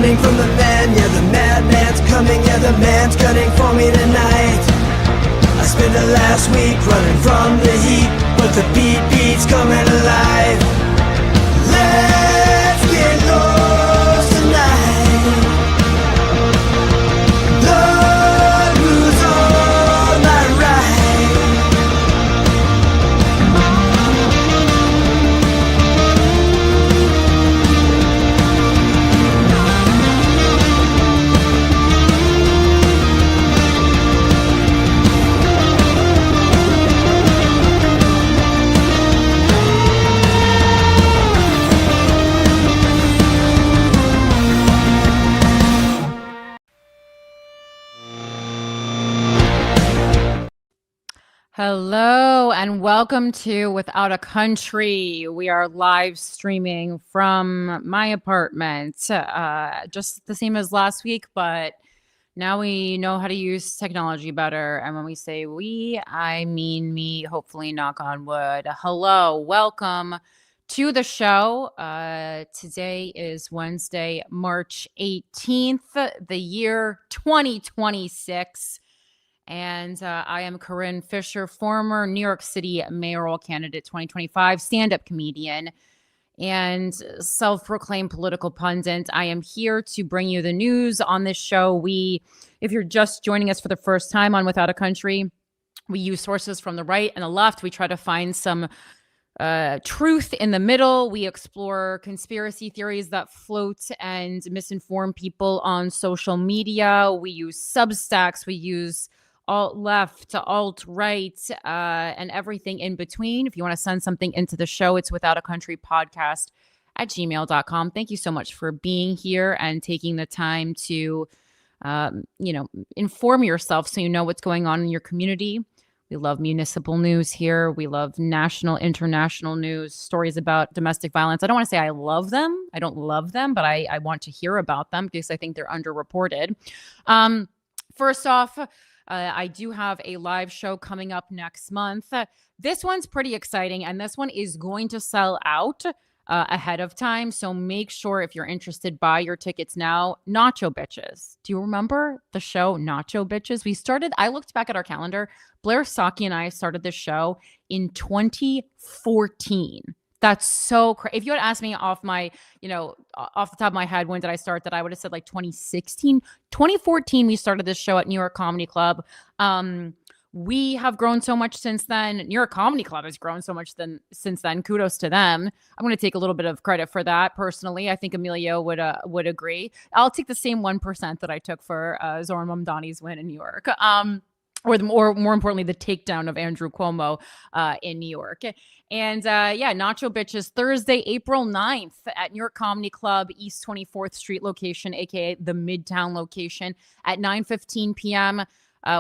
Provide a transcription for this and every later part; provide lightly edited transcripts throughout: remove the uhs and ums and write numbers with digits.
running from the man, yeah, the madman's coming, yeah, the man's gunning for me tonight. I spent the last week running from the heat, but the beat's coming alive. Let's get lost tonight. Lord, who's on my right? Hello and welcome to Without a Country. We are live streaming from my apartment, just the same as last week, but now we know how to use technology better. And when we say we, I mean me, hopefully knock on wood. Hello, welcome to the show. Today is Wednesday, March 18th, the year 2026. And I am Corinne Fisher, former New York City mayoral candidate 2025, stand-up comedian, and self-proclaimed political pundit. I am here to bring you the news on this show. If you're just joining us for the first time on Without a Country, we use sources from the right and the left. We try to find some truth in the middle. We explore conspiracy theories that float and misinform people on social media. We use Substacks. We use alt-left to alt-right, and everything in between. If you want to send something into the show, it's withoutacountrypodcast@gmail.com. Thank you so much for being here and taking the time to, inform yourself so you know what's going on in your community. We love municipal news here. We love national, international news, stories about domestic violence. I don't want to say I love them. I don't love them, but I want to hear about them because I think they're underreported. First off, I do have a live show coming up next month. This one's pretty exciting, and this one is going to sell out ahead of time. So make sure if you're interested, buy your tickets now. Nacho Bitches. Do you remember the show Nacho Bitches? I looked back at our calendar. Blair Saki and I started this show in 2014. That's so crazy. If you had asked me off the top of my head, when did I start that, I would have said like 2016, 2014. We started this show at New York Comedy Club. We have grown so much since then. New York Comedy Club has grown so much since then. Kudos to them. I'm going to take a little bit of credit for that personally. I think Emilio would agree. I'll take the same 1% that I took for Zoran Mamdani's win in New York. Or more importantly, the takedown of Andrew Cuomo in New York. And Nacho Bitches, Thursday, April 9th at New York Comedy Club, East 24th Street location, aka the Midtown location, at 9:15 p.m.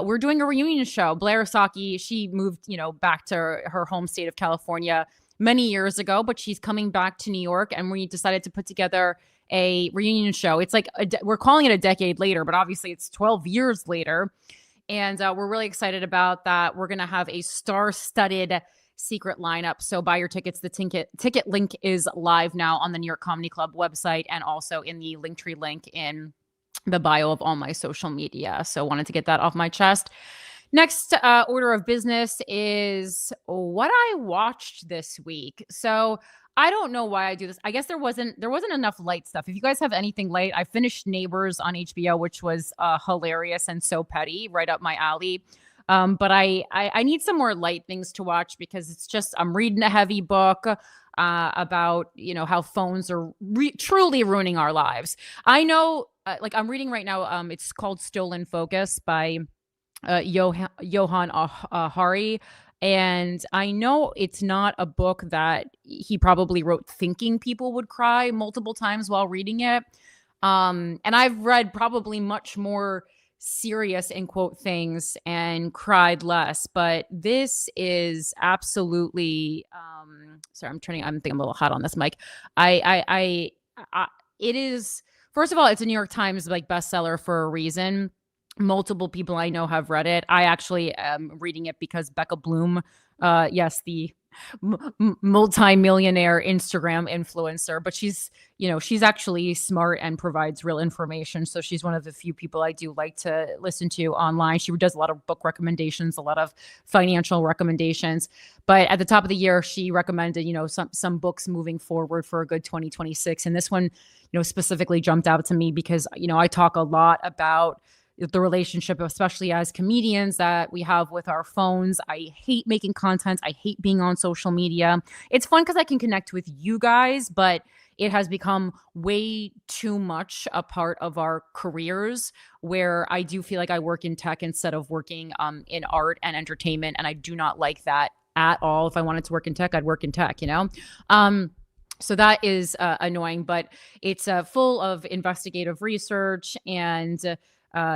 We're doing a reunion show. Blair Saki, she moved, back to her home state of California many years ago, but she's coming back to New York, and we decided to put together a reunion show. It's like we're calling it a decade later, but obviously it's 12 years later. And we're really excited about that. We're going to have a star-studded secret lineup. So buy your tickets. The ticket link is live now on the New York Comedy Club website and also in the Linktree link in the bio of all my social media. So wanted to get that off my chest. Next order of business is what I watched this week. So I don't know why I do this. I guess there wasn't enough light stuff. If you guys have anything light, I finished Neighbors on HBO, which was hilarious and so petty, right up my alley. But I need some more light things to watch because it's just, I'm reading a heavy book about, how phones are truly ruining our lives. I know, I'm reading right now, it's called Stolen Focus by Johan Hari. And I know it's not a book that he probably wrote thinking people would cry multiple times while reading it. And I've read probably much more serious, in quote, things and cried less. But this is absolutely, sorry, I think I'm a little hot on this mic. It is, first of all, it's a New York Times bestseller for a reason. Multiple people I know have read it. I actually am reading it because Becca Bloom Yes, the multi-millionaire Instagram influencer, but she's actually smart and provides real information. So she's one of the few people I do like to listen to online. She does a lot of book recommendations, a lot of financial recommendations. But at the top of the year, she recommended, some books moving forward for a good 2026. And this one, specifically jumped out to me because, I talk a lot about the relationship, especially as comedians, that we have with our phones. I hate making content. I hate being on social media. It's fun because I can connect with you guys, but it has become way too much a part of our careers, where I do feel like I work in tech instead of working in art and entertainment. And I do not like that at all. If I wanted to work in tech, I'd work in tech, So that is annoying, but it's full of investigative research and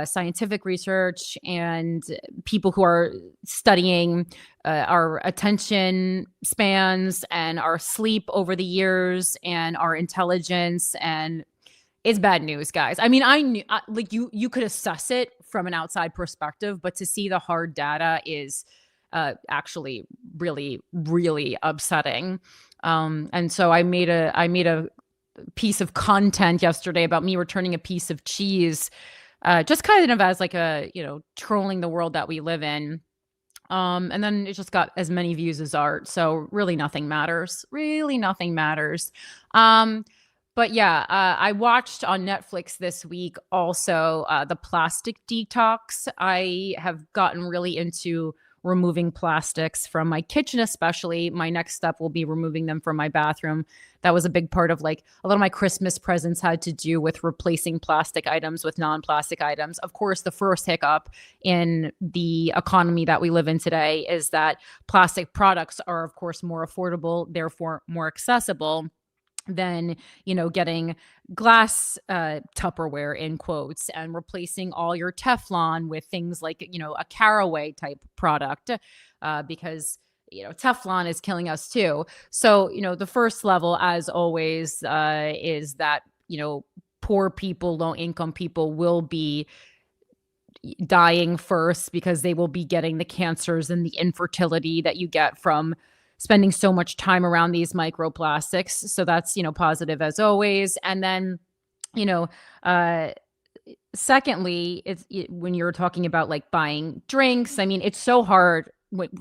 scientific research and people who are studying our attention spans and our sleep over the years and our intelligence. And it's bad news, guys. I mean, I knew you could assess it from an outside perspective, but to see the hard data is actually really, really upsetting. And so I made a piece of content yesterday about me returning a piece of cheese, just kind of as like trolling the world that we live in. And then it just got as many views as art. So really nothing matters. Really nothing matters. But yeah, I watched on Netflix this week also the plastic detox. I have gotten really into removing plastics from my kitchen, especially. My next step will be removing them from my bathroom. That was a big part of a lot of my Christmas presents had to do with replacing plastic items with non-plastic items. Of course, the first hiccup in the economy that we live in today is that plastic products are, of course, more affordable, therefore more accessible than getting glass Tupperware in quotes and replacing all your Teflon with things like a caraway type product, because Teflon is killing us too. So the first level, as always, is that poor people, low income people will be dying first because they will be getting the cancers and the infertility that you get from spending so much time around these microplastics. So that's, positive as always. And then, secondly, when you're talking about buying drinks, I mean, it's so hard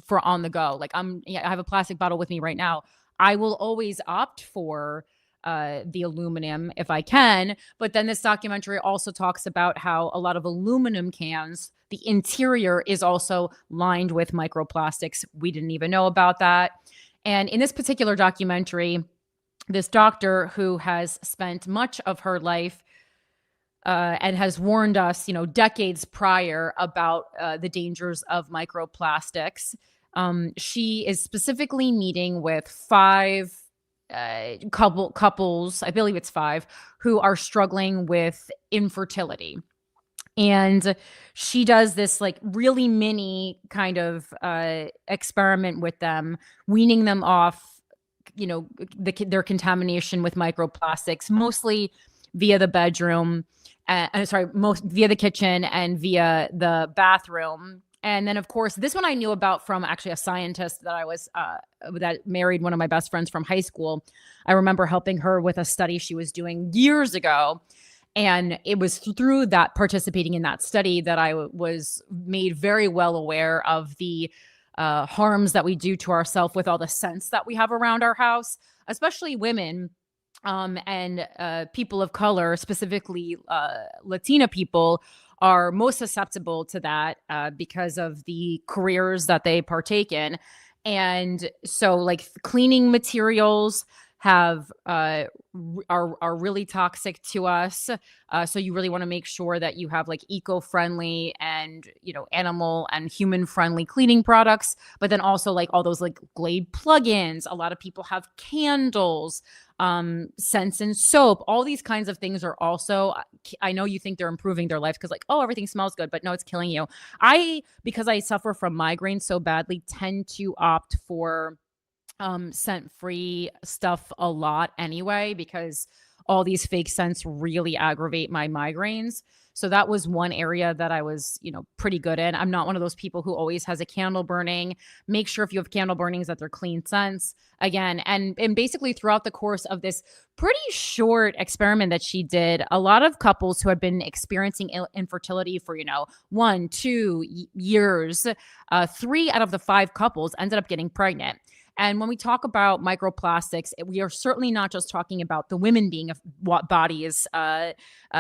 for on the go. I have a plastic bottle with me right now. I will always opt for the aluminum if I can. But then this documentary also talks about how a lot of aluminum cans, the interior is also lined with microplastics. We didn't even know about that. And in this particular documentary, this doctor who has spent much of her life and has warned us, decades prior about the dangers of microplastics. She is specifically meeting with 5 couples, I believe it's 5, who are struggling with infertility. And she does this really mini kind of experiment with them, weaning them off, their contamination with microplastics, mostly via the bedroom, most via the kitchen and via the bathroom. And then, of course, this one I knew about from actually a scientist that I was that married one of my best friends from high school. I remember helping her with a study she was doing years ago. And it was through that participating in that study that I was made very well aware of the harms that we do to ourselves with all the scents that we have around our house, especially women and people of color, specifically Latina people, are most susceptible to that because of the careers that they partake in. And so cleaning materials are really toxic to us. So you really want to make sure that you have eco-friendly and, animal and human friendly cleaning products, but then also all those Glade plugins. A lot of people have candles, scents and soap. All these kinds of things are also, I know you think they're improving their life because everything smells good, but no, it's killing you. Because I suffer from migraines so badly, tend to opt for scent-free stuff a lot anyway, because all these fake scents really aggravate my migraines. So that was one area that I was, pretty good in. I'm not one of those people who always has a candle burning. Make sure if you have candle burnings that they're clean scents again. And basically throughout the course of this pretty short experiment that she did, a lot of couples who had been experiencing infertility for, 1-2 years, 3 out of the 5 couples ended up getting pregnant. And when we talk about microplastics, we are certainly not just talking about the women being bodies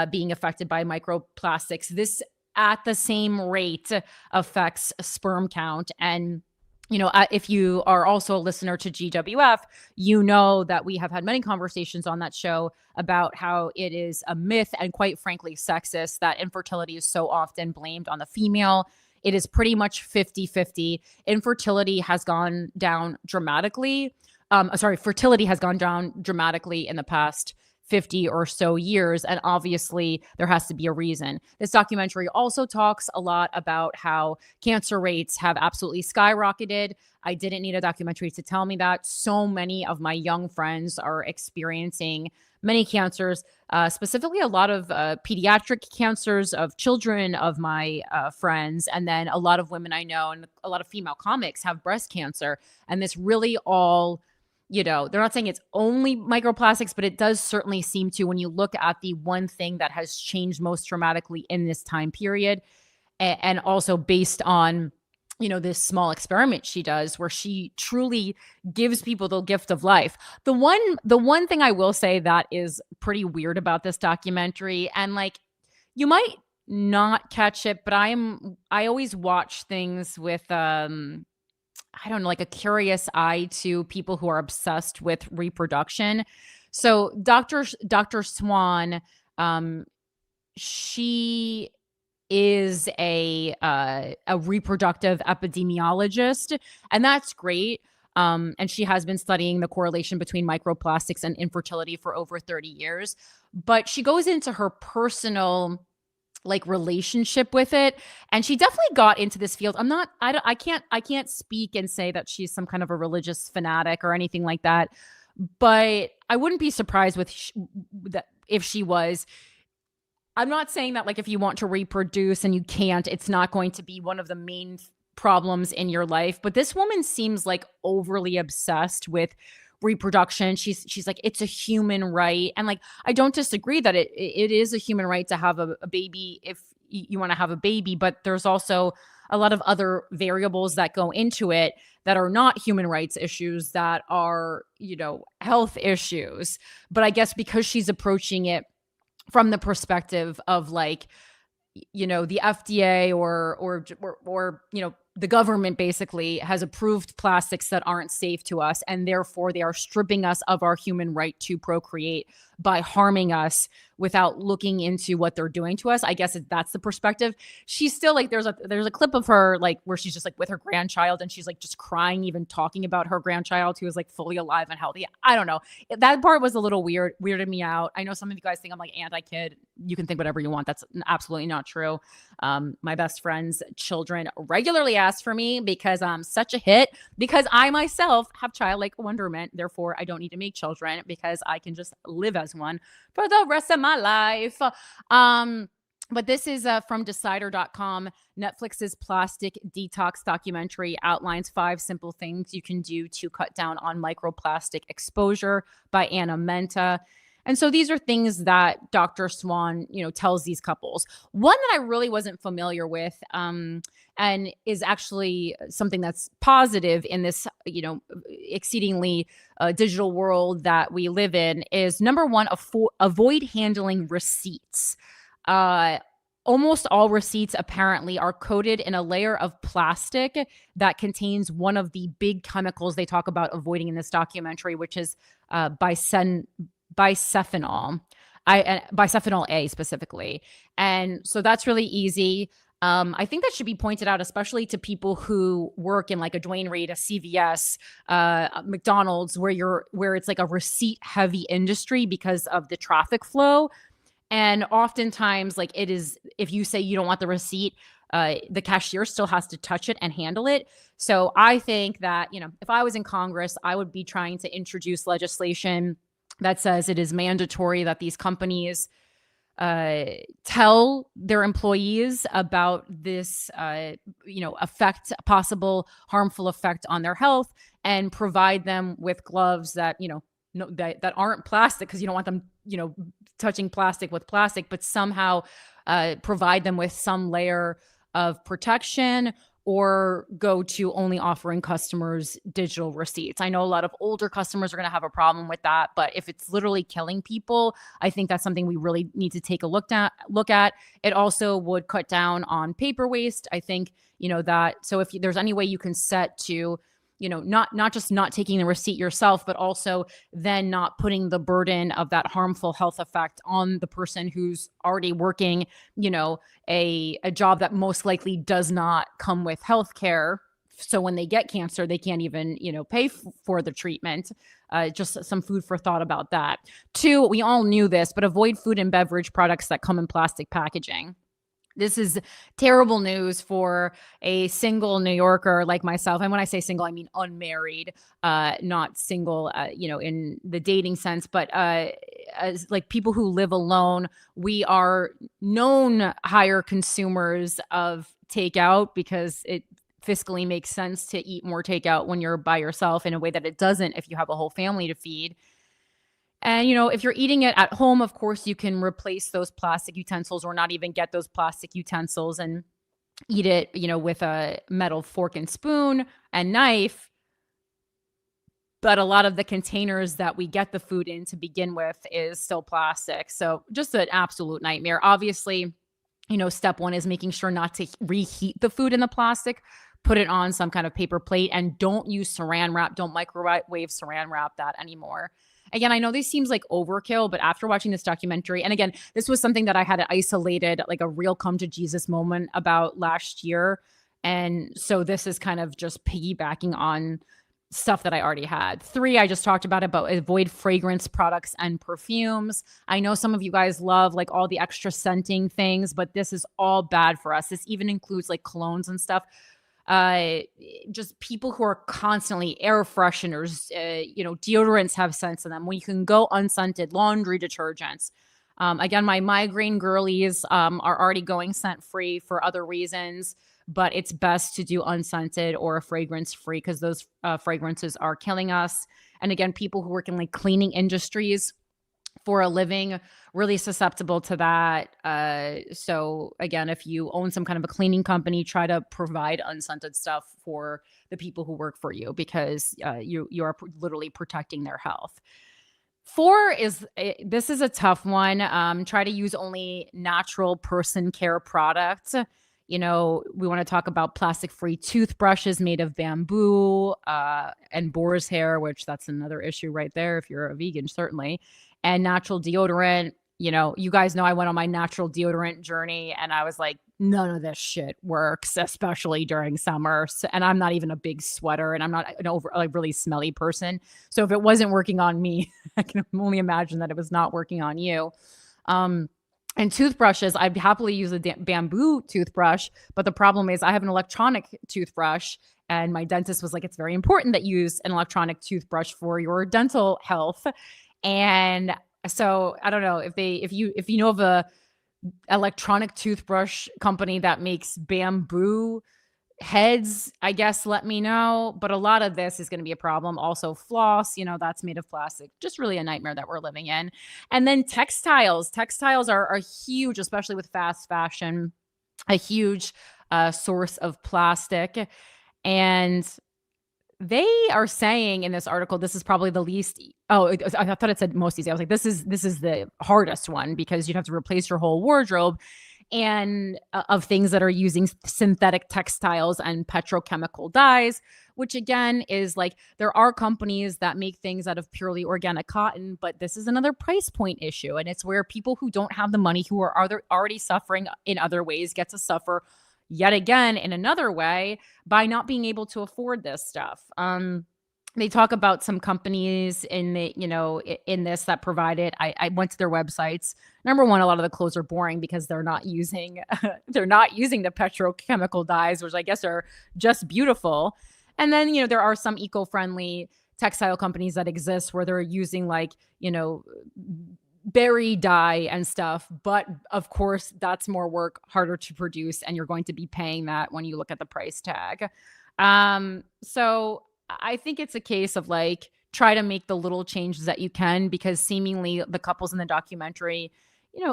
being affected by microplastics. This at the same rate affects sperm count. And if you are also a listener to GWF, you know that we have had many conversations on that show about how it is a myth and quite frankly sexist that infertility is so often blamed on the female. It is pretty much 50-50. Infertility has gone down dramatically. Fertility has gone down dramatically in the past 50 or so years. And obviously, there has to be a reason. This documentary also talks a lot about how cancer rates have absolutely skyrocketed. I didn't need a documentary to tell me that. So many of my young friends are experiencing many cancers, specifically a lot of pediatric cancers of children of my friends. And then a lot of women I know and a lot of female comics have breast cancer. And this really all, they're not saying it's only microplastics, but it does certainly seem to when you look at the one thing that has changed most dramatically in this time period. And also based on this small experiment she does where she truly gives people the gift of life. The one thing I will say that is pretty weird about this documentary, and you might not catch it, but I always watch things with I don't know, a curious eye to people who are obsessed with reproduction. So Dr. Swan, she is a reproductive epidemiologist, and that's great. And she has been studying the correlation between microplastics and infertility for over 30 years. But she goes into her personal relationship with it, and she definitely got into this field. I can't speak and say that she's some kind of a religious fanatic or anything like that, but I wouldn't be surprised that if she was. I'm not saying that if you want to reproduce and you can't, it's not going to be one of the main problems in your life. But this woman seems overly obsessed with reproduction. She's like, it's a human right. And I don't disagree that it is a human right to have a baby if you want to have a baby, but there's also a lot of other variables that go into it that are not human rights issues, that are, health issues. But I guess because she's approaching it from the perspective of the FDA or the government basically has approved plastics that aren't safe to us, and therefore they are stripping us of our human right to procreate by harming us without looking into what they're doing to us. I guess that's the perspective. She's still there's a clip of her where she's just with her grandchild, and she's just crying even talking about her grandchild who is fully alive and healthy. I don't know. That part was a little weirded me out. I know some of you guys think I'm anti-kid. You can think whatever you want. That's absolutely not true. My best friend's children regularly ask for me because I'm such a hit, because I myself have childlike wonderment. Therefore, I don't need to make children because I can just live as one for the rest of my life. But this is from Decider.com. Netflix's plastic detox documentary outlines 5 simple things you can do to cut down on microplastic exposure by Anna Menta. And so these are things that Dr. Swan, tells these couples. One that I really wasn't familiar with, and is actually something that's positive in this, exceedingly digital world that we live in, is number 1, avoid handling receipts. Almost all receipts apparently are coated in a layer of plastic that contains one of the big chemicals they talk about avoiding in this documentary, which is bisphenol A specifically. And so that's really easy. I think that should be pointed out, especially to people who work in a Dwayne Reed, a CVS, McDonald's, where it's a receipt heavy industry because of the traffic flow. And oftentimes it is, if you say you don't want the receipt, the cashier still has to touch it and handle it. So I think that, if I was in Congress, I would be trying to introduce legislation that says it is mandatory that these companies tell their employees about this, possible harmful effect on their health, and provide them with gloves that, no, that aren't plastic, because you don't want them, touching plastic with plastic, but somehow provide them with some layer of protection, or go to only offering customers digital receipts. I know a lot of older customers are going to have a problem with that, but if it's literally killing people, I think that's something we really need to take a look at. It also would cut down on paper waste. I think, that, so if there's any way you can set to, not just not taking the receipt yourself, but also then not putting the burden of that harmful health effect on the person who's already working, a job that most likely does not come with health care. So when they get cancer, they can't even, pay for the treatment. Just some food for thought about that. 2, we all knew this, but avoid food and beverage products that come in plastic packaging. This is terrible news for a single New Yorker like myself. And when I say single, I mean unmarried, not single, in the dating sense, but as like people who live alone. We are known higher consumers of takeout because it fiscally makes sense to eat more takeout when you're by yourself, in a way that it doesn't if you have a whole family to feed. And, if you're eating it at home, of course, you can replace those plastic utensils, or not even get those plastic utensils, and eat it, with a metal fork and spoon and knife. But a lot of the containers that we get the food in to begin with is still plastic. So just an absolute nightmare. Obviously, step 1 is making sure not to reheat the food in the plastic. Put it on some kind of paper plate, and don't use saran wrap. Don't microwave saran wrap that anymore. Again, I know this seems like overkill, but after watching this documentary, and again, this was something that I had isolated, like a real come to Jesus moment about last year. And so this is kind of just piggybacking on stuff that I already had. 3, I just talked about it, but avoid fragrance products and perfumes. I know some of you guys love like all the extra scenting things, but this is all bad for us. This even includes like colognes and stuff. Just people who are constantly air fresheners, deodorants have scents in them. When you can go unscented, laundry detergents. Again, my migraine girlies are already going scent free for other reasons, but it's best to do unscented or fragrance free, because those fragrances are killing us. And again, people who work in like cleaning industries for a living, really susceptible to that. So again, if you own some kind of a cleaning company, try to provide unscented stuff for the people who work for you, because you are literally protecting their health. 4 is, this is a tough one. Try to use only natural person care products. We want to talk about plastic-free toothbrushes made of bamboo and boar's hair, which that's another issue right there if you're a vegan, certainly. And natural deodorant. You guys know I went on my natural deodorant journey, and I was like, none of this shit works, especially during summer. So, and I'm not even a big sweater, and I'm not an really smelly person. So if it wasn't working on me, I can only imagine that it was not working on you. And toothbrushes, I'd happily use a bamboo toothbrush, but the problem is I have an electronic toothbrush, and my dentist was like, it's very important that you use an electronic toothbrush for your dental health. And so I don't know if you know of a electronic toothbrush company that makes bamboo heads, I guess let me know. But a lot of this is going to be a problem. Also floss, that's made of plastic. Just really a nightmare that we're living in. And then textiles are huge, especially with fast fashion, a huge source of plastic. And they are saying in this article, this is probably the least. Oh, I thought it said most easy. I was like, this is the hardest one, because you'd have to replace your whole wardrobe and of things that are using synthetic textiles and petrochemical dyes, which again is like, there are companies that make things out of purely organic cotton, but this is another price point issue. And it's where people who don't have the money, who are already suffering in other ways, get to suffer yet again in another way by not being able to afford this stuff. They talk about some companies in the, in this that provide it. I went to their websites. Number one, a lot of the clothes are boring because they're not using the petrochemical dyes, which I guess are just beautiful. And then, there are some eco-friendly textile companies that exist where they're using berry dye and stuff. But of course, that's more work, harder to produce, and you're going to be paying that when you look at the price tag. So I think it's a case of like, try to make the little changes that you can, because seemingly the couples in the documentary,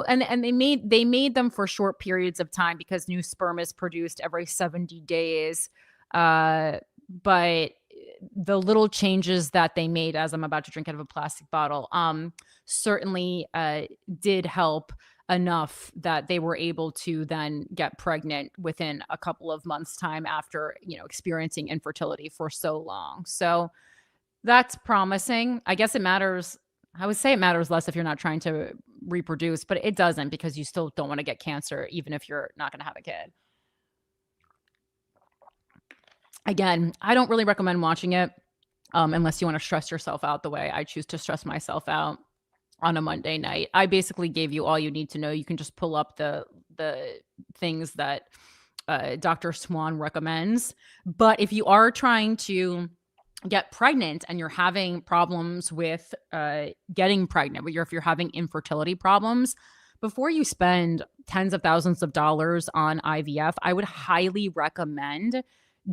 and they made them for short periods of time because new sperm is produced every 70 days. But the little changes that they made, as I'm about to drink out of a plastic bottle, certainly did help enough that they were able to then get pregnant within a couple of months' time after, experiencing infertility for so long. So that's promising. I guess it matters. I would say it matters less if you're not trying to reproduce, but it doesn't, because you still don't want to get cancer, even if you're not going to have a kid. Again, I don't really recommend watching it unless you want to stress yourself out the way I choose to stress myself out on a Monday night. I basically gave you all you need to know. You can just pull up the things that Dr. Swan recommends. But if you are trying to get pregnant and you're having problems with getting pregnant, if you're having infertility problems, before you spend tens of thousands of dollars on IVF, I would highly recommend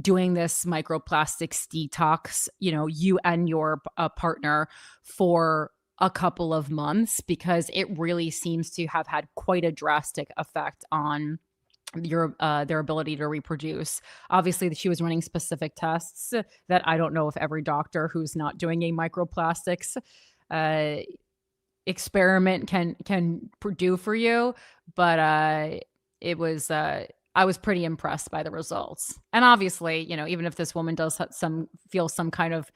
doing this microplastics detox, you and your partner, for a couple of months, because it really seems to have had quite a drastic effect on their ability to reproduce. Obviously, she was running specific tests that I don't know if every doctor who's not doing a microplastics experiment can do for you, but it was I was pretty impressed by the results. And obviously, even if this woman does feel some kind of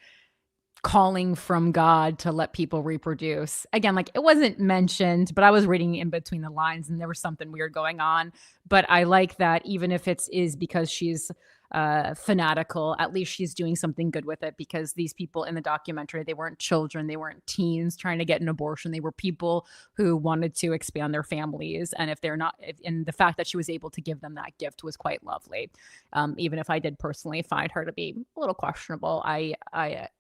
calling from God to let people reproduce, again, like, it wasn't mentioned, but I was reading in between the lines and there was something weird going on. But I like that even if it is because she's fanatical, at least she's doing something good with it, because these people in the documentary, they weren't children, they weren't teens trying to get an abortion, they were people who wanted to expand their families. And and the fact that she was able to give them that gift was quite lovely. Even if I did personally find her to be a little questionable, I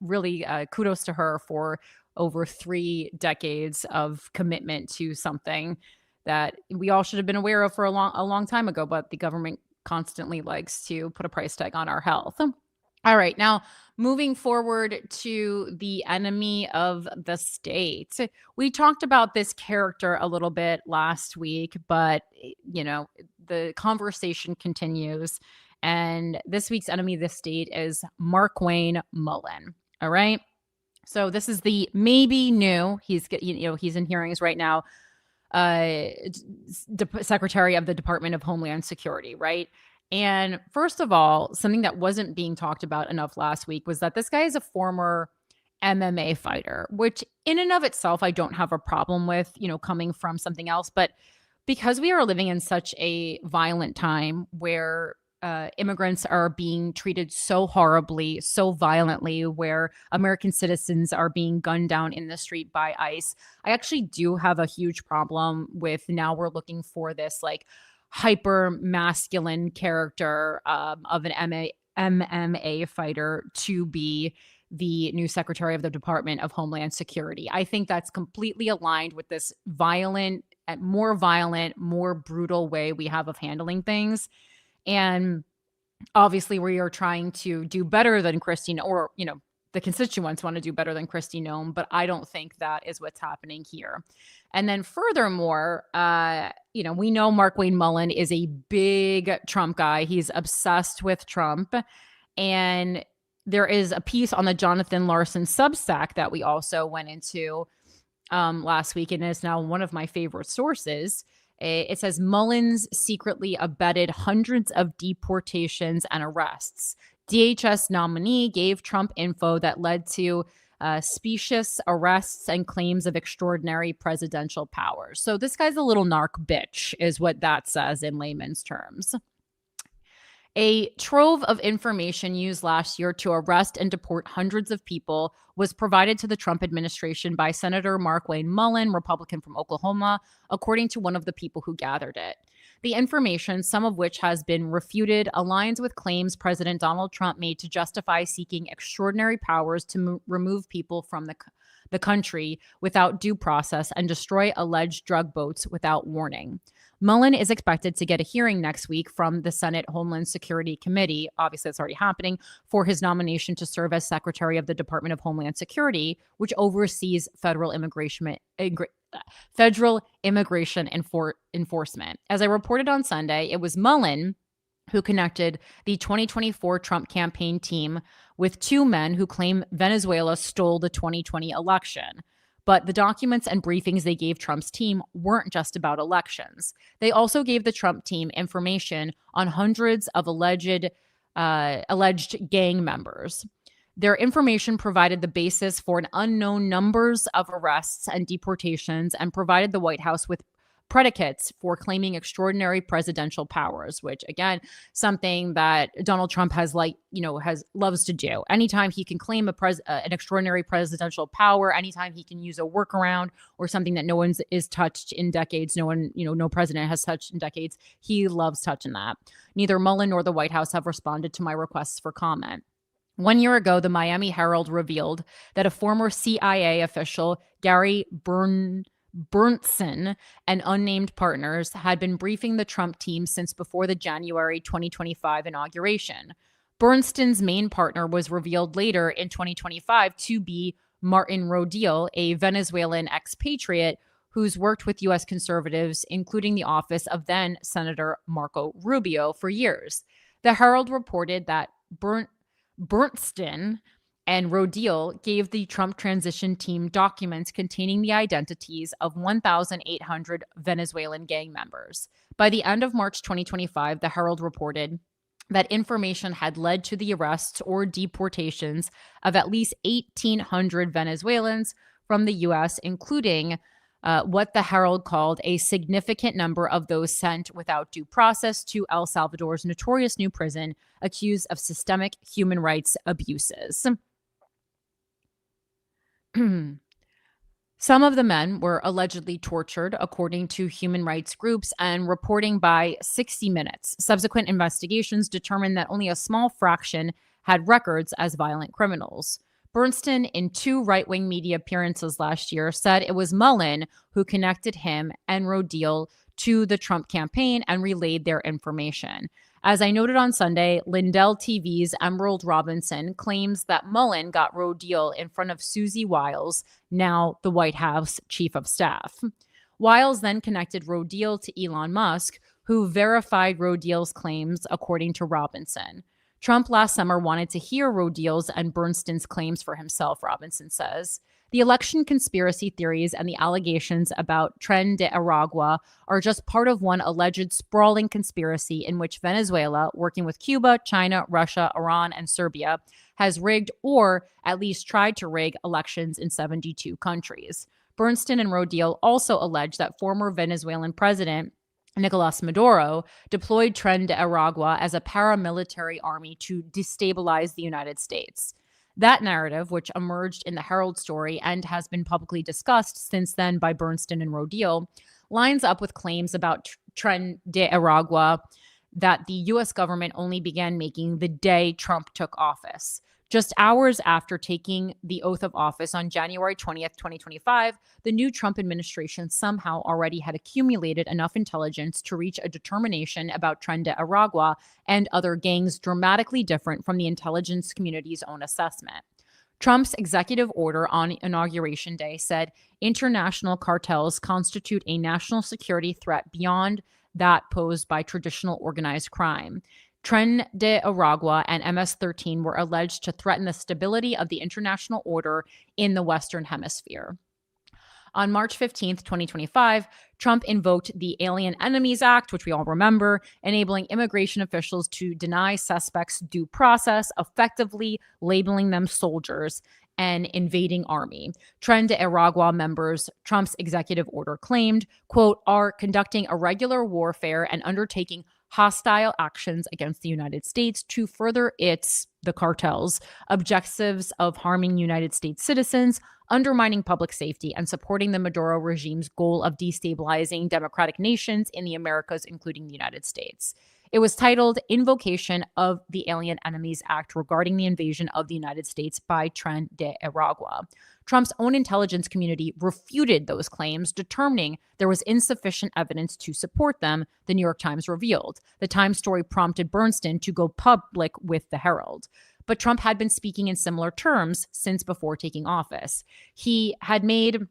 really kudos to her for over 3 decades of commitment to something that we all should have been aware of for a long time ago, but the government constantly likes to put a price tag on our health. All right, now moving forward to the enemy of the state. We talked about this character a little bit last week, but the conversation continues. And this week's enemy of the state is Markwayne Mullin. All right. So this is the maybe new. He's in hearings right now. Secretary of the Department of Homeland Security, right? And first of all, something that wasn't being talked about enough last week was that this guy is a former MMA fighter, which in and of itself, I don't have a problem with, coming from something else. But because we are living in such a violent time where immigrants are being treated so horribly, so violently, where American citizens are being gunned down in the street by ICE, I actually do have a huge problem with, now we're looking for this like hyper masculine character of an MMA fighter to be the new Secretary of the Department of Homeland Security. I think that's completely aligned with this more violent, more brutal way we have of handling things. And obviously we are trying to do better than Christine, or, the constituents want to do better than Kristi Noem, but I don't think that is what's happening here. And then furthermore, we know Markwayne Mullin is a big Trump guy. He's obsessed with Trump. And there is a piece on the Jonathan Larson Substack that we also went into last week, and is now one of my favorite sources. It says Mullins secretly abetted hundreds of deportations and arrests. DHS nominee gave Trump info that led to specious arrests and claims of extraordinary presidential powers. So this guy's a little narc bitch, is what that says in layman's terms. A trove of information used last year to arrest and deport hundreds of people was provided to the Trump administration by Senator Markwayne Mullin, Republican from Oklahoma, according to one of the people who gathered it. The information, some of which has been refuted, aligns with claims President Donald Trump made to justify seeking extraordinary powers to remove people from the the country without due process and destroy alleged drug boats without warning. Mullin is expected to get a hearing next week from the Senate Homeland Security Committee, obviously it's already happening, for his nomination to serve as Secretary of the Department of Homeland Security, which oversees federal immigration enforcement. As I reported on Sunday, it was Mullin who connected the 2024 Trump campaign team with two men who claim Venezuela stole the 2020 election. But the documents and briefings they gave Trump's team weren't just about elections. They also gave the Trump team information on hundreds of alleged gang members. Their information provided the basis for an unknown numbers of arrests and deportations and provided the White House with predicates for claiming extraordinary presidential powers, which again, something that Donald Trump loves to do. Anytime he can claim an extraordinary presidential power, anytime he can use a workaround or something that no one's is touched in decades, no president has touched in decades, he loves touching that. Neither Mullin nor the White House have responded to my requests for comment. 1 year ago, the Miami Herald revealed that a former CIA official, Gary Berntsen, and unnamed partners had been briefing the Trump team since before the January 2025 inauguration. Bernstein's main partner was revealed later in 2025 to be Martin Rodil, a Venezuelan expatriate who's worked with U.S. conservatives, including the office of then Senator Marco Rubio, for years. The Herald reported that Bernstein and Rodil gave the Trump transition team documents containing the identities of 1,800 Venezuelan gang members. By the end of March 2025, the Herald reported that information had led to the arrests or deportations of at least 1,800 Venezuelans from the U.S., including what the Herald called a significant number of those sent without due process to El Salvador's notorious new prison, accused of systemic human rights abuses. Some of the men were allegedly tortured, according to human rights groups and reporting by 60 Minutes. Subsequent investigations determined that only a small fraction had records as violent criminals. Bernstein, in 2 right-wing media appearances last year, said it was Mullin who connected him and Rodil to the Trump campaign and relayed their information. As I noted on Sunday, Lindell TV's Emerald Robinson claims that Mullin got Rodil in front of Susie Wiles, now the White House chief of staff. Wiles then connected Rodil to Elon Musk, who verified Rodil's claims, according to Robinson. Trump last summer wanted to hear Rodil's and Bernstein's claims for himself, Robinson says. The election conspiracy theories and the allegations about Tren de Aragua are just part of one alleged sprawling conspiracy in which Venezuela, working with Cuba, China, Russia, Iran, and Serbia, has rigged or at least tried to rig elections in 72 countries. Bernstein and Rodil also allege that former Venezuelan president Nicolas Maduro deployed Tren de Aragua as a paramilitary army to destabilize the United States. That narrative, which emerged in the Herald story and has been publicly discussed since then by Bernstein and Rodil, lines up with claims about Tren de Aragua that the U.S. government only began making the day Trump took office. Just hours after taking the oath of office on January 20th, 2025, the new Trump administration somehow already had accumulated enough intelligence to reach a determination about Tren de Aragua and other gangs dramatically different from the intelligence community's own assessment. Trump's executive order on Inauguration Day said international cartels constitute a national security threat beyond that posed by traditional organized crime. Tren de Aragua and MS-13 were alleged to threaten the stability of the international order in the Western Hemisphere. On March 15th, 2025, Trump invoked the Alien Enemies Act, which we all remember, enabling immigration officials to deny suspects due process, effectively labeling them soldiers, an invading army. Tren de Aragua members, Trump's executive order claimed, quote, are conducting irregular warfare and undertaking hostile actions against the United States to further the cartel's, objectives of harming United States citizens, undermining public safety, and supporting the Maduro regime's goal of destabilizing democratic nations in the Americas, including the United States. It was titled Invocation of the Alien Enemies Act regarding the invasion of the United States by Tren de Aragua. Trump's own intelligence community refuted those claims, determining there was insufficient evidence to support them, the New York Times revealed. The Times story prompted Bernstein to go public with the Herald. But Trump had been speaking in similar terms since before taking office. He had made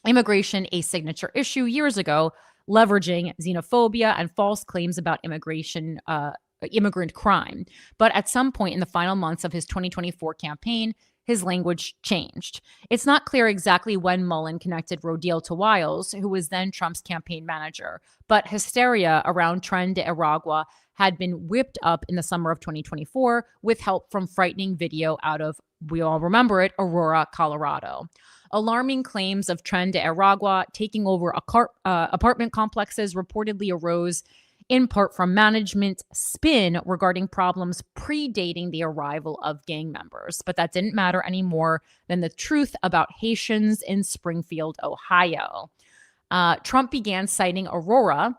immigration a signature issue years ago, leveraging xenophobia and false claims about immigrant crime. But at some point in the final months of his 2024 campaign, his language changed. It's not clear exactly when Mullin connected Rodil to Wiles, who was then Trump's campaign manager, but hysteria around Tren de Aragua had been whipped up in the summer of 2024 with help from frightening video out of, we all remember it, Aurora, Colorado. Alarming claims of Tren de Aragua taking over apartment complexes reportedly arose in part from management spin regarding problems predating the arrival of gang members. But that didn't matter any more than the truth about Haitians in Springfield, Ohio. Trump began citing Aurora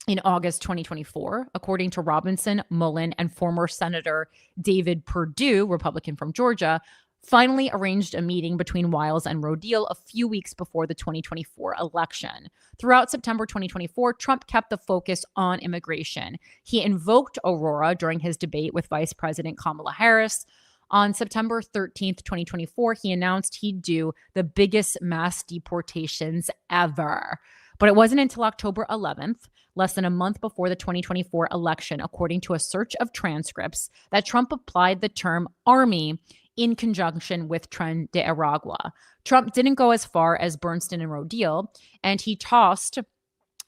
in August 2024, according to Robinson, Mullin, and former Senator David Perdue, Republican from Georgia, finally arranged a meeting between Wiles and Rodil a few weeks before the 2024 election. Throughout September 2024, Trump kept the focus on immigration. He invoked Aurora during his debate with Vice President Kamala Harris. On September 13th, 2024, he announced he'd do the biggest mass deportations ever. But it wasn't until October 11th, less than a month before the 2024 election, according to a search of transcripts, that Trump applied the term army in conjunction with Tren de Aragua. Trump didn't go as far as Bernstein and Rodil, and he tossed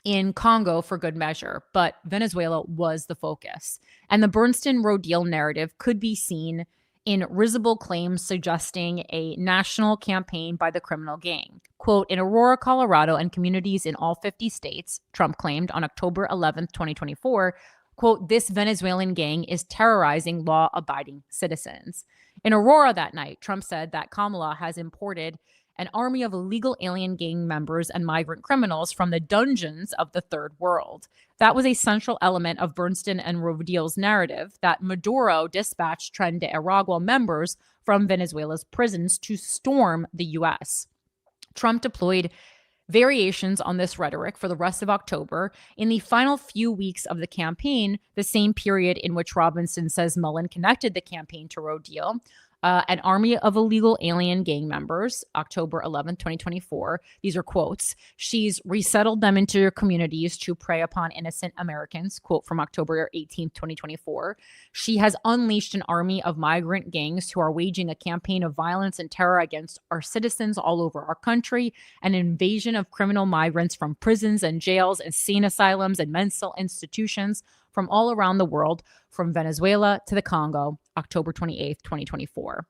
in Congo for good measure, but Venezuela was the focus. And the Bernstein-Rodil narrative could be seen in risible claims suggesting a national campaign by the criminal gang. Quote, in Aurora, Colorado, and communities in all 50 states, Trump claimed on October 11th, 2024, quote, this Venezuelan gang is terrorizing law-abiding citizens. In Aurora that night, Trump said that Kamala has imported an army of illegal alien gang members and migrant criminals from the dungeons of the third world. That was a central element of Bernstein and Rodil's narrative that Maduro dispatched Tren de Aragua members from Venezuela's prisons to storm the U.S. Trump deployed variations on this rhetoric for the rest of October. In the final few weeks of the campaign, the same period in which Robinson says Mullin connected the campaign to Rodil, an army of illegal alien gang members, October 11th, 2024. These are quotes. She's resettled them into your communities to prey upon innocent Americans, quote from October 18th, 2024. She has unleashed an army of migrant gangs who are waging a campaign of violence and terror against our citizens all over our country, an invasion of criminal migrants from prisons and jails, insane asylums, and mental institutions from all around the world, from Venezuela to the Congo, October 28th, 2024.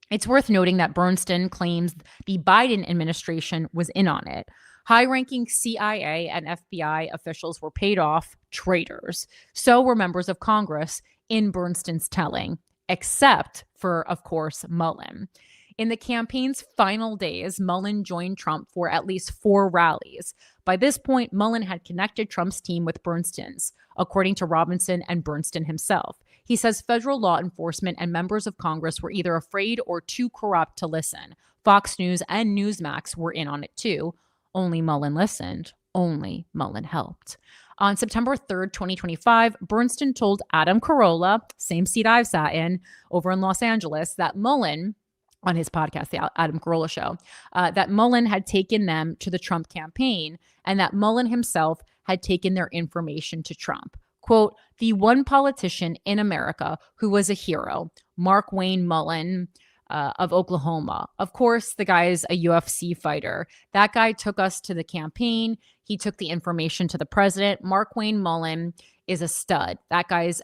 It's worth noting that Bernstein claims the Biden administration was in on it. High-ranking CIA and FBI officials were paid off traitors. So were members of Congress in Bernstein's telling, except for, of course, Mullin. In the campaign's final days, Mullin joined Trump for at least 4 rallies. By this point, Mullin had connected Trump's team with Bernstein's, according to Robinson and Bernstein himself. He says federal law enforcement and members of Congress were either afraid or too corrupt to listen. Fox News and Newsmax were in on it too. Only Mullin listened. Only Mullin helped. On September 3rd, 2025, Bernstein told Adam Carolla, same seat I've sat in, over in Los Angeles, that Mullin, on his podcast, The Adam Carolla Show, that Mullin had taken them to the Trump campaign and that Mullin himself had taken their information to Trump. Quote, the one politician in America who was a hero, Markwayne Mullin of Oklahoma. Of course, the guy is a UFC fighter. That guy took us to the campaign. He took the information to the president. Markwayne Mullin is a stud. That guy's,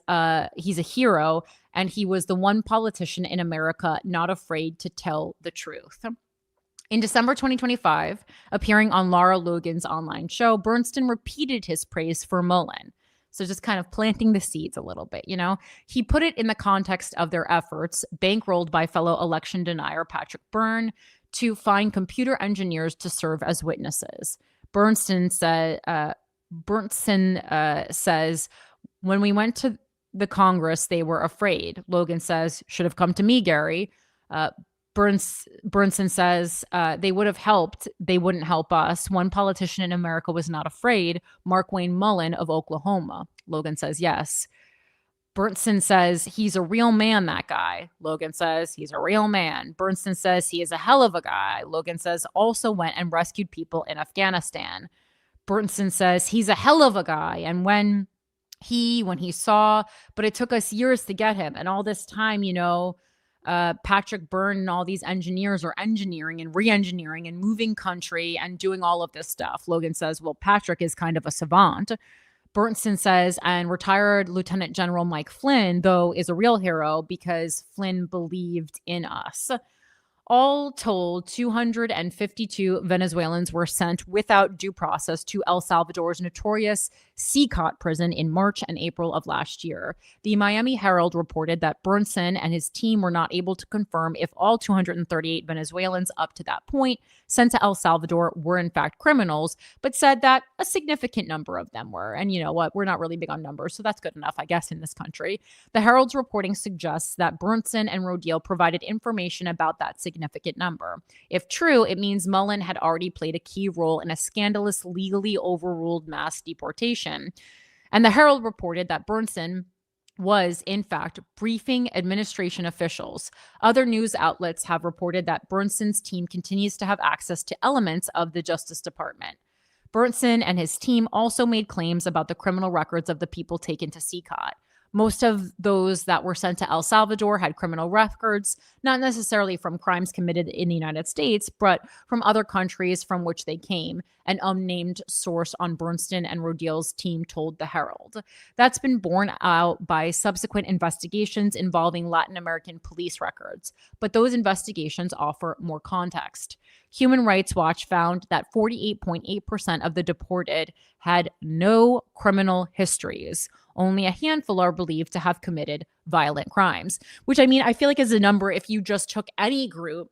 he's a hero. And he was the one politician in America not afraid to tell the truth. In December 2025, appearing on Lara Logan's online show, Bernstein repeated his praise for Mullin. So just kind of planting the seeds a little bit, you know. He put it in the context of their efforts, bankrolled by fellow election denier Patrick Byrne, to find computer engineers to serve as witnesses. Bernstein says, when we went to the Congress, they were afraid. Logan says, should have come to me, Gary. Burnson says they would have helped. They wouldn't help us. One politician in America was not afraid. Markwayne Mullin of Oklahoma. Logan says yes. Burnson says he's a real man, that guy. Logan says he's a real man. Burnson says he is a hell of a guy. Logan says also went and rescued people in Afghanistan. Burnson says he's a hell of a guy. And when he saw, but it took us years to get him. And all this time, Patrick Byrne and all these engineers are engineering and re-engineering and moving country and doing all of this stuff. Logan says, well, Patrick is kind of a savant. Burnson says, and retired Lieutenant General Mike Flynn, though, is a real hero because Flynn believed in us. All told, 252 Venezuelans were sent without due process to El Salvador's notorious CECAR prison in March and April of last year. The Miami Herald reported that Burnson and his team were not able to confirm if all 238 Venezuelans up to that point sent to El Salvador were in fact criminals, but said that a significant number of them were. And you know what? We're not really big on numbers, so that's good enough, I guess, in this country. The Herald's reporting suggests that Burnson and Rodil provided information about that significant number. If true, it means Mullin had already played a key role in a scandalous, legally overruled mass deportation. And the Herald reported that Burnson was, in fact, briefing administration officials. Other news outlets have reported that Burnson's team continues to have access to elements of the Justice Department. Burnson and his team also made claims about the criminal records of the people taken to CECAR. Most of those that were sent to El Salvador had criminal records, not necessarily from crimes committed in the United States, but from other countries from which they came, an unnamed source on Burnson and Rodil's team told the Herald. That's been borne out by subsequent investigations involving Latin American police records, but those investigations offer more context. Human Rights Watch found that 48.8% of the deported had no criminal histories. Only a handful are believed to have committed violent crimes, which I feel like is a number if you just took any group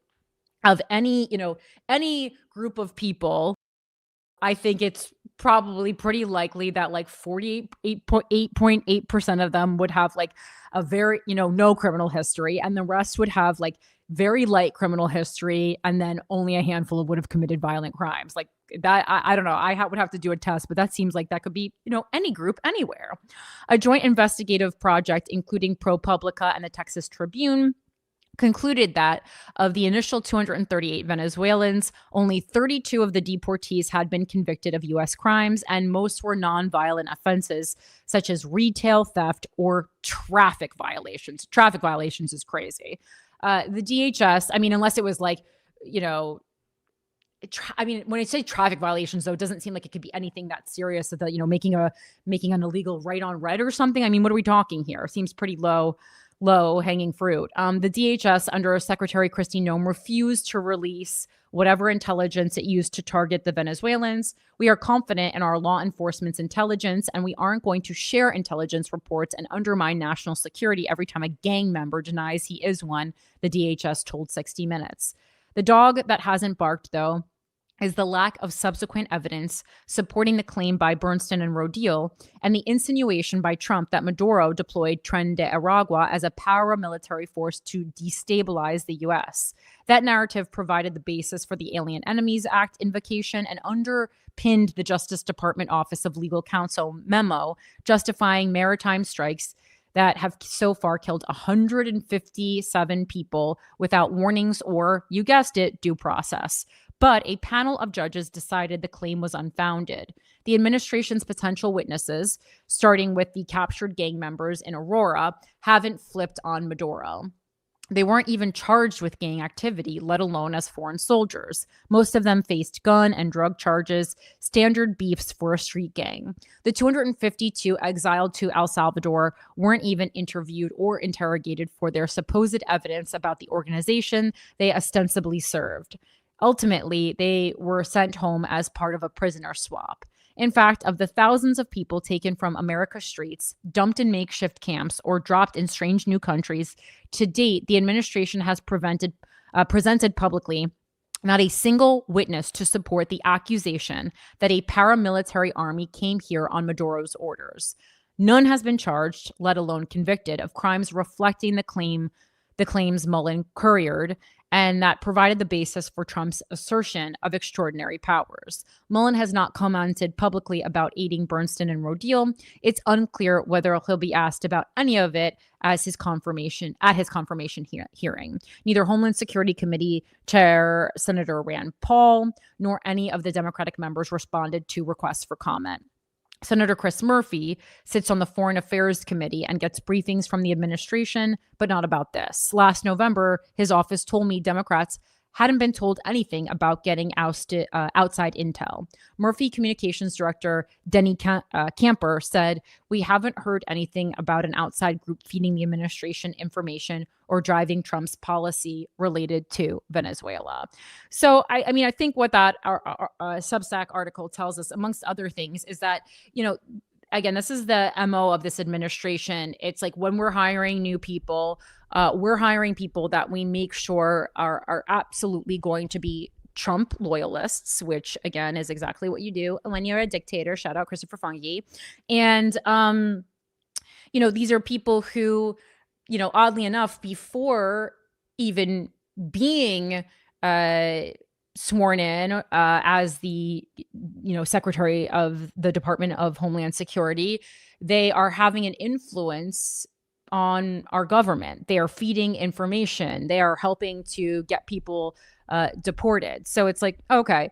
of any group of people. I think it's probably pretty likely that like 48.8% of them would have like a very, no criminal history, and the rest would have like very light criminal history, and then only a handful would have committed violent crimes. Like that, I don't know. I would have to do a test, but that seems like that could be, any group anywhere. A joint investigative project, including ProPublica and the Texas Tribune, concluded that of the initial 238 Venezuelans, only 32 of the deportees had been convicted of U.S. crimes, and most were nonviolent offenses such as retail theft or traffic violations. Traffic violations is crazy. The DHS, unless it was like, when I say traffic violations, though, it doesn't seem like it could be anything that serious, that, making an illegal right on red or something. What are we talking here? It seems pretty low hanging fruit. The DHS under Secretary Kristi Noem refused to release whatever intelligence it used to target the Venezuelans. We are confident in our law enforcement's intelligence, and we aren't going to share intelligence reports and undermine national security every time a gang member denies he is one, the DHS told 60 Minutes. The dog that hasn't barked, though, is the lack of subsequent evidence supporting the claim by Burnson and Rodil, and the insinuation by Trump that Maduro deployed Tren de Aragua as a paramilitary force to destabilize the U.S. That narrative provided the basis for the Alien Enemies Act invocation and underpinned the Justice Department Office of Legal Counsel memo justifying maritime strikes that have so far killed 157 people without warnings or, you guessed it, due process. But a panel of judges decided the claim was unfounded. The administration's potential witnesses, starting with the captured gang members in Aurora, haven't flipped on Maduro. They weren't even charged with gang activity, let alone as foreign soldiers. Most of them faced gun and drug charges, standard beefs for a street gang. The 252 exiled to El Salvador weren't even interviewed or interrogated for their supposed evidence about the organization they ostensibly served. Ultimately, they were sent home as part of a prisoner swap. In fact, of the thousands of people taken from America's streets, dumped in makeshift camps, or dropped in strange new countries, to date, the administration has presented publicly not a single witness to support the accusation that a paramilitary army came here on Maduro's orders. None has been charged, let alone convicted, of crimes reflecting the claims Mullin couriered, and that provided the basis for Trump's assertion of extraordinary powers. Mullin has not commented publicly about aiding Bernstein and Rodil. It's unclear whether he'll be asked about any of it as his confirmation hearing. Neither Homeland Security Committee Chair Senator Rand Paul nor any of the Democratic members responded to requests for comment. Senator Chris Murphy sits on the Foreign Affairs Committee and gets briefings from the administration, but not about this. Last November, his office told me Democrats hadn't been told anything about getting outside intel. Murphy Communications Director Denny Camper said, "We haven't heard anything about an outside group feeding the administration information or driving Trump's policy related to Venezuela." So, I mean, I think what that Substack article tells us, amongst other things, is that, again, this is the MO of this administration. It's like when we're hiring new people, we're hiring people that we make sure are absolutely going to be Trump loyalists, which again is exactly what you do when you're a dictator. Shout out Christopher Fungi. And, these are people who, oddly enough, before even being sworn in as the Secretary of the Department of Homeland Security, they are having an influence on our government. They are feeding information. They are helping to get people deported. So it's like, okay,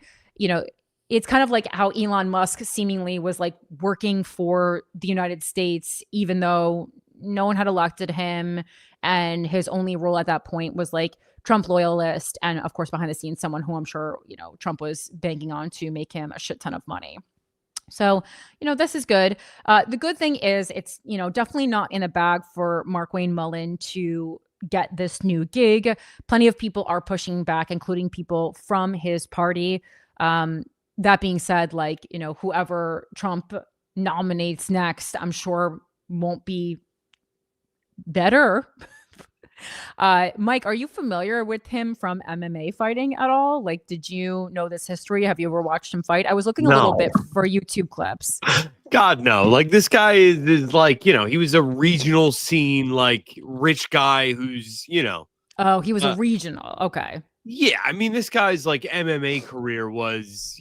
it's kind of like how Elon Musk seemingly was like working for the United States, even though no one had elected him. And his only role at that point was like Trump loyalist. And of course, behind the scenes, someone who I'm sure, Trump was banking on to make him a shit ton of money. So, this is good. The good thing is it's, definitely not in the bag for Markwayne Mullin to get this new gig. Plenty of people are pushing back, including people from his party. That being said, like, whoever Trump nominates next, I'm sure won't be better. Mike, are you familiar with him from MMA fighting at all? Like, did you know this history? Have you ever watched him fight? I was looking a little bit for YouTube clips. God, no. Like, this guy is like, he was a regional scene, like, rich guy who's, Oh, he was a regional. Okay. Yeah, I mean, this guy's like MMA career was,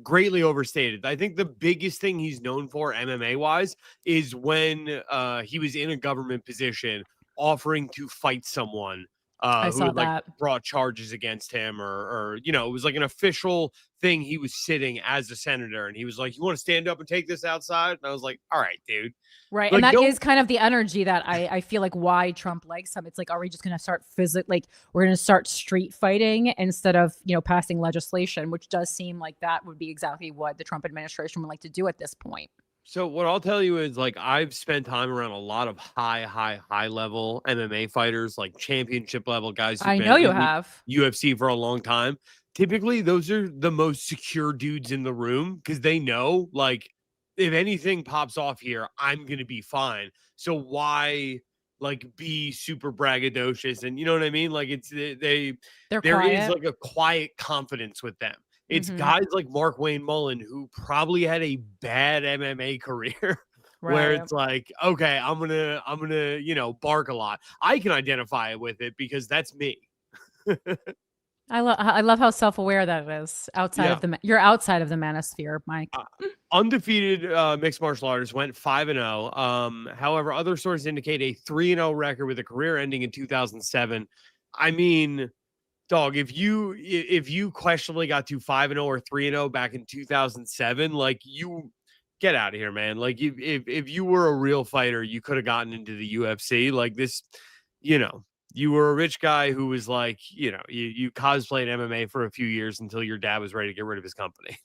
greatly overstated. I think the biggest thing he's known for MMA wise is when he was in a government position offering to fight someone who had like brought charges against him or it was like an official thing. He was sitting as a senator and he was like, "You want to stand up and take this outside?" And I was like, "All right, dude." Right. Like, and that is kind of the energy that I feel like why Trump likes him. It's like, are we just going to start we're going to start street fighting instead of, passing legislation, which does seem like that would be exactly what the Trump administration would like to do at this point. So what I'll tell you is, like, I've spent time around a lot of high level MMA fighters, like championship level guys. I know you have UFC for a long time. Typically, those are the most secure dudes in the room because they know, like, if anything pops off here, I'm going to be fine. So why, like, be super braggadocious? And you know what I mean? Like, there is like a quiet confidence with them. It's guys like Markwayne Mullin who probably had a bad MMA career where it's like, okay, I'm gonna, bark a lot. I can identify with it because that's me. I love how self-aware that is outside of you're outside of the manosphere, Mike. Undefeated mixed martial artist went 5-0. However, other sources indicate a 3-0 record with a career ending in 2007. I mean, dog, if you questionably got to 5-0 or 3-0 back in 2007, like, you get out of here, man. Like, if you were a real fighter, you could have gotten into the UFC. Like, this, you were a rich guy who was like, you cosplayed MMA for a few years until your dad was ready to get rid of his company.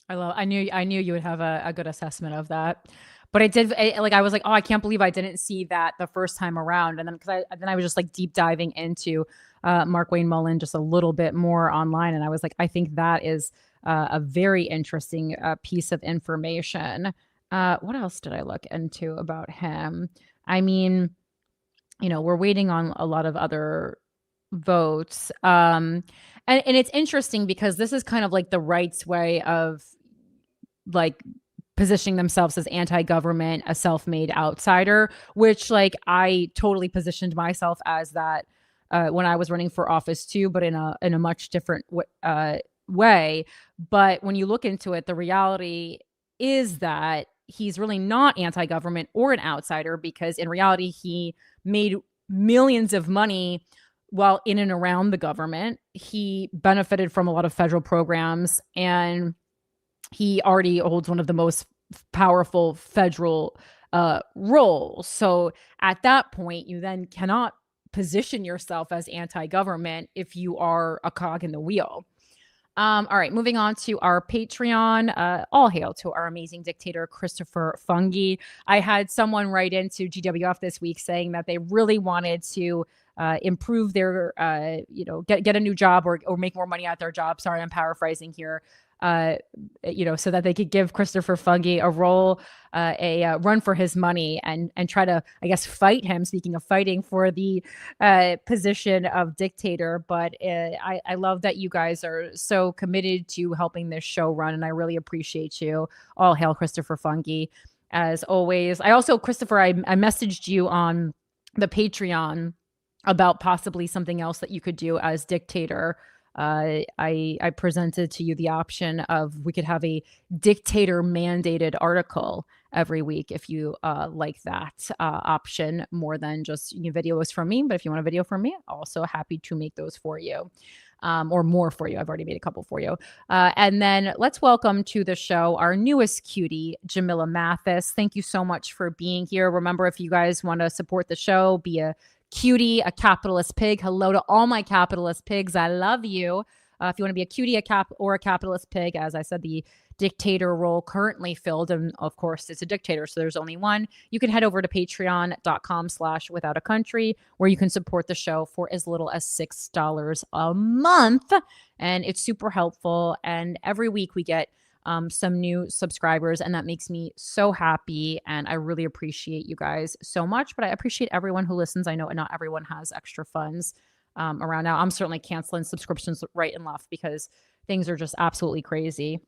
I knew you would have a good assessment of that. But I was like, oh, I can't believe I didn't see that the first time around. And then I was just like deep diving into Markwayne Mullin just a little bit more online. And I was like, I think that is a very interesting piece of information. What else did I look into about him? I mean, we're waiting on a lot of other votes. And it's interesting because this is kind of like the right's way of like positioning themselves as anti-government, a self-made outsider, which, like, I totally positioned myself as that when I was running for office too, but in a much different way. But when you look into it, the reality is that he's really not anti-government or an outsider, because in reality, he made millions of money while in and around the government. He benefited from a lot of federal programs, and he already holds one of the most powerful federal roles. So at that point, you then cannot position yourself as anti-government if you are a cog in the wheel. All right, moving on to our Patreon. All hail to our amazing dictator, Christopher Fungi. I had someone write into GWF this week saying that they really wanted to improve their, get a new job or make more money at their job. Sorry, I'm paraphrasing here. So that they could give Christopher Fungi a role, a run for his money, and try to, I guess, fight him. Speaking of fighting, for the position of dictator. But I love that you guys are so committed to helping this show run, and I really appreciate you. All hail Christopher Fungi, as always. Christopher, I messaged you on the Patreon about possibly something else that you could do as dictator. I presented to you the option of we could have a dictator mandated article every week if you like that option more than just videos from me. But if you want a video from me, also happy to make those for you. Or more for you. I've already made a couple for you. And then let's welcome to the show our newest cutie, Jamila Mathis. Thank you so much for being here. Remember, if you guys want to support the show, be a cutie, a capitalist pig. Hello to all my capitalist pigs. I love you. If you want to be a cutie, a capitalist pig, as I said, the dictator role currently filled, and of course it's a dictator, so there's only one. You can head over to patreon.com/withoutaCountry, where you can support the show for as little as $6 a month, and it's super helpful. And every week we get some new subscribers, and that makes me so happy, and I really appreciate you guys so much. But I appreciate everyone who listens. I know not everyone has extra funds around now. I'm certainly canceling subscriptions right and left because things are just absolutely crazy.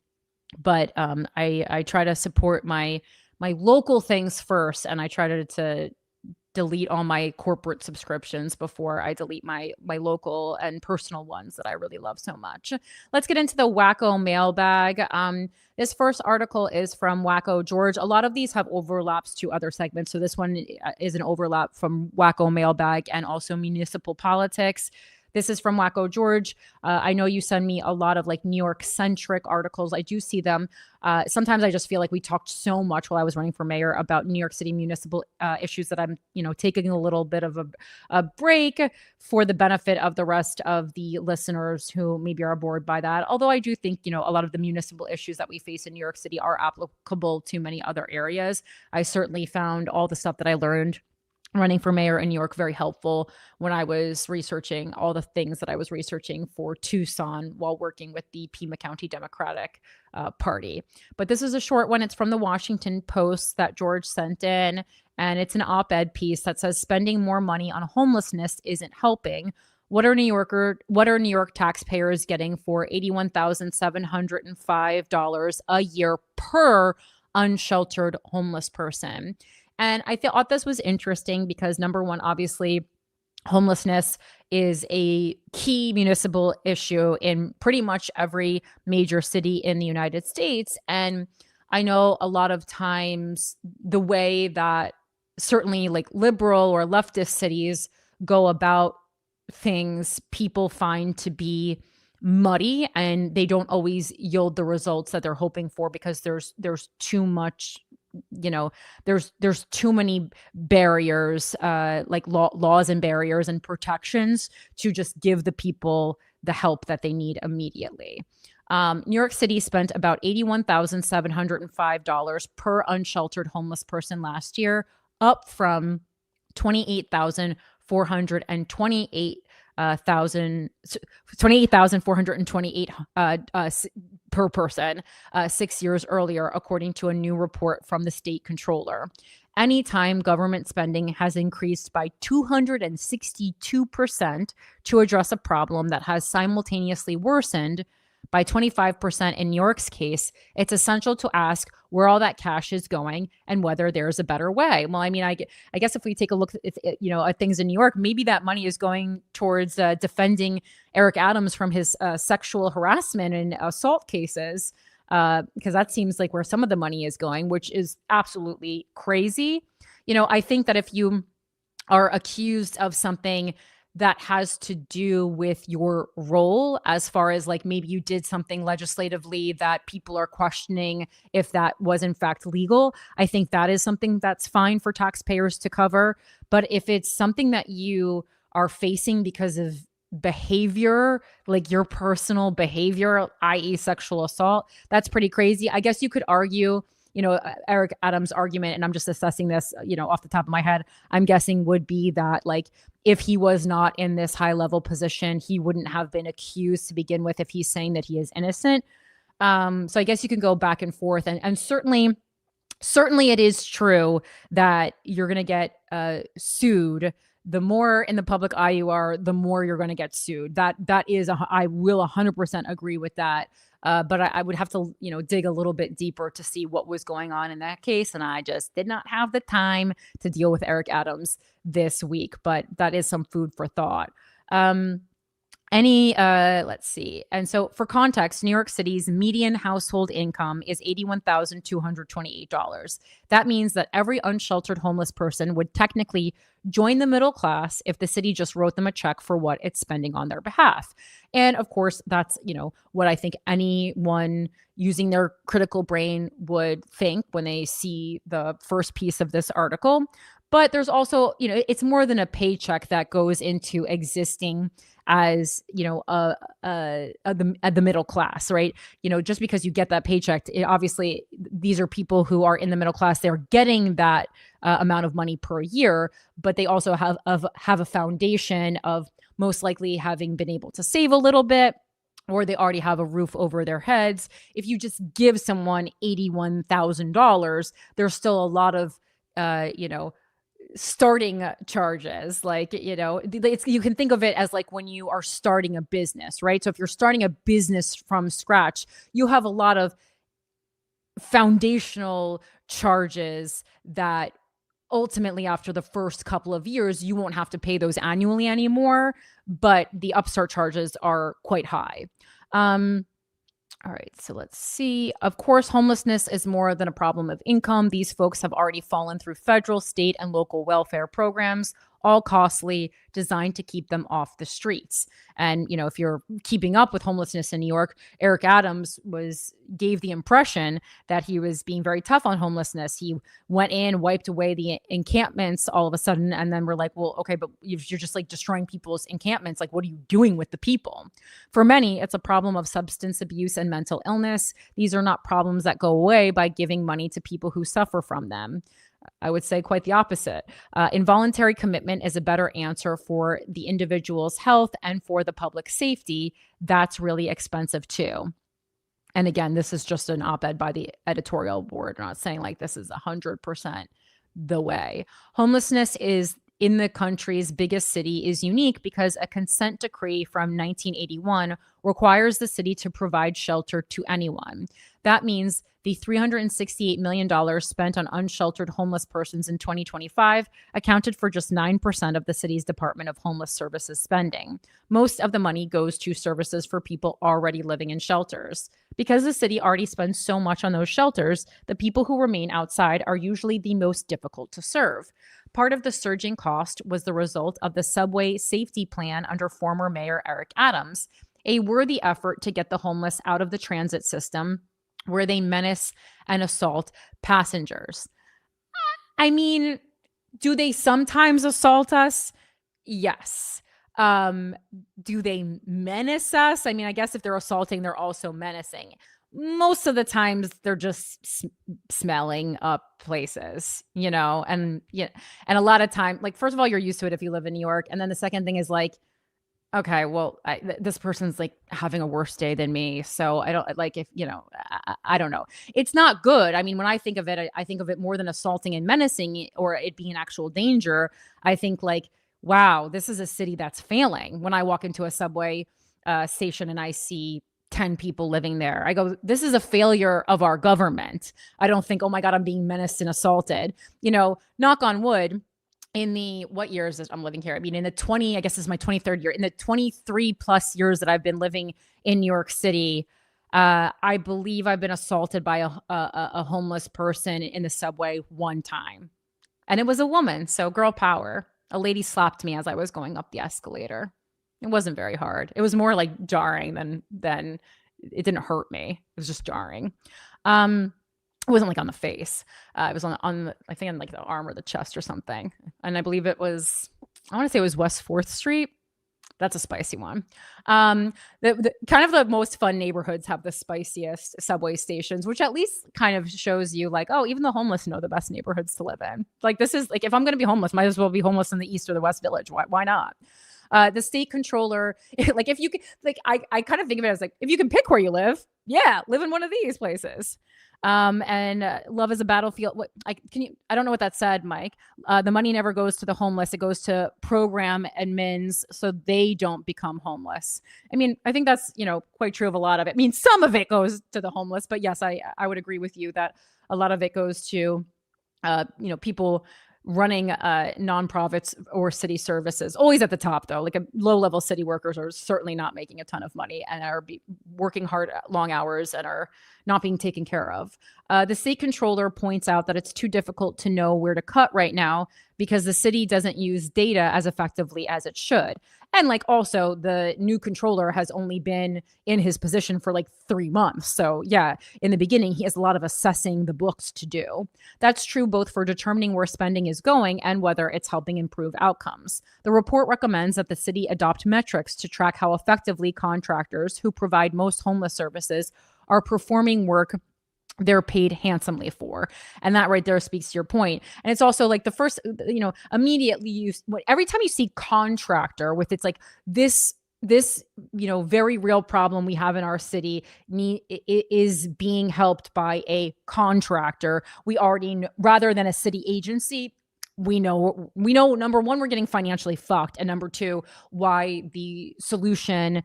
But I try to support my local things first, and I try to delete all my corporate subscriptions before I delete my local and personal ones that I really love so much. Let's get into the Wacko mailbag. This first article is from Wacko George. A lot of these have overlaps to other segments. So this one is an overlap from Wacko mailbag and also municipal politics. This is from Wacko George. I know you send me a lot of New York centric articles. I do see them. Sometimes I just feel like we talked so much while I was running for mayor about New York City municipal issues that I'm, taking a little bit of a break for the benefit of the rest of the listeners who maybe are bored by that. Although I do think, a lot of the municipal issues that we face in New York City are applicable to many other areas. I certainly found all the stuff that I learned running for mayor in New York very helpful when I was researching all the things that I was researching for Tucson while working with the Pima County Democratic Party. But this is a short one. It's from the Washington Post that George sent in, and it's an op-ed piece that says spending more money on homelessness isn't helping. What are New York taxpayers getting for $81,705 a year per unsheltered homeless person? And I thought this was interesting because, number one, obviously, homelessness is a key municipal issue in pretty much every major city in the United States. And I know a lot of times the way that certainly liberal or leftist cities go about things, people find to be muddy, and they don't always yield the results that they're hoping for because there's too much, there's too many barriers, laws and barriers and protections to just give the people the help that they need immediately. New York City spent about $81,705 per unsheltered homeless person last year, up from $28,428 per person 6 years earlier, according to a new report from the state controller. Anytime government spending has increased by 262% to address a problem that has simultaneously worsened By 25% in New York's case, it's essential to ask where all that cash is going and whether there's a better way. Well, I mean, I guess if we take a look at things in New York, maybe that money is going towards defending Eric Adams from his sexual harassment and assault cases, because that seems like where some of the money is going, which is absolutely crazy. I think that if you are accused of something that has to do with your role, as far as like maybe you did something legislatively that people are questioning if that was in fact legal, I think that is something that's fine for taxpayers to cover. But if it's something that you are facing because of behavior, like your personal behavior, i.e. sexual assault, that's pretty crazy. I guess you could argue, Eric Adams' argument, and I'm just assessing this, off the top of my head, I'm guessing would be that like, if he was not in this high level position, he wouldn't have been accused to begin with if he's saying that he is innocent. So I guess you can go back and forth, and certainly it is true that you're going to get sued. The more in the public eye you are, the more you're going to get sued. That is, I will 100% agree with that. But I would have to, dig a little bit deeper to see what was going on in that case. And I just did not have the time to deal with Eric Adams this week, but that is some food for thought. Let's see. And so for context, New York City's median household income is $81,228. That means that every unsheltered homeless person would technically join the middle class if the city just wrote them a check for what it's spending on their behalf. And of course, that's, what I think anyone using their critical brain would think when they see the first piece of this article. But there's also, it's more than a paycheck that goes into existing as, the middle class, right? Just because you get that paycheck, obviously these are people who are in the middle class. They're getting that amount of money per year, but they also have a foundation of most likely having been able to save a little bit, or they already have a roof over their heads. If you just give someone $81,000, there's still a lot of, starting charges. Like, you can think of it as like when you are starting a business, right? So if you're starting a business from scratch, you have a lot of foundational charges that ultimately after the first couple of years, you won't have to pay those annually anymore, but the upstart charges are quite high. All right, so let's see. Of course, homelessness is more than a problem of income. These folks have already fallen through federal, state, and local welfare programs, all costly, designed to keep them off the streets. And, if you're keeping up with homelessness in New York, Eric Adams gave the impression that he was being very tough on homelessness. He went in, wiped away the encampments all of a sudden, and then we're like, well, okay, but you're just like destroying people's encampments. Like, what are you doing with the people? For many, it's a problem of substance abuse and mental illness. These are not problems that go away by giving money to people who suffer from them. I would say quite the opposite. Involuntary commitment is a better answer for the individual's health and for the public safety. That's really expensive too. And again, this is just an op-ed by the editorial board. I'm not saying like this is 100% the way. Homelessness is in the country's biggest city is unique because a consent decree from 1981 requires the city to provide shelter to anyone. That means the $368 million spent on unsheltered homeless persons in 2025 accounted for just 9% of the city's Department of Homeless Services spending. Most of the money goes to services for people already living in shelters. Because the city already spends so much on those shelters, the people who remain outside are usually the most difficult to serve. Part of the surging cost was the result of the subway safety plan under former Mayor Eric Adams, a worthy effort to get the homeless out of the transit system where they menace and assault passengers. I mean, do they sometimes assault us? Yes. Do they menace us? I mean, I guess if they're assaulting, they're also menacing. Most of the times they're just smelling up places, and a lot of time, like, first of all, you're used to it if you live in New York. And then the second thing is like, okay, well, this person's like having a worse day than me. So I don't like if, I don't know. It's not good. I mean, when I think of it, I think of it more than assaulting and menacing or it being actual danger. I think like, wow, this is a city that's failing. When I walk into a subway station and I see 10 people living there. I go, this is a failure of our government. I don't think, oh my God, I'm being menaced and assaulted. You know, knock on wood, in the, what years is I'm living here? I mean, in the 20, I guess this is my 23rd year. In the 23 plus years that I've been living in New York City, I believe I've been assaulted by a homeless person in the subway one time. And it was a woman. So girl power. A lady slapped me as I was going up the escalator. It wasn't very hard. It was more like jarring than it didn't hurt me. It was just jarring. It wasn't like on the face. It was on the, I think on like the arm or the chest or something. And I believe it was, I want to say it was West 4th Street. That's a spicy one. The kind of the most fun neighborhoods have the spiciest subway stations, which at least kind of shows you like, oh, even the homeless know the best neighborhoods to live in. Like this is like, if I'm going to be homeless, might as well be homeless in the East or the West Village. Why not? The state controller, like if you can, like, I kind of think of it as like, if you can pick where you live, yeah, live in one of these places. Love is a battlefield. I don't know what that said, Mike. The money never goes to the homeless. It goes to program admins so they don't become homeless. I mean, I think that's, quite true of a lot of it. I mean, some of it goes to the homeless, but yes, I would agree with you that a lot of it goes to, people running nonprofits or city services. Always at the top, though. Like low-level city workers are certainly not making a ton of money and are working hard, long hours, and are not being taken care of. The state controller points out that it's too difficult to know where to cut right now because the city doesn't use data as effectively as it should. And like also the new controller has only been in his position for like 3 months. So yeah, in the beginning, he has a lot of assessing the books to do. That's true both for determining where spending is going and whether it's helping improve outcomes. The report recommends that the city adopt metrics to track how effectively contractors who provide most homeless services are performing work they're paid handsomely for. And that right there speaks to your point. And it's also like the first, immediately every time you see contractor with it's like this, very real problem we have in our city is being helped by a contractor. We already know, rather than a city agency. We know, number one, we're getting financially fucked. And number two, why the solution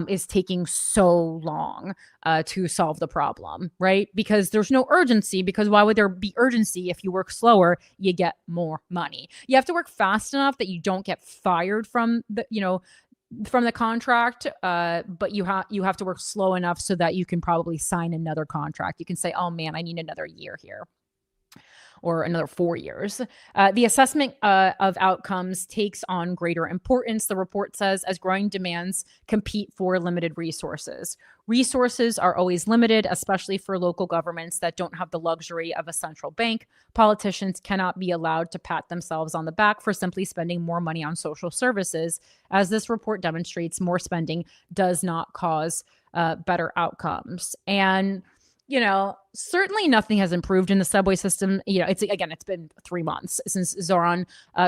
is taking so long to solve the problem, right? Because there's no urgency, because why would there be urgency? If you work slower, you get more money. You have to work fast enough that you don't get fired from the contract, but you have to work slow enough so that you can probably sign another contract. You can say, oh man, I need another year here, or another 4 years. The assessment of outcomes takes on greater importance, the report says, as growing demands compete for limited resources. Resources are always limited, especially for local governments that don't have the luxury of a central bank. Politicians cannot be allowed to pat themselves on the back for simply spending more money on social services. As this report demonstrates, more spending does not cause better outcomes. And certainly nothing has improved in the subway system. It's been 3 months since Zoran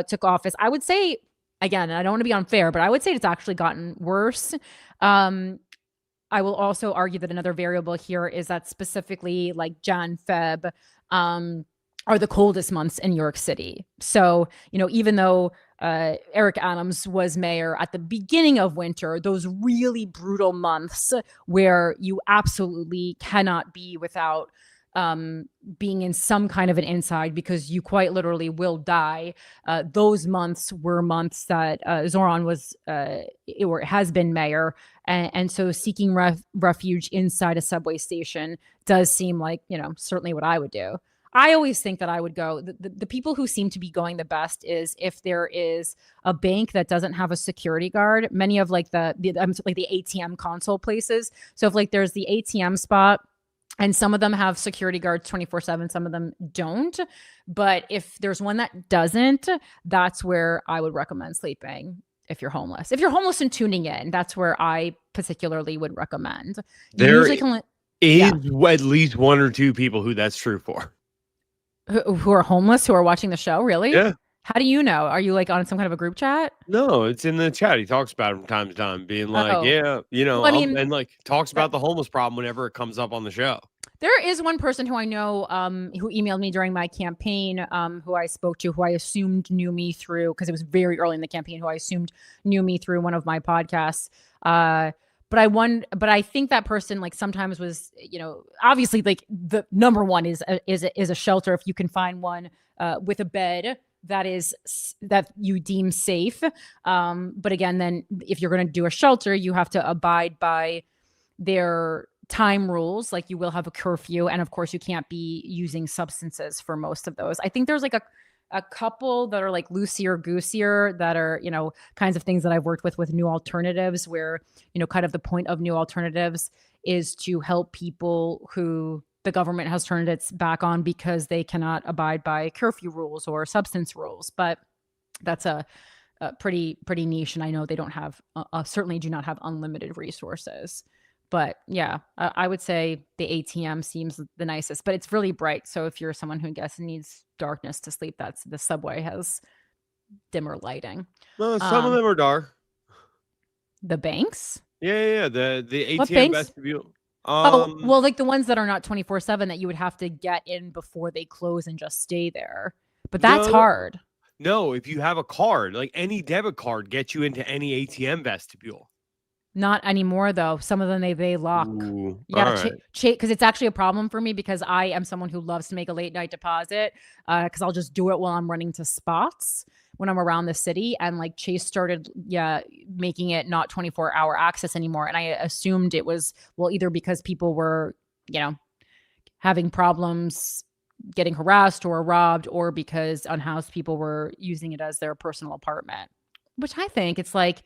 took office. I would say, again, I don't want to be unfair, but I would say it's actually gotten worse. I will also argue that another variable here is that specifically like Jan, Feb, are the coldest months in New York City. So, even though Eric Adams was mayor at the beginning of winter, those really brutal months where you absolutely cannot be without being in some kind of an inside because you quite literally will die. Those months were months that Zoran was or has been mayor. And so seeking refuge inside a subway station does seem like, certainly what I would do. I always think that I would go, the people who seem to be going the best is if there is a bank that doesn't have a security guard, many of like the ATM console places. So if like there's the ATM spot and some of them have security guards 24/7, some of them don't. But if there's one that doesn't, that's where I would recommend sleeping. If you're homeless and tuning in, that's where I particularly would recommend. There is at least one or two people who that's true for. Who are homeless, who are watching the show, really? Yeah. How do you know? Are you like on some kind of a group chat? No, it's in the chat. He talks about it from time to time, being like, and like talks about the homeless problem whenever it comes up on the show. There is one person who I know who emailed me during my campaign, who I spoke to, who I assumed knew me through, because it was very early in the campaign, who I assumed knew me through one of my podcasts. but I think that person like sometimes was, obviously like the number one is a shelter if you can find one with a bed that you deem safe. But again, then if you're going to do a shelter, you have to abide by their time rules. Like you will have a curfew, and of course you can't be using substances for most of those. I think there's like a couple that are like loosier goosier that are, kinds of things that I've worked with New Alternatives, where, kind of the point of New Alternatives is to help people who the government has turned its back on because they cannot abide by curfew rules or substance rules. But that's a pretty niche. And I know they don't have, certainly do not have unlimited resources. But yeah, I would say the ATM seems the nicest, but it's really bright. So if you're someone who needs darkness to sleep, the subway has dimmer lighting. Some of them are dark. The banks? Yeah. The What ATM banks? vestibule. Well, like the ones that are not 24/7 that you would have to get in before they close and just stay there. But that's hard. No, if you have a card, like any debit card gets you into any ATM vestibule. Not anymore, though. Some of them they lock. Ooh, You gotta because it's actually a problem for me because I am someone who loves to make a late night deposit because I'll just do it while I'm running to spots when I'm around the city. And like Chase started, making it not 24-hour access anymore. And I assumed it was, well, either because people were, having problems getting harassed or robbed, or because unhoused people were using it as their personal apartment, which I think it's like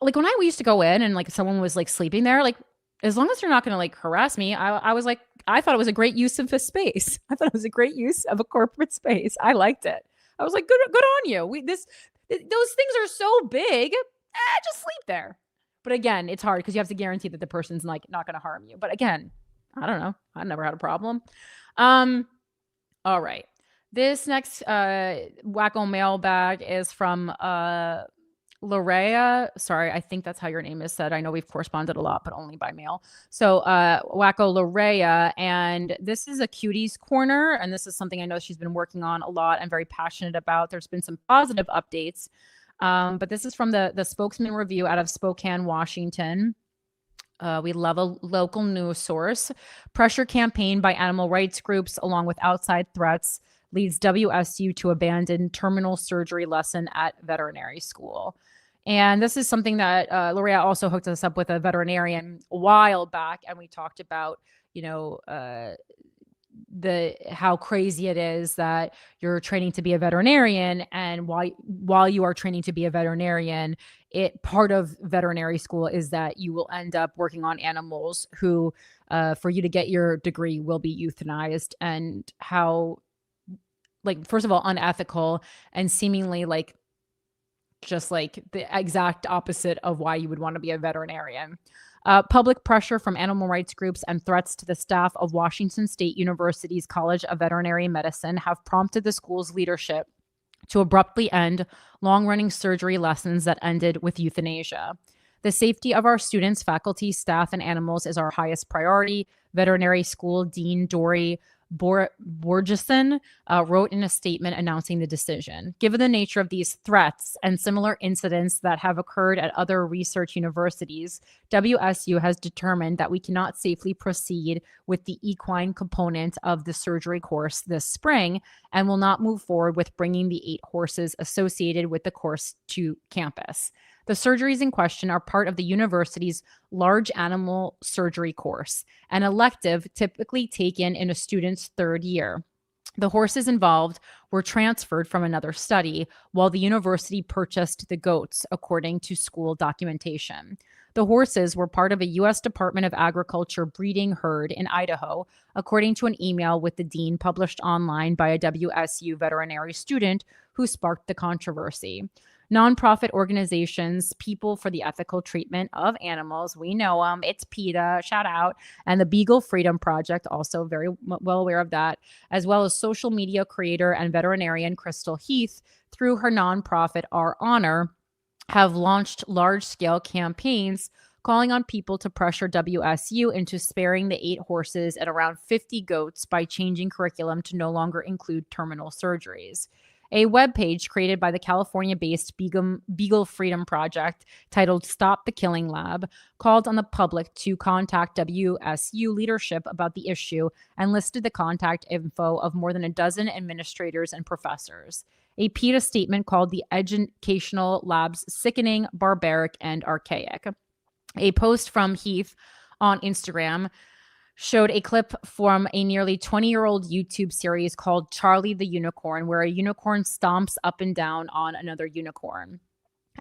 when I used to go in and like someone was like sleeping there, like as long as you're not going to like harass me, I was like, I thought it was a great use of a space. I thought it was a great use of a corporate space. I liked it. I was like, good on you. Those things are so big. Just sleep there. But again, it's hard because you have to guarantee that the person's like not going to harm you. But again, I don't know. I've never had a problem. All right. This next wacko mailbag is from Lorea. Sorry, I think that's how your name is said. I know we've corresponded a lot, but only by mail. So wacko Lorea, and this is a cuties corner, and this is something I know she's been working on a lot and very passionate about. There's been some positive updates, but this is from the Spokesman Review out of Spokane, Washington. We love a local news source. Pressure campaign by animal rights groups along with outside threats leads WSU to abandon terminal surgery lesson at veterinary school. And this is something that Lorea also hooked us up with a veterinarian a while back. And we talked about, how crazy it is that you're training to be a veterinarian. And while you are training to be a veterinarian, part of veterinary school is that you will end up working on animals who, for you to get your degree, will be euthanized, and how, like, first of all, unethical and seemingly like just like the exact opposite of why you would want to be a veterinarian. Public pressure from animal rights groups and threats to the staff of Washington State University's College of Veterinary Medicine have prompted the school's leadership to abruptly end long-running surgery lessons that ended with euthanasia. The safety of our students, faculty, staff, and animals is our highest priority, veterinary school Dean Dory Borgeson wrote in a statement announcing the decision. Given the nature of these threats and similar incidents that have occurred at other research universities, WSU has determined that we cannot safely proceed with the equine component of the surgery course this spring and will not move forward with bringing the 8 horses associated with the course to campus. The surgeries in question are part of the university's large animal surgery course, an elective typically taken in a student's 3rd year. The horses involved were transferred from another study, while the university purchased the goats, according to school documentation. The horses were part of a U.S. Department of Agriculture breeding herd in Idaho, according to an email with the dean published online by a WSU veterinary student who sparked the controversy. Nonprofit organizations, People for the Ethical Treatment of Animals, we know them, it's PETA, shout out, and the Beagle Freedom Project, also very well aware of that, as well as social media creator and veterinarian Crystal Heath, through her nonprofit Our Honor, have launched large-scale campaigns calling on people to pressure WSU into sparing the 8 horses and around 50 goats by changing curriculum to no longer include terminal surgeries. A webpage created by the California-based Beagle Freedom Project titled Stop the Killing Lab called on the public to contact WSU leadership about the issue and listed the contact info of more than a dozen administrators and professors. A PETA statement called the educational labs sickening, barbaric, and archaic. A post from Heath on Instagram showed a clip from a nearly 20-year-old YouTube series called Charlie the Unicorn, where a unicorn stomps up and down on another unicorn.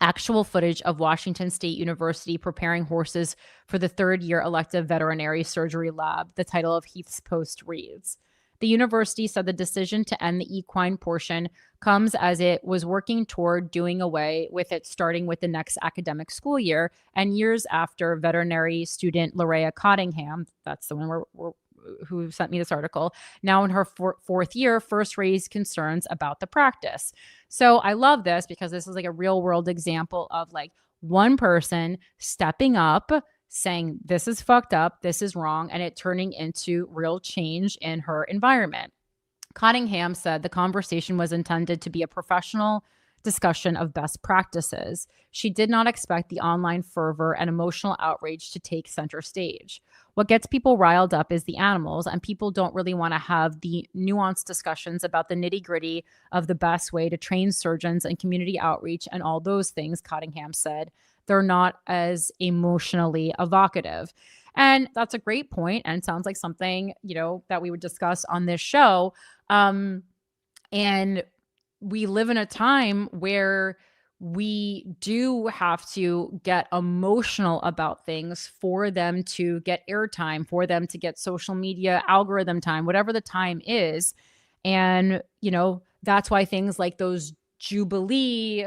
Actual footage of Washington State University preparing horses for the third-year elective veterinary surgery lab. The title of Heath's post reads, "The university said the decision to end the equine portion comes as it was working toward doing away with it starting with the next academic school year and years after veterinary student Larea Cottingham," that's the one who sent me this article, "now in her fourth year, first raised concerns about the practice." So I love this because this is like a real world example of like one person stepping up, saying this is fucked up, this is wrong, and it turning into real change in her environment. Cottingham said the conversation was intended to be a professional discussion of best practices. She did not expect the online fervor and emotional outrage to take center stage. What gets people riled up is the animals, and people don't really want to have the nuanced discussions about the nitty-gritty of the best way to train surgeons and community outreach and all those things, Cottingham said. They're not as emotionally evocative. And that's a great point, and sounds like something, that we would discuss on this show. And we live in a time where we do have to get emotional about things for them to get airtime, for them to get social media algorithm time, whatever the time is. And, that's why things like those Jubilee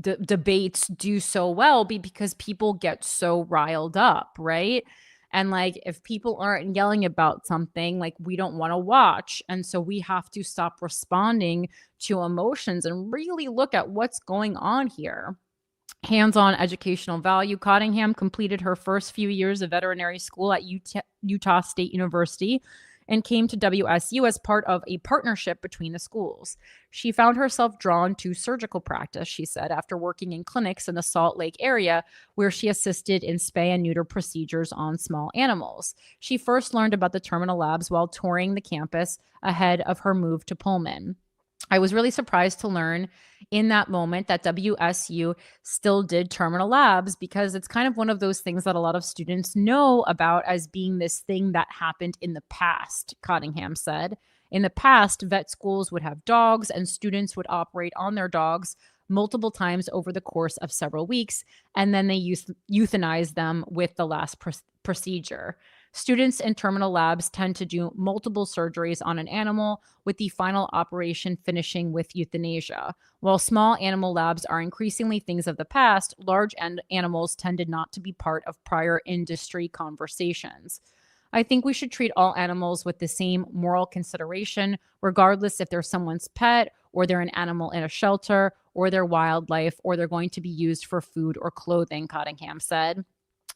debates do so well, because people get so riled up, right? And like, if people aren't yelling about something, like, we don't want to watch. And so we have to stop responding to emotions and really look at what's going on here. Hands-on educational value. Cottingham completed her first few years of veterinary school at Utah State University and came to WSU as part of a partnership between the schools. She found herself drawn to surgical practice, she said, after working in clinics in the Salt Lake area where she assisted in spay and neuter procedures on small animals. She first learned about the terminal labs while touring the campus ahead of her move to Pullman. I was really surprised to learn in that moment that WSU still did terminal labs, because it's kind of one of those things that a lot of students know about as being this thing that happened in the past, Cottingham said. In the past, vet schools would have dogs and students would operate on their dogs multiple times over the course of several weeks, and then they euthanize them with the last procedure. Students in terminal labs tend to do multiple surgeries on an animal, with the final operation finishing with euthanasia. While small animal labs are increasingly things of the past, large animals tended not to be part of prior industry conversations. I think we should treat all animals with the same moral consideration, regardless if they're someone's pet, or they're an animal in a shelter, or they're wildlife, or they're going to be used for food or clothing, Cottingham said.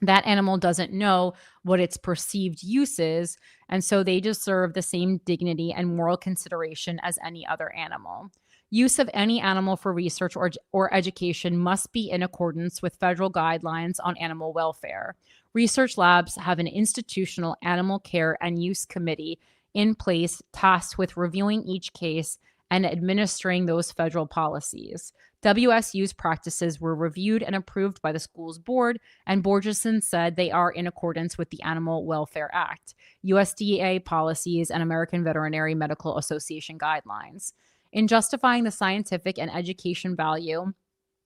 That animal doesn't know what its perceived use is, and so they deserve the same dignity and moral consideration as any other animal. Use of any animal for research or education must be in accordance with federal guidelines on animal welfare. Research labs have an institutional animal care and use committee in place tasked with reviewing each case and administering those federal policies. WSU's practices were reviewed and approved by the school's board, and Borgeson said they are in accordance with the Animal Welfare Act, USDA policies, and American Veterinary Medical Association guidelines. In justifying the scientific and education value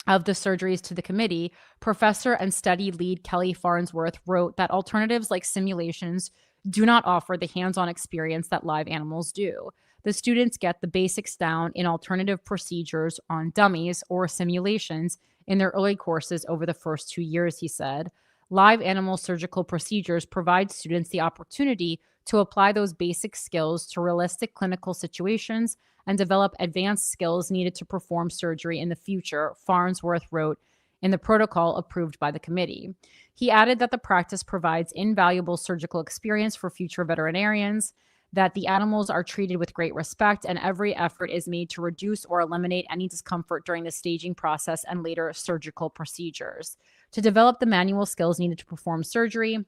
of the surgeries to the committee, professor and study lead Kelly Farnsworth wrote that alternatives like simulations do not offer the hands-on experience that live animals do. The students get the basics down in alternative procedures on dummies or simulations in their early courses over the first 2 years, he said. Live animal surgical procedures provide students the opportunity to apply those basic skills to realistic clinical situations and develop advanced skills needed to perform surgery in the future, Farnsworth wrote in the protocol approved by the committee. He added that the practice provides invaluable surgical experience for future veterinarians. that the animals are treated with great respect and every effort is made to reduce or eliminate any discomfort during the staging process and later surgical procedures. To develop the manual skills needed to perform surgery,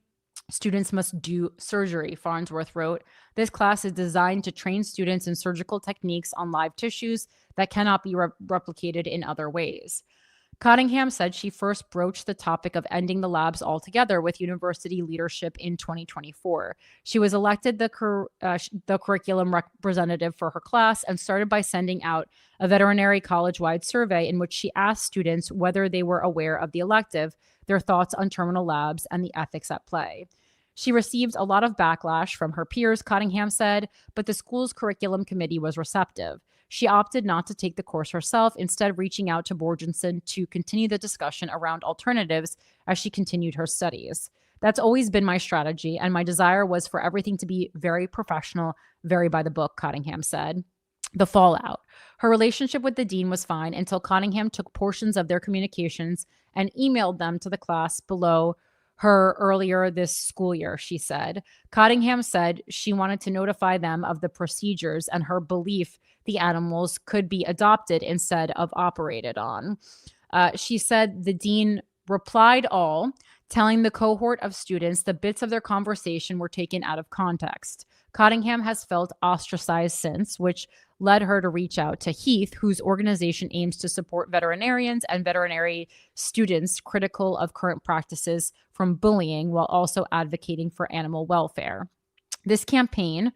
students must do surgery, Farnsworth wrote. This class is designed to train students in surgical techniques on live tissues that cannot be replicated in other ways. Cottingham said she first broached the topic of ending the labs altogether with university leadership in 2024. She was elected the curriculum representative for her class and started by sending out a veterinary college-wide survey in which she asked students whether they were aware of the elective, their thoughts on terminal labs, and the ethics at play. She received a lot of backlash from her peers, Cottingham said, but the school's curriculum committee was receptive. She opted not to take the course herself, instead reaching out to Borgenson to continue the discussion around alternatives as she continued her studies. That's always been my strategy, and my desire was for everything to be very professional, very by the book, Cottingham said. The fallout. Her relationship with the dean was fine until Cottingham took portions of their communications and emailed them to the class below her earlier this school year, she said. Cottingham said she wanted to notify them of the procedures and her belief the animals could be adopted instead of operated on. She said the dean replied all, telling the cohort of students the bits of their conversation were taken out of context. Cottingham has felt ostracized since, which led her to reach out to Heath, whose organization aims to support veterinarians and veterinary students critical of current practices from bullying while also advocating for animal welfare. This campaign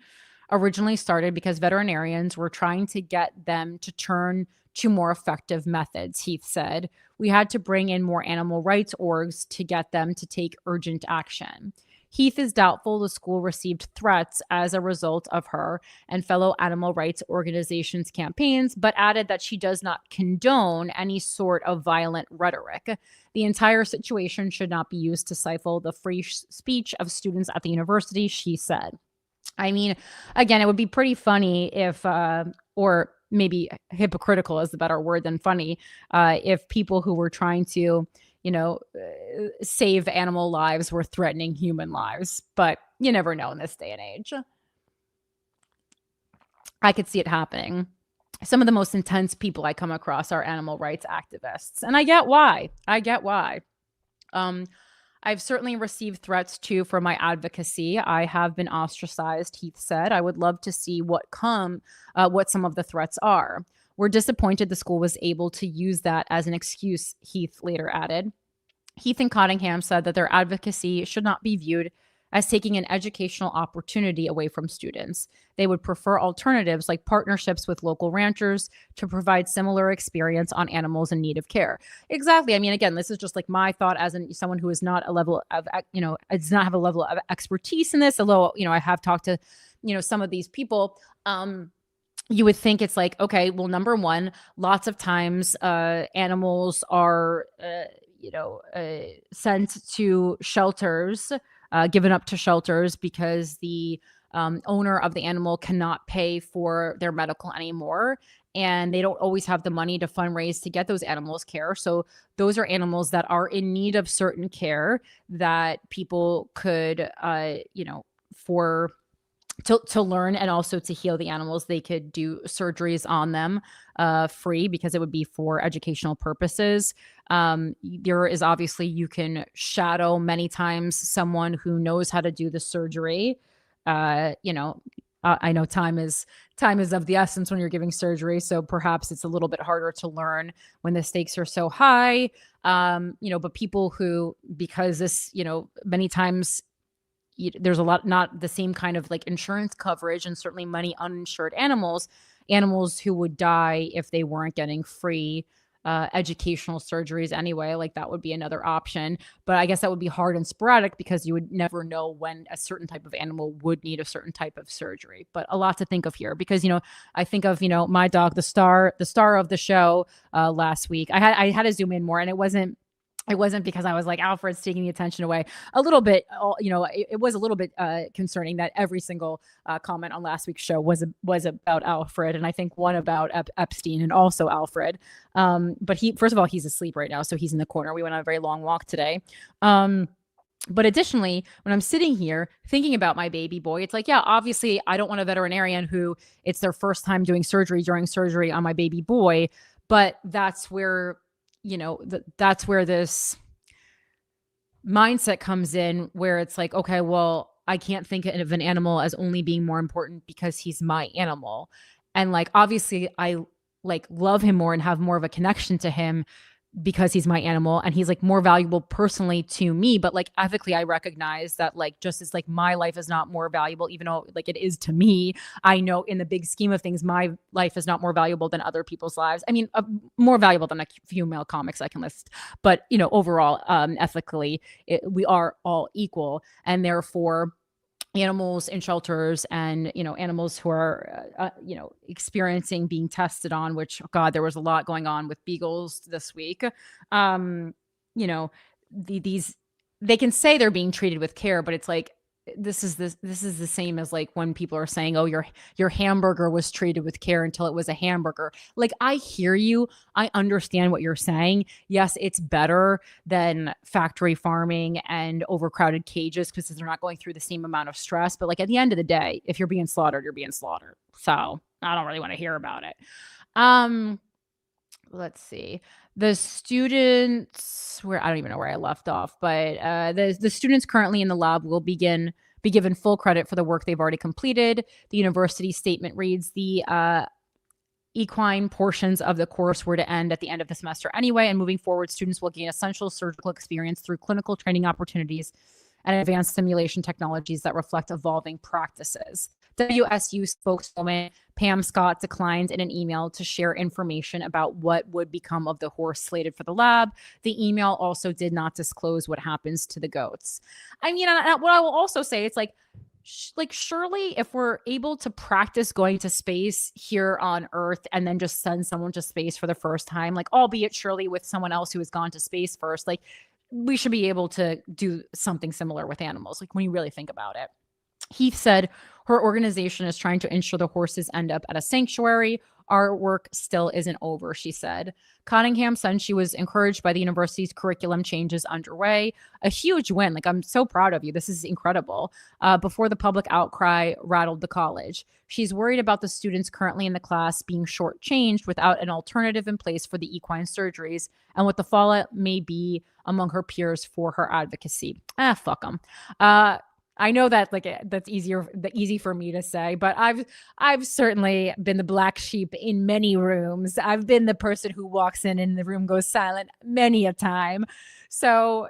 originally started because veterinarians were trying to get them to turn to more effective methods, Heath said. We had to bring in more animal rights orgs to get them to take urgent action. Heath is doubtful the school received threats as a result of her and fellow animal rights organizations' campaigns, but added that she does not condone any sort of violent rhetoric. The entire situation should not be used to stifle the free speech of students at the university, she said. I mean, again, it would be pretty funny if, or maybe hypocritical is the better word than funny, if people who were trying to, save animal lives were threatening human lives. But you never know in this day and age. I could see it happening. Some of the most intense people I come across are animal rights activists. And I get why. I've certainly received threats too for my advocacy. I have been ostracized, Heath said. I would love to see what some of the threats are. We're disappointed the school was able to use that as an excuse, Heath later added. Heath and Cottingham said that their advocacy should not be viewed as taking an educational opportunity away from students. They would prefer alternatives like partnerships with local ranchers to provide similar experience on animals in need of care. Exactly. I mean, again, this is just like my thought as someone who is not a level of, does not have a level of expertise in this, although, I have talked to, some of these people. You would think it's like, okay, well, number one, lots of times animals are, sent to shelters, given up to shelters because the owner of the animal cannot pay for their medical anymore. And they don't always have the money to fundraise to get those animals care. So those are animals that are in need of certain care that people could, to learn and also to heal the animals, they could do surgeries on them free because it would be for educational purposes. There is obviously, you can shadow many times someone who knows how to do the surgery. I know time is of the essence when you're giving surgery. So perhaps it's a little bit harder to learn when the stakes are so high. But people who, because this, many times there's a lot, not the same kind of like insurance coverage and certainly many uninsured animals who would die if they weren't getting free educational surgeries anyway. Like that would be another option, but I guess that would be hard and sporadic because you would never know when a certain type of animal would need a certain type of surgery. But a lot to think of here because, I think of, my dog, the star of the show last week. I had to zoom in more, and it wasn't because I was like, Alfred's taking the attention away. A little bit, it was a little bit concerning that every single comment on last week's show was about Alfred, and I think one about Epstein and also Alfred. But first of all, he's asleep right now, so he's in the corner. We went on a very long walk today. But additionally, when I'm sitting here thinking about my baby boy, it's like, yeah, obviously I don't want a veterinarian who it's their first time doing surgery during surgery on my baby boy. But that's where, that's where this mindset comes in, where it's like, okay, well, I can't think of an animal as only being more important because he's my animal. And like, obviously I like love him more and have more of a connection to him because he's my animal and he's like more valuable personally to me. But like ethically, I recognize that like, just as like my life is not more valuable, even though like it is to me, I know in the big scheme of things, my life is not more valuable than other people's lives. I mean, more valuable than a few male comics I can list, but overall, ethically, we are all equal. And therefore, animals in shelters and animals who are experiencing being tested on, which God, there was a lot going on with beagles this week. You know these, they can say they're being treated with care, but it's like this is the same as like when people are saying, oh, your hamburger was treated with care until it was a hamburger. Like, I hear you, I understand what you're saying. Yes, it's better than factory farming and overcrowded cages because they're not going through the same amount of stress. But like at the end of the day, if you're being slaughtered, you're being slaughtered. So I don't really want to hear about it. Let's see. The students, where I don't even know where I left off, but the students currently in the lab will be given full credit for the work they've already completed. The university statement reads, the equine portions of the course were to end at the end of the semester anyway, and moving forward, students will gain essential surgical experience through clinical training opportunities and advanced simulation technologies that reflect evolving practices. WSU spokeswoman Pam Scott declined in an email to share information about what would become of the horse slated for the lab. The email also did not disclose what happens to the goats. I mean, what I will also say, it's like surely if we're able to practice going to space here on Earth and then just send someone to space for the first time, like albeit surely with someone else who has gone to space first, like we should be able to do something similar with animals, like when you really think about it. Heath said her organization is trying to ensure the horses end up at a sanctuary. Our work still isn't over, she said. Cottingham said she was encouraged by the university's curriculum changes underway. A huge win. Like, I'm so proud of you. This is incredible. Before the public outcry rattled the college. She's worried about the students currently in the class being shortchanged without an alternative in place for the equine surgeries and what the fallout may be among her peers for her advocacy. Fuck them. I know that that's easy for me to say, but I've certainly been the black sheep in many rooms. I've been the person who walks in and the room goes silent many a time. So,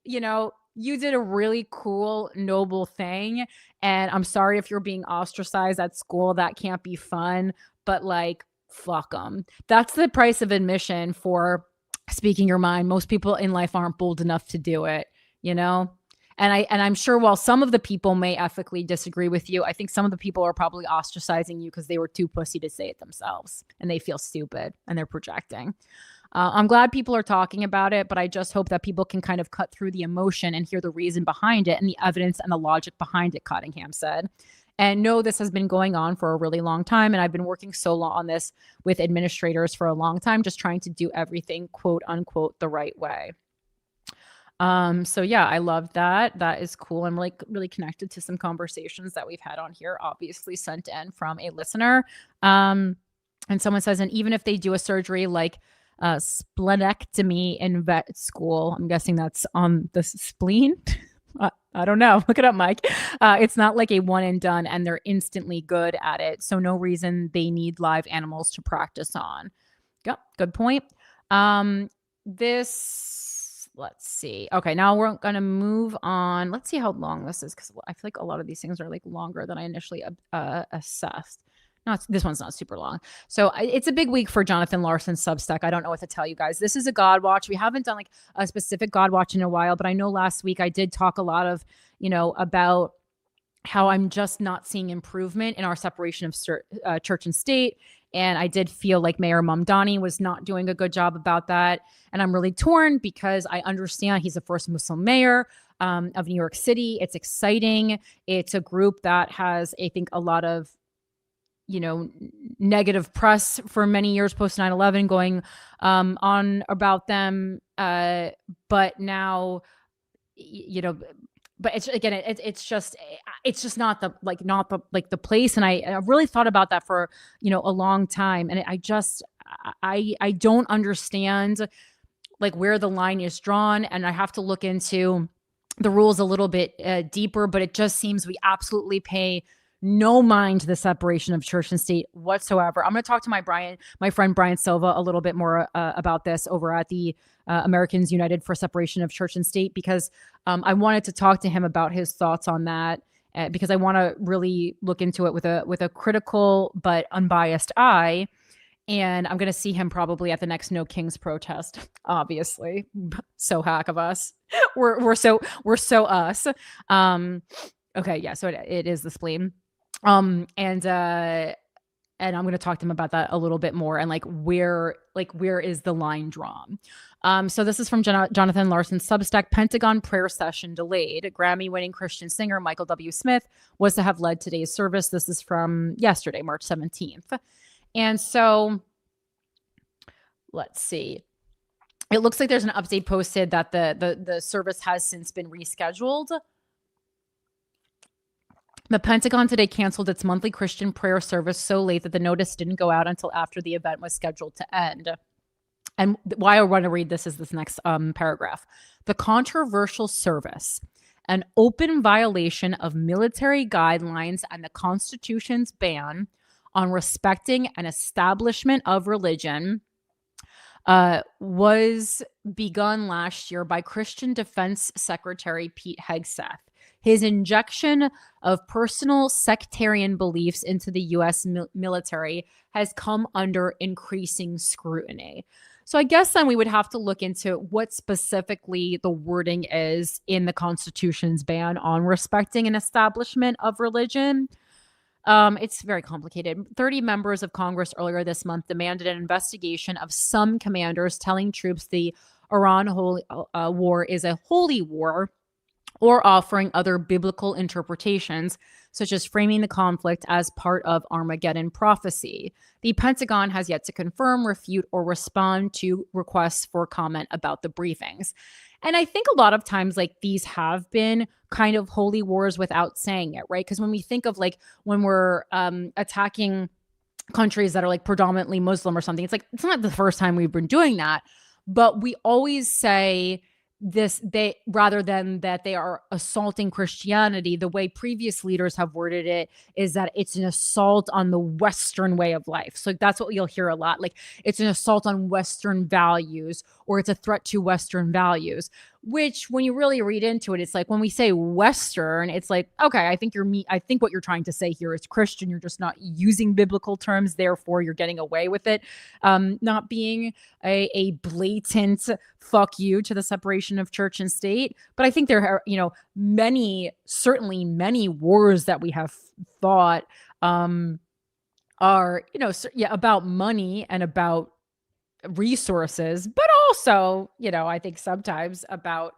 you did a really cool, noble thing. And I'm sorry if you're being ostracized at school. That can't be fun, but like, fuck them. That's the price of admission for speaking your mind. Most people in life aren't bold enough to do it, And I'm sure while some of the people may ethically disagree with you, I think some of the people are probably ostracizing you because they were too pussy to say it themselves and they feel stupid and they're projecting. I'm glad people are talking about it, but I just hope that people can kind of cut through the emotion and hear the reason behind it and the evidence and the logic behind it, Cottingham said. And no, this has been going on for a really long time. And I've been working so long on this with administrators for a long time, just trying to do everything, quote unquote, the right way. So yeah, I love that. That is cool. I'm like really connected to some conversations that we've had on here, obviously sent in from a listener. And someone says, and even if they do a surgery like splenectomy in vet school, I'm guessing that's on the spleen. I don't know. Look it up, Mike. It's not like a one and done and they're instantly good at it. So no reason they need live animals to practice on. Yep. Good point. Let's see. Okay, now we're going to move on. Let's see how long this is because I feel like a lot of these things are like longer than I initially assessed. No, this one's not super long. So it's a big week for Jonathan Larson's Substack. I don't know what to tell you guys. This is a Godwatch. We haven't done like a specific Godwatch in a while, but I know last week I did talk a lot of, about how I'm just not seeing improvement in our separation of church and state. And I did feel like Mayor Mamdani was not doing a good job about that. And I'm really torn because I understand he's the first Muslim mayor of New York City. It's exciting. It's a group that has, I think, a lot of, negative press for many years post 9/11 going on about them. But now you know, but it's again, it's just not the the place. And I really thought about that for, a long time. And I don't understand like where the line is drawn. And I have to look into the rules a little bit deeper, but it just seems we absolutely pay no mind to the separation of church and state whatsoever. I'm going to talk to my friend Brian Silva a little bit more about this over at the Americans United for Separation of Church and State, because I wanted to talk to him about his thoughts on that, because I want to really look into it with a critical but unbiased eye. And I'm going to see him probably at the next No Kings protest, obviously. So hack of us. We're so us. Okay, yeah, so it is the spleen. And I'm going to talk to him about that a little bit more, and where is the line drawn? So this is from Jonathan Larson's Substack. Pentagon prayer session delayed. Grammy-winning Christian singer Michael W. Smith was to have led today's service. This is from yesterday, March 17th. And so let's see. It looks like there's an update posted that the service has since been rescheduled. The Pentagon today canceled its monthly Christian prayer service so late that the notice didn't go out until after the event was scheduled to end. And why I want to read this is this next paragraph. The controversial service, an open violation of military guidelines and the Constitution's ban on respecting an establishment of religion, was begun last year by Christian Defense Secretary Pete Hegseth. His injection of personal sectarian beliefs into the U.S. military has come under increasing scrutiny. So I guess then we would have to look into what specifically the wording is in the Constitution's ban on respecting an establishment of religion. It's very complicated. 30 members of Congress earlier this month demanded an investigation of some commanders telling troops the Iran war is a holy war, or offering other biblical interpretations, such as framing the conflict as part of Armageddon prophecy. The Pentagon has yet to confirm, refute, or respond to requests for comment about the briefings. And I think a lot of times these have been kind of holy wars without saying it, right? Because when we think of when we're attacking countries that are predominantly Muslim or something, it's not the first time we've been doing that, but we always say rather than that they are assaulting Christianity. The way previous leaders have worded it is that it's an assault on the Western way of life. So that's what you'll hear a lot. It's an assault on Western values, or it's a threat to Western values, which when you really read into it, it's when we say Western, it's okay, I think what you're trying to say here is Christian. You're just not using biblical terms. Therefore you're getting away with it. Not being a blatant fuck you to the separation of church and state. But I think there are, certainly many wars that we have fought are, about money and about resources, but also, I think sometimes about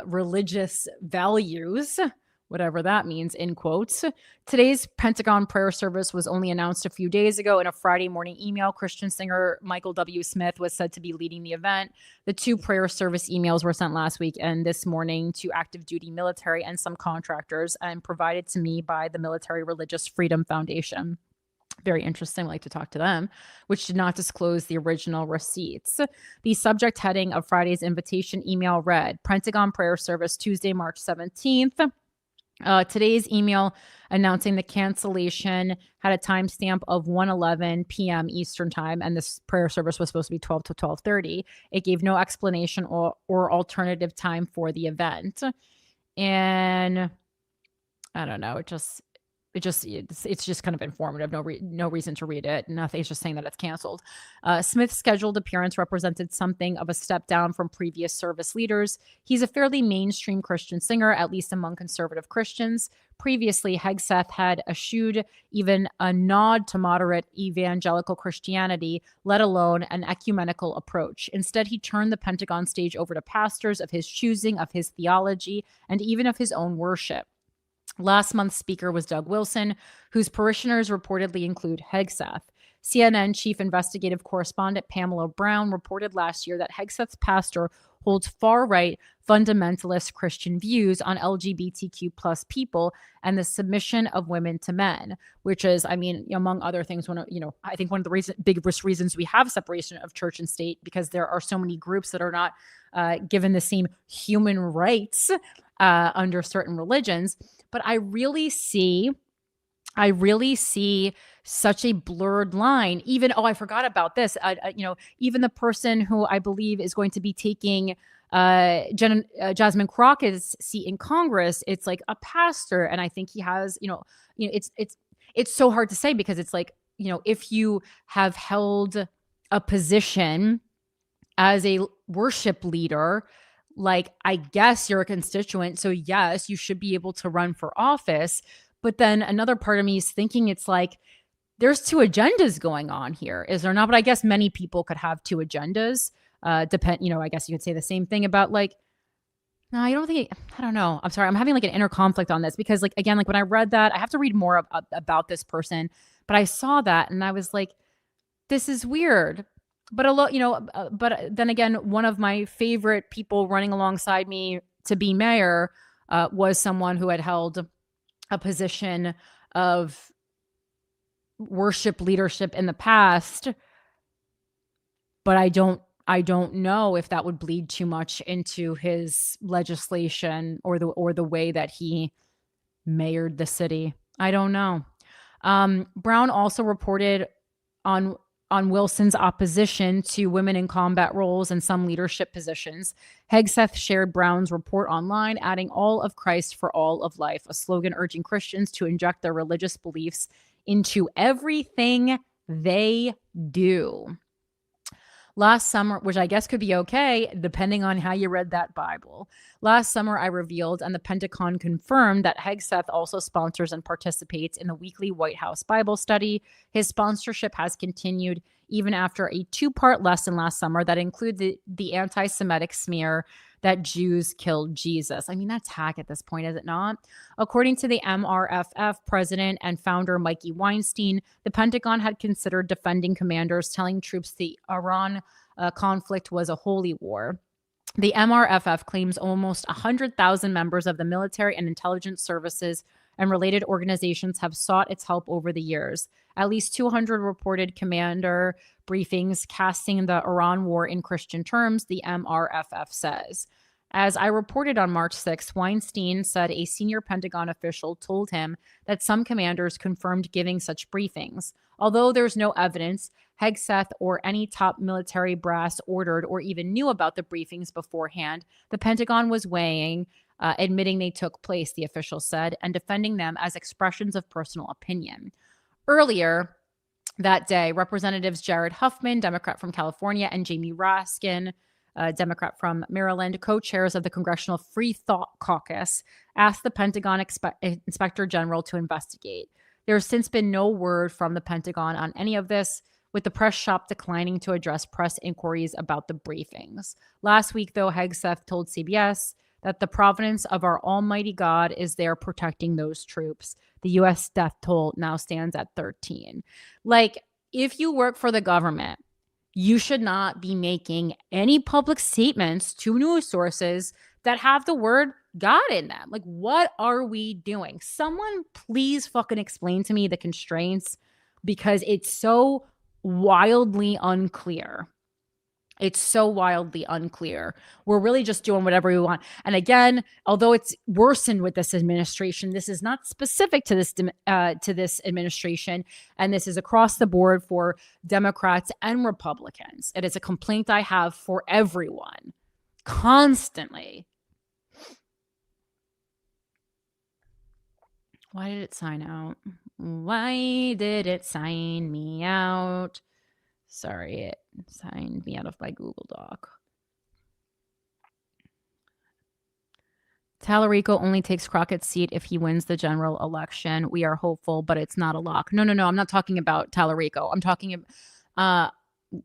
religious values, whatever that means, in quotes. Today's Pentagon prayer service was only announced a few days ago. In a Friday morning email, Christian singer Michael W. Smith was said to be leading the event. The two prayer service emails were sent last week and this morning to active duty military and some contractors, and provided to me by the Military Religious Freedom Foundation. Very interesting. I'd like to talk to them, which did not disclose the original receipts. The subject heading of Friday's invitation email read, Pentagon prayer service Tuesday, March 17th. Today's email announcing the cancellation had a timestamp of 1:11 p.m. Eastern time, and this prayer service was supposed to be 12 to 12:30. It gave no explanation or alternative time for the event. And I don't know, it's just kind of informative. No reason to read it. Nothing. It's just saying that it's canceled. Smith's scheduled appearance represented something of a step down from previous service leaders. He's a fairly mainstream Christian singer, at least among conservative Christians. Previously, Hegseth had eschewed even a nod to moderate evangelical Christianity, let alone an ecumenical approach. Instead, he turned the Pentagon stage over to pastors of his choosing, of his theology, and even of his own worship. Last month's speaker was Doug Wilson, whose parishioners reportedly include Hegseth. CNN chief investigative correspondent Pamela Brown reported last year that Hegseth's pastor holds far-right fundamentalist Christian views on LGBTQ plus people and the submission of women to men, which is, I mean, among other things, I think one of the biggest reasons we have separation of church and state, because there are so many groups that are not given the same human rights under certain religions. But I really see such a blurred line. Even, I forgot about this. Even the person who I believe is going to be taking Jasmine Crockett's seat in Congress, it's like a pastor, and I think he has, it's so hard to say, because it's like, if you have held a position as a worship leader, like, I guess you're a constituent, so yes, you should be able to run for office. But then another part of me is thinking, it's like, there's two agendas going on here, is there not? But I guess many people could have two agendas. I guess you could say the same thing about, like, no, I don't know. I'm sorry. I'm having like an inner conflict on this, because, like, again, like when I read that, I have to read more about this person, but I saw that and I was like, this is weird. But but then again, one of my favorite people running alongside me to be mayor was someone who had held a position of worship leadership in the past, but I don't know if that would bleed too much into his legislation or the way that he mayored the city. I don't know. Brown also reported on Wilson's opposition to women in combat roles and some leadership positions. Hegseth shared Brown's report online, adding "all of Christ for all of life," a slogan urging Christians to inject their religious beliefs into everything they do. Last summer, which I guess could be okay, depending on how you read that Bible. Last summer, I revealed, and the Pentagon confirmed, that Hegseth also sponsors and participates in the weekly White House Bible study. His sponsorship has continued even after a 2-part lesson last summer that included the anti-Semitic smear that Jews killed Jesus. I mean, that's hack at this point, is it not? According to the MRFF president and founder Mikey Weinstein, the Pentagon had considered defending commanders telling troops the Iran conflict was a holy war. The MRFF claims almost 100,000 members of the military and intelligence services and related organizations have sought its help over the years. At least 200 reported commander briefings casting the Iran war in Christian terms, the MRFF says. As I reported on March 6, Weinstein said a senior Pentagon official told him that some commanders confirmed giving such briefings. Although there's no evidence Hegseth or any top military brass ordered or even knew about the briefings beforehand, the Pentagon was weighing admitting they took place, the official said, and defending them as expressions of personal opinion. Earlier that day, Representatives Jared Huffman, Democrat from California, and Jamie Raskin, Democrat from Maryland, co-chairs of the Congressional Free Thought Caucus, asked the Pentagon Inspector General to investigate. There has since been no word from the Pentagon on any of this, with the press shop declining to address press inquiries about the briefings. Last week, though, Hegseth told CBS that the providence of our almighty God is there protecting those troops. The U.S. death toll now stands at 13. Like, if you work for the government, you should not be making any public statements to news sources that have the word God in them. Like, what are we doing? Someone please fucking explain to me the constraints, because it's so wildly unclear. It's so wildly unclear. We're really just doing whatever we want. And again, although it's worsened with this administration, this is not specific to this administration, and this is across the board for Democrats and Republicans. It is a complaint I have for everyone, constantly. Why did it sign out? Why did it sign me out? Sorry, it signed me out of my Google Doc. Tallarico only takes Crockett's seat if he wins the general election. We are hopeful, but it's not a lock. No. I'm not talking about Tallarico. I'm talking about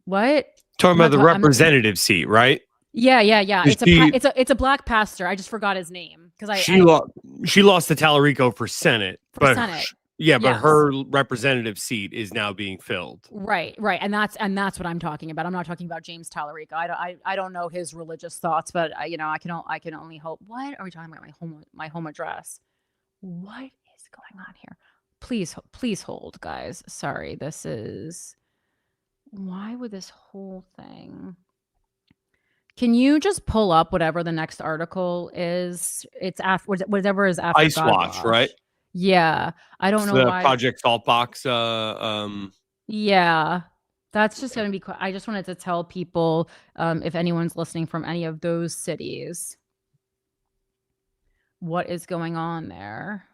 what? Talking about the representative seat, right? Yeah. It's a black pastor. I just forgot his name because she lost to Tallarico for Senate. Senate. Yeah, but Yes. her representative seat is now being filled. Right, and that's what I'm talking about. I'm not talking about James Tallarico. I don't know his religious thoughts, but I can only hope. What are we talking about? My home address. What is going on here? Please hold, guys. Sorry, this is. Why would this whole thing? Can you just pull up whatever the next article is? It's after whatever is after Ice Watch, right? Godwatch. Yeah, I don't It's know the why. Project Saltbox. Yeah, that's just gonna be. I just wanted to tell people, if anyone's listening from any of those cities, what is going on there.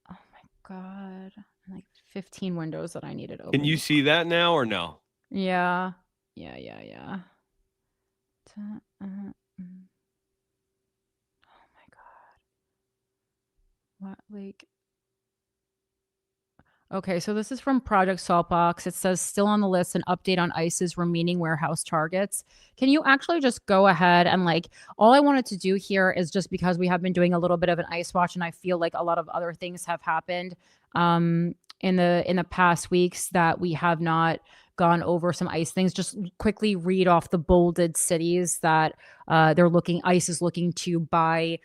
Oh my God, like 15 windows that I needed open. Can you see that now or no? Yeah. Oh my God. What, like. Okay, so this is from Project Saltbox. It says still on the list, an update on ICE's remaining warehouse targets. Can you actually just go ahead and all I wanted to do here is just because we have been doing a little bit of an ICE watch, and I feel like a lot of other things have happened in the past weeks that we have not gone over some ICE things. Just quickly read off the bolded cities that ICE is looking to buy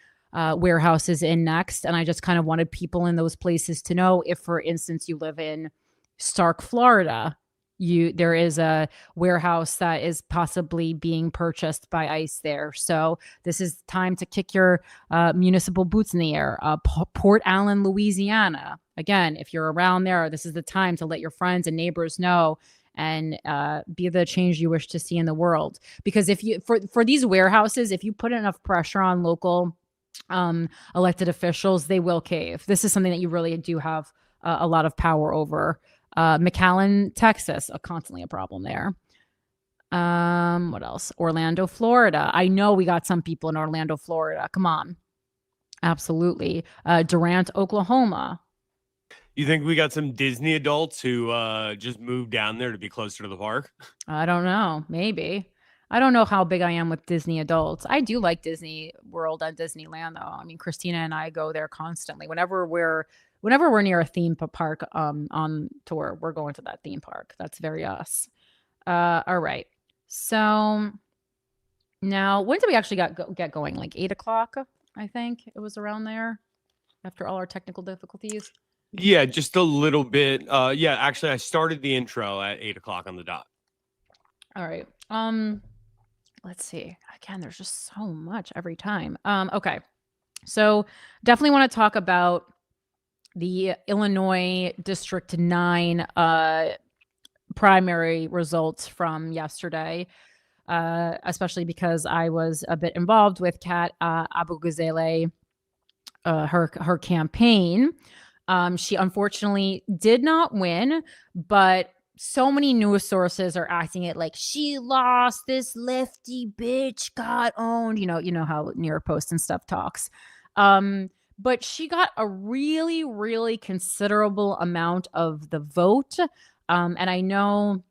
warehouses in next. And I just kind of wanted people in those places to know if, for instance, you live in Stark, Florida, there is a warehouse that is possibly being purchased by ICE there. So this is time to kick your municipal boots in the air. Port Allen, Louisiana. Again, if you're around there, this is the time to let your friends and neighbors know and be the change you wish to see in the world. Because if you for these warehouses, if you put enough pressure on local elected officials, they will cave. This is something that you really do have a lot of power over. McAllen, Texas, constantly a problem there. What else? Orlando, Florida. I know we got some people in Orlando, Florida. Come on. Absolutely. Durant, Oklahoma. You think we got some Disney adults who just moved down there to be closer to the park? I don't know. Maybe. I don't know how big I am with Disney adults. I do like Disney World and Disneyland, though. I mean, Christina and I go there constantly. Whenever we're near a theme park on tour, we're going to that theme park. That's very us. All right. So now, when did we actually get going? Like 8 o'clock, I think it was around there after all our technical difficulties. Yeah, just a little bit. Yeah, actually, I started the intro at 8 o'clock on the dot. All right. Let's see. Again, there's just so much every time. Okay. So definitely want to talk about the Illinois District 9 primary results from yesterday, especially because I was a bit involved with Kat Abughazaleh, her campaign. She unfortunately did not win, but so many news sources are acting it like she lost, this lefty bitch got owned. You know how New York Post and stuff talks. But she got a really, really considerable amount of the vote. And I know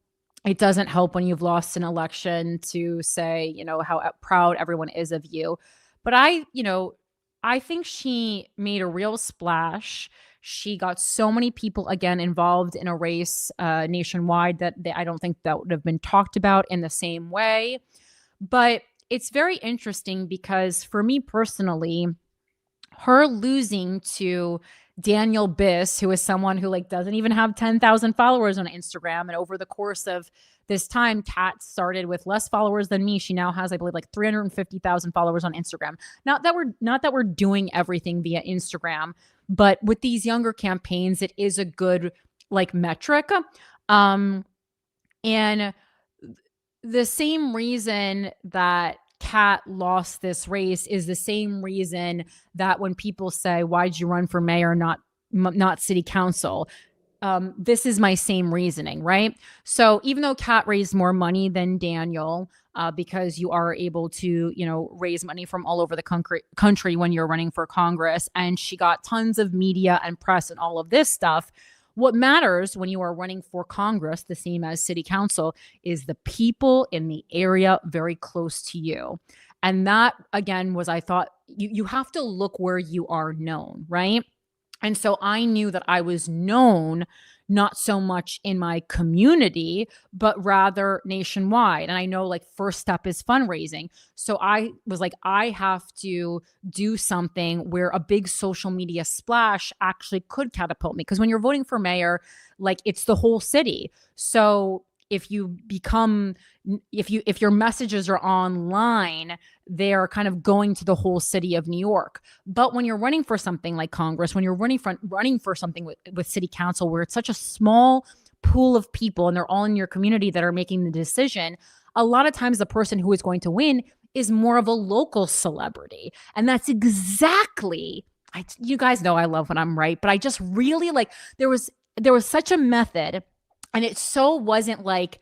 it doesn't help when you've lost an election to say, how proud everyone is of you. But I think she made a real splash. She got so many people, again, involved in a race nationwide that I don't think that would have been talked about in the same way. But it's very interesting because for me personally, her losing to Daniel Biss, who is someone who doesn't even have 10,000 followers on Instagram. And over the course of this time, Kat started with less followers than me. She now has, I believe, 350,000 followers on Instagram. Not that we're doing everything via Instagram, but with these younger campaigns, it is a good metric. And the same reason that Kat lost this race is the same reason that when people say, why'd you run for mayor, not city council? This is my same reasoning, right? So even though Kat raised more money than Daniel, because you are able to, raise money from all over the country when you're running for Congress, and she got tons of media and press and all of this stuff. What matters when you are running for Congress, the same as city council, is the people in the area very close to you. And that, again, was, I thought, you have to look where you are known, right? And so I knew that I was known not so much in my community, but rather nationwide. And I know like first step is fundraising. So I was like, I have to do something where a big social media splash actually could catapult me. Because when you're voting for mayor, like it's the whole city. So if you become, if your messages are online, they're kind of going to the whole city of New York. But when you're running for something like Congress, when you're running for something with city council, where it's such a small pool of people and they're all in your community that are making the decision, a lot of times the person who is going to win is more of a local celebrity. And that's exactly, you guys know I love when I'm right, but I just really like, there was such a method, and it so wasn't like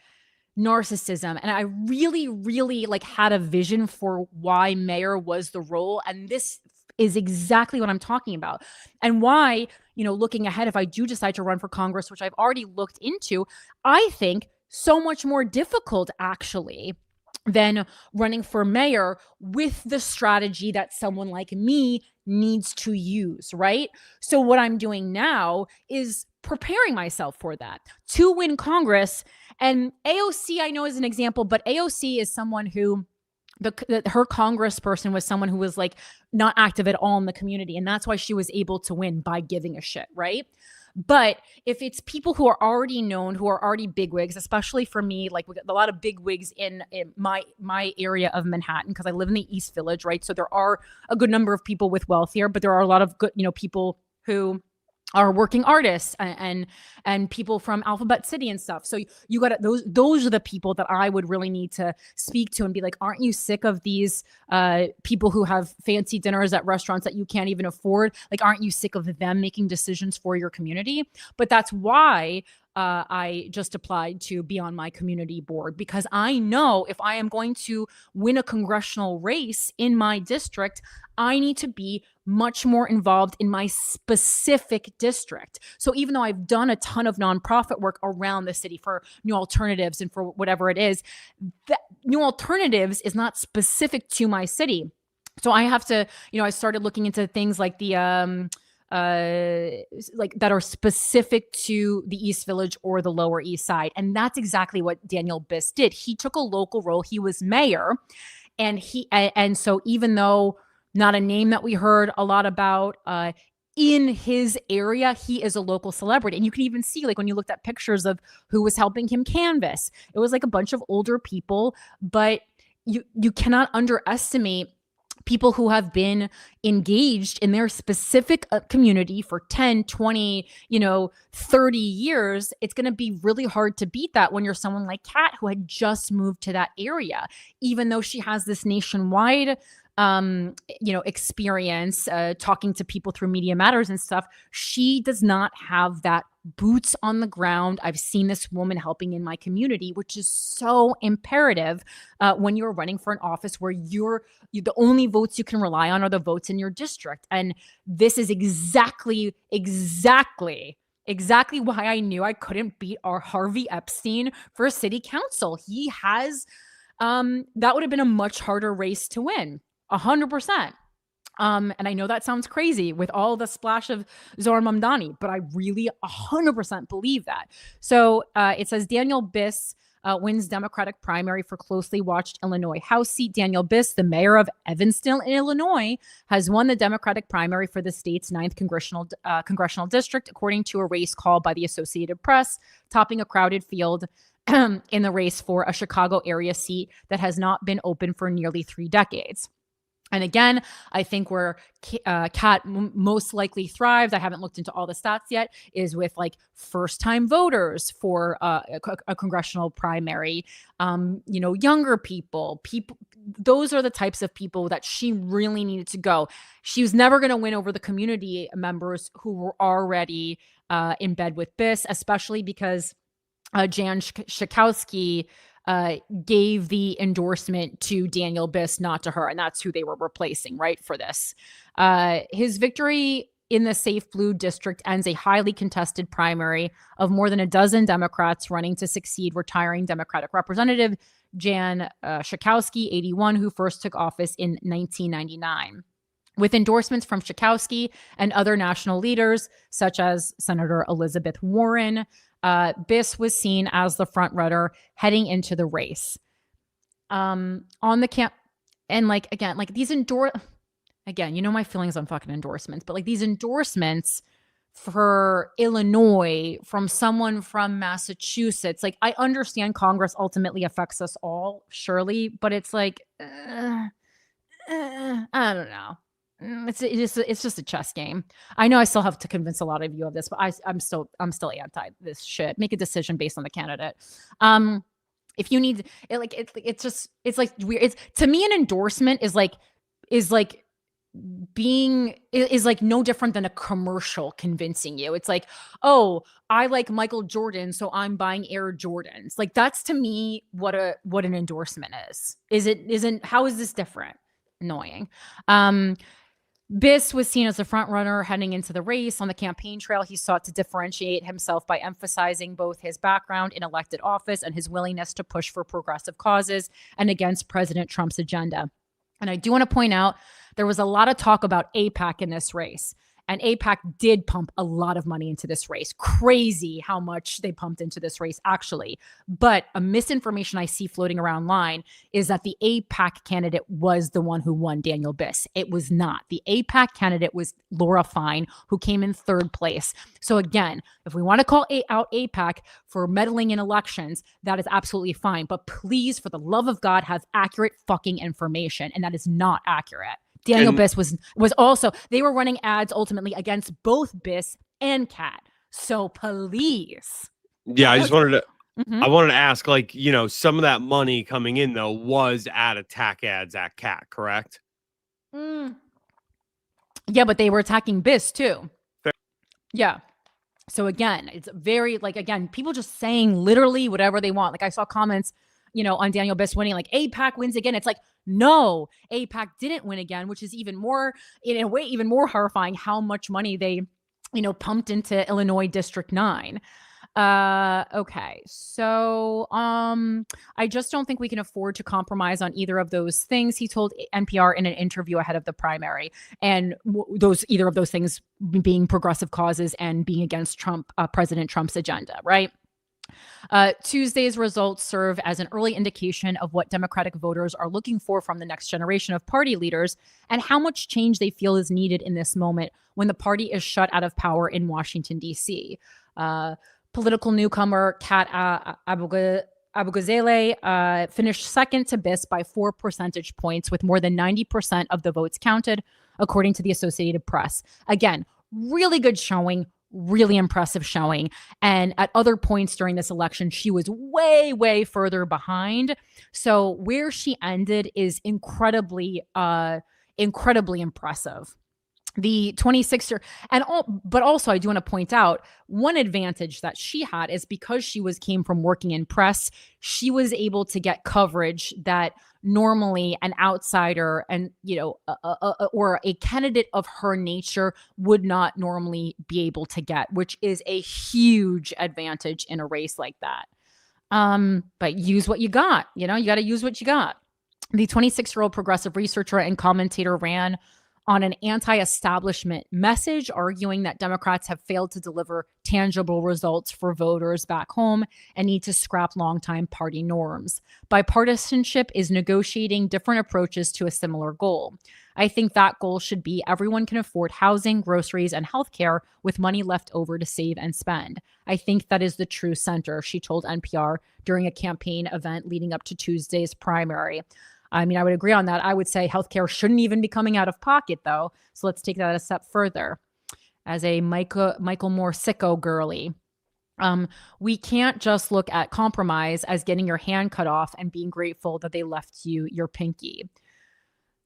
narcissism. And I really, really like had a vision for why mayor was the role. And this is exactly what I'm talking about. And why, looking ahead, if I do decide to run for Congress, which I've already looked into, I think so much more difficult actually than running for mayor with the strategy that someone like me needs to use, right? So what I'm doing now is preparing myself for that to win Congress. And AOC, I know, is an example, but AOC is someone who her congressperson was someone who was like not active at all in the community. And that's why she was able to win, by giving a shit, right? But if it's people who are already known, who are already bigwigs, especially for me, like we got a lot of bigwigs in my area of Manhattan, because I live in the East Village, right? So there are a good number of people with wealth here, but there are a lot of good, people who are working artists and people from Alphabet City and stuff. So you got those are the people that I would really need to speak to and be like, aren't you sick of these people who have fancy dinners at restaurants that you can't even afford? Like, aren't you sick of them making decisions for your community? But that's why I just applied to be on my community board, because I know if I am going to win a congressional race in my district, I need to be much more involved in my specific district. So even though I've done a ton of nonprofit work around the city for New Alternatives and for whatever it is, that New Alternatives is not specific to my city. So I have to, I started looking into things like the like that are specific to the East Village or the Lower East Side. And that's exactly what Daniel Biss did. He took a local role. He was mayor. And so even though not a name that we heard a lot about in his area, he is a local celebrity. And you can even see, like, when you looked at pictures of who was helping him canvass, it was like a bunch of older people, but you cannot underestimate people who have been engaged in their specific community for 10, 20, 30 years. It's going to be really hard to beat that when you're someone like Kat, who had just moved to that area, even though she has this nationwide experience talking to people through Media Matters and stuff. She does not have that boots on the ground. I've seen this woman helping in my community, which is so imperative when you're running for an office where the only votes you can rely on are the votes in your district. And this is exactly why I knew I couldn't beat our Harvey Epstein for city council. He has, that would have been a much harder race to win. 100%. And I know that sounds crazy with all the splash of Zohran Mamdani, but I really 100% believe that. So it says Daniel Biss wins Democratic primary for closely watched Illinois House seat. Daniel Biss, the mayor of Evanston, Illinois, has won the Democratic primary for the state's 9th congressional district, according to a race called by the Associated Press, topping a crowded field in the race for a Chicago area seat that has not been open for nearly 3 decades. And again, I think where Kat most likely thrives, I haven't looked into all the stats yet, is with like first-time voters for a congressional primary, younger people. Those are the types of people that she really needed to go. She was never going to win over the community members who were already in bed with Biss, especially because Jan Schakowsky gave the endorsement to Daniel Biss, not to her. And that's who they were replacing, right, for this. His victory in the safe blue district ends a highly contested primary of more than a dozen Democrats running to succeed retiring Democratic Representative Jan Schakowsky, 81, who first took office in 1999. With endorsements from Schakowsky and other national leaders, such as Senator Elizabeth Warren, Biss was seen as the front runner heading into the race. On the camp, and like, again, like these again, you know my feelings on fucking endorsements, but like these endorsements for Illinois from someone from Massachusetts, like I understand Congress ultimately affects us all, surely, but it's like, I don't know. It's just a chess game. I know I still have to convince a lot of you of this, but I'm still anti this shit. Make a decision based on the candidate. If you need it, like it's like weird. It's, to me, an endorsement is like no different than a commercial convincing you. It's like, oh, I like Michael Jordan, so I'm buying Air Jordans. Like that's to me what an endorsement is. Isn't how is this different? Annoying. Biss was seen as the front runner heading into the race. On the campaign trail, he sought to differentiate himself by emphasizing both his background in elected office and his willingness to push for progressive causes and against President Trump's agenda. And I do want to point out, there was a lot of talk about AIPAC in this race. And AIPAC did pump a lot of money into this race. Crazy how much they pumped into this race, actually. But a misinformation I see floating around line is that the AIPAC candidate was the one who won Daniel Biss. It was not. The AIPAC candidate was Laura Fine, who came in third place. So again, if we want to call out AIPAC for meddling in elections, that is absolutely fine. But please, for the love of God, have accurate fucking information. And that is not accurate. Daniel Biss was also, they were running ads ultimately against both Biss and Kat. So please. Yeah, I wanted to ask, like, you know, some of that money coming in though was at attack ads at Kat, correct? Yeah, but they were attacking Biss too. Fair. Yeah. So again, it's very like, again, people just saying literally whatever they want. Like I saw comments, you know, on Daniel Biss winning, like AIPAC wins again. It's like, no, AIPAC didn't win again, which is even more, in a way, even more horrifying how much money they, you know, pumped into Illinois District 9. Okay. So, I just don't think we can afford to compromise on either of those things, he told NPR in an interview ahead of the primary. And either of those things being progressive causes and being against President Trump's agenda, right? Tuesday's results serve as an early indication of what Democratic voters are looking for from the next generation of party leaders and how much change they feel is needed in this moment when the party is shut out of power in Washington, D.C. Political newcomer Kat Abughazaleh finished second to Biss by 4 percentage points, with more than 90% of the votes counted, according to the Associated Press. Again, really good showing. Really impressive showing. And at other points during this election, she was way, way further behind. So where she ended is incredibly impressive. The 26er but also I do want to point out one advantage that she had is because she came from working in press, she was able to get coverage that normally an outsider and, you know, or a candidate of her nature would not normally be able to get, which is a huge advantage in a race like that. But use what you got, you know, you got to use what you got. The 26-year-old progressive researcher and commentator ran on an anti-establishment message, arguing that Democrats have failed to deliver tangible results for voters back home and need to scrap longtime party norms. Bipartisanship is negotiating different approaches to a similar goal. I think that goal should be everyone can afford housing, groceries, and healthcare with money left over to save and spend. I think that is the true center, she told NPR during a campaign event leading up to Tuesday's primary. I mean, I would agree on that. I would say healthcare shouldn't even be coming out of pocket, though. So let's take that a step further. As a Michael Moore sicko girly, we can't just look at compromise as getting your hand cut off and being grateful that they left you your pinky.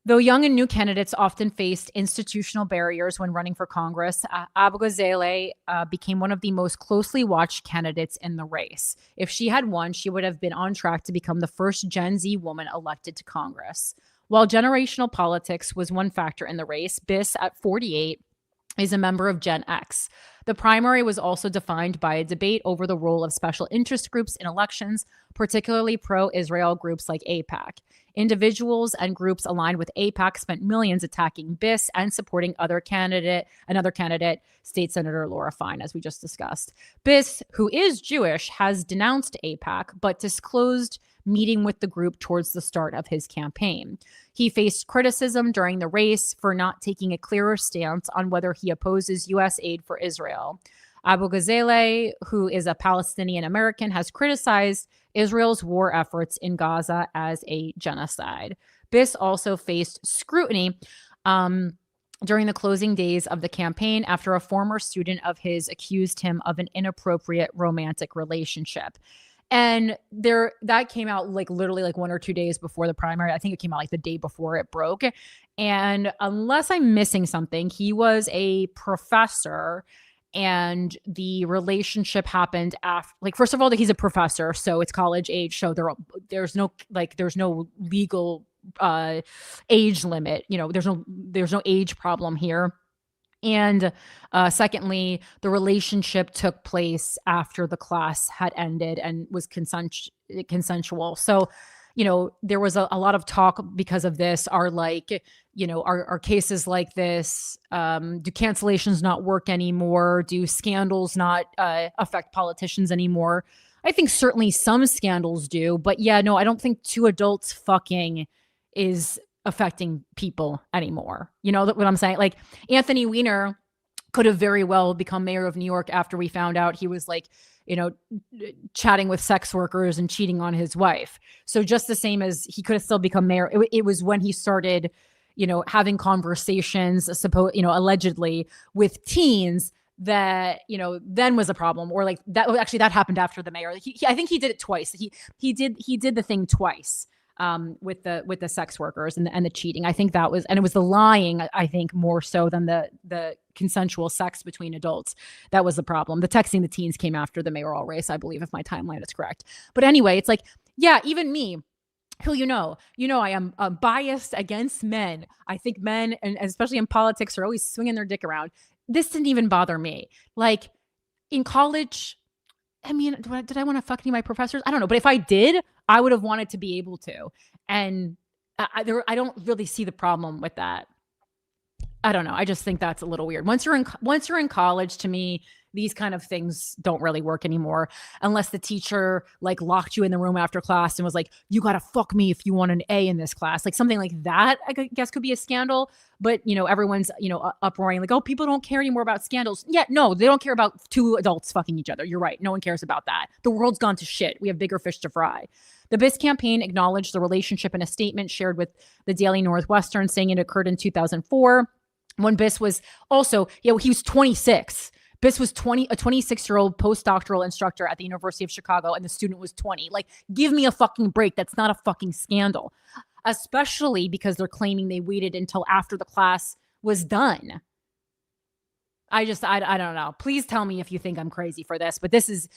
Though young and new candidates often faced institutional barriers when running for Congress, Abughazaleh became one of the most closely watched candidates in the race. If she had won, she would have been on track to become the first Gen Z woman elected to Congress. While generational politics was one factor in the race, Biss, at 48, is a member of Gen X. The primary was also defined by a debate over the role of special interest groups in elections, particularly pro-Israel groups like AIPAC. Individuals and groups aligned with AIPAC spent millions attacking BIS and supporting another candidate, State Senator Laura Fine, as we just discussed. BIS, who is Jewish, has denounced AIPAC, but disclosed meeting with the group towards the start of his campaign. He faced criticism during the race for not taking a clearer stance on whether he opposes U.S. aid for Israel. Abughazaleh, who is a Palestinian American, has criticized Israel's war efforts in Gaza as a genocide. BIS also faced scrutiny during the closing days of the campaign after a former student of his accused him of an inappropriate romantic relationship. And that came out like literally like 1 or 2 days before the primary. I think it came out like the day before it broke. And unless I'm missing something, he was a professor, and the relationship happened after, like, first of all, that he's a professor, so it's college age. So there's no legal age limit. You know, there's no age problem here. And secondly, the relationship took place after the class had ended and was consensual. So, you know, there was a lot of talk because of this. Are cases like this, do cancellations not work anymore? Do scandals not affect politicians anymore? I think certainly some scandals do. But yeah, no, I don't think two adults fucking is affecting people anymore. You know what I'm saying? Like, Anthony Weiner could have very well become mayor of New York after we found out he was, like, you know, chatting with sex workers and cheating on his wife. So just the same as he could have still become mayor. It was when he started, you know, having conversations, allegedly with teens that, you know, then was a problem. Or like that, actually that happened after the mayor. I think he did it twice. He did the thing twice. With the sex workers and the cheating. I think that was, and it was the lying, I think, more so than the consensual sex between adults. That was the problem. The texting the teens came after the mayoral race, I believe, if my timeline is correct. But anyway, it's like, yeah, even me, who you know, I am biased against men. I think men, and especially in politics, are always swinging their dick around. This didn't even bother me. Like, in college, I mean, did I want to fuck any of my professors? I don't know. But if I did, I would have wanted to be able to. And I don't really see the problem with that. I don't know. I just think that's a little weird. Once you're in college, to me, these kind of things don't really work anymore, unless the teacher like locked you in the room after class and was like, you got to fuck me if you want an A in this class. Like something like that, I guess, could be a scandal. But, you know, everyone's, you know, uproaring like, oh, people don't care anymore about scandals. Yeah, no, they don't care about two adults fucking each other. You're right. No one cares about that. The world's gone to shit. We have bigger fish to fry. The BIS campaign acknowledged the relationship in a statement shared with the Daily Northwestern, saying it occurred in 2004 when BIS was also, he was 26. BIS was a 26-year-old postdoctoral instructor at the University of Chicago, and the student was 20. Like, give me a fucking break. That's not a fucking scandal, especially because they're claiming they waited until after the class was done. I don't know. Please tell me if you think I'm crazy for this, but this is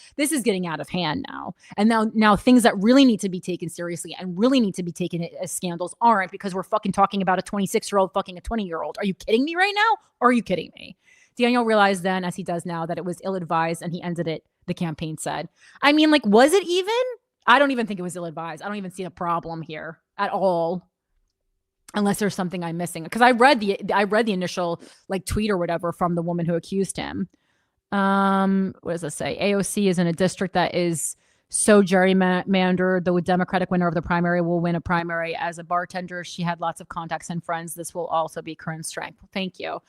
getting out of hand now. And now things that really need to be taken seriously and really need to be taken as scandals aren't, because we're fucking talking about a 26-year-old fucking a 20-year-old. Are you kidding me right now? Or are you kidding me? Daniel realized then, as he does now, that it was ill-advised, and he ended it, the campaign said. I mean, like, was it even? I don't even think it was ill-advised. I don't even see a problem here at all, unless there's something I'm missing. Because I read the initial like tweet or whatever from the woman who accused him. What does it say? AOC is in a district that is so gerrymandered. The Democratic winner of the primary will win a primary. As a bartender, she had lots of contacts and friends. This will also be Corinne's strength. Thank you.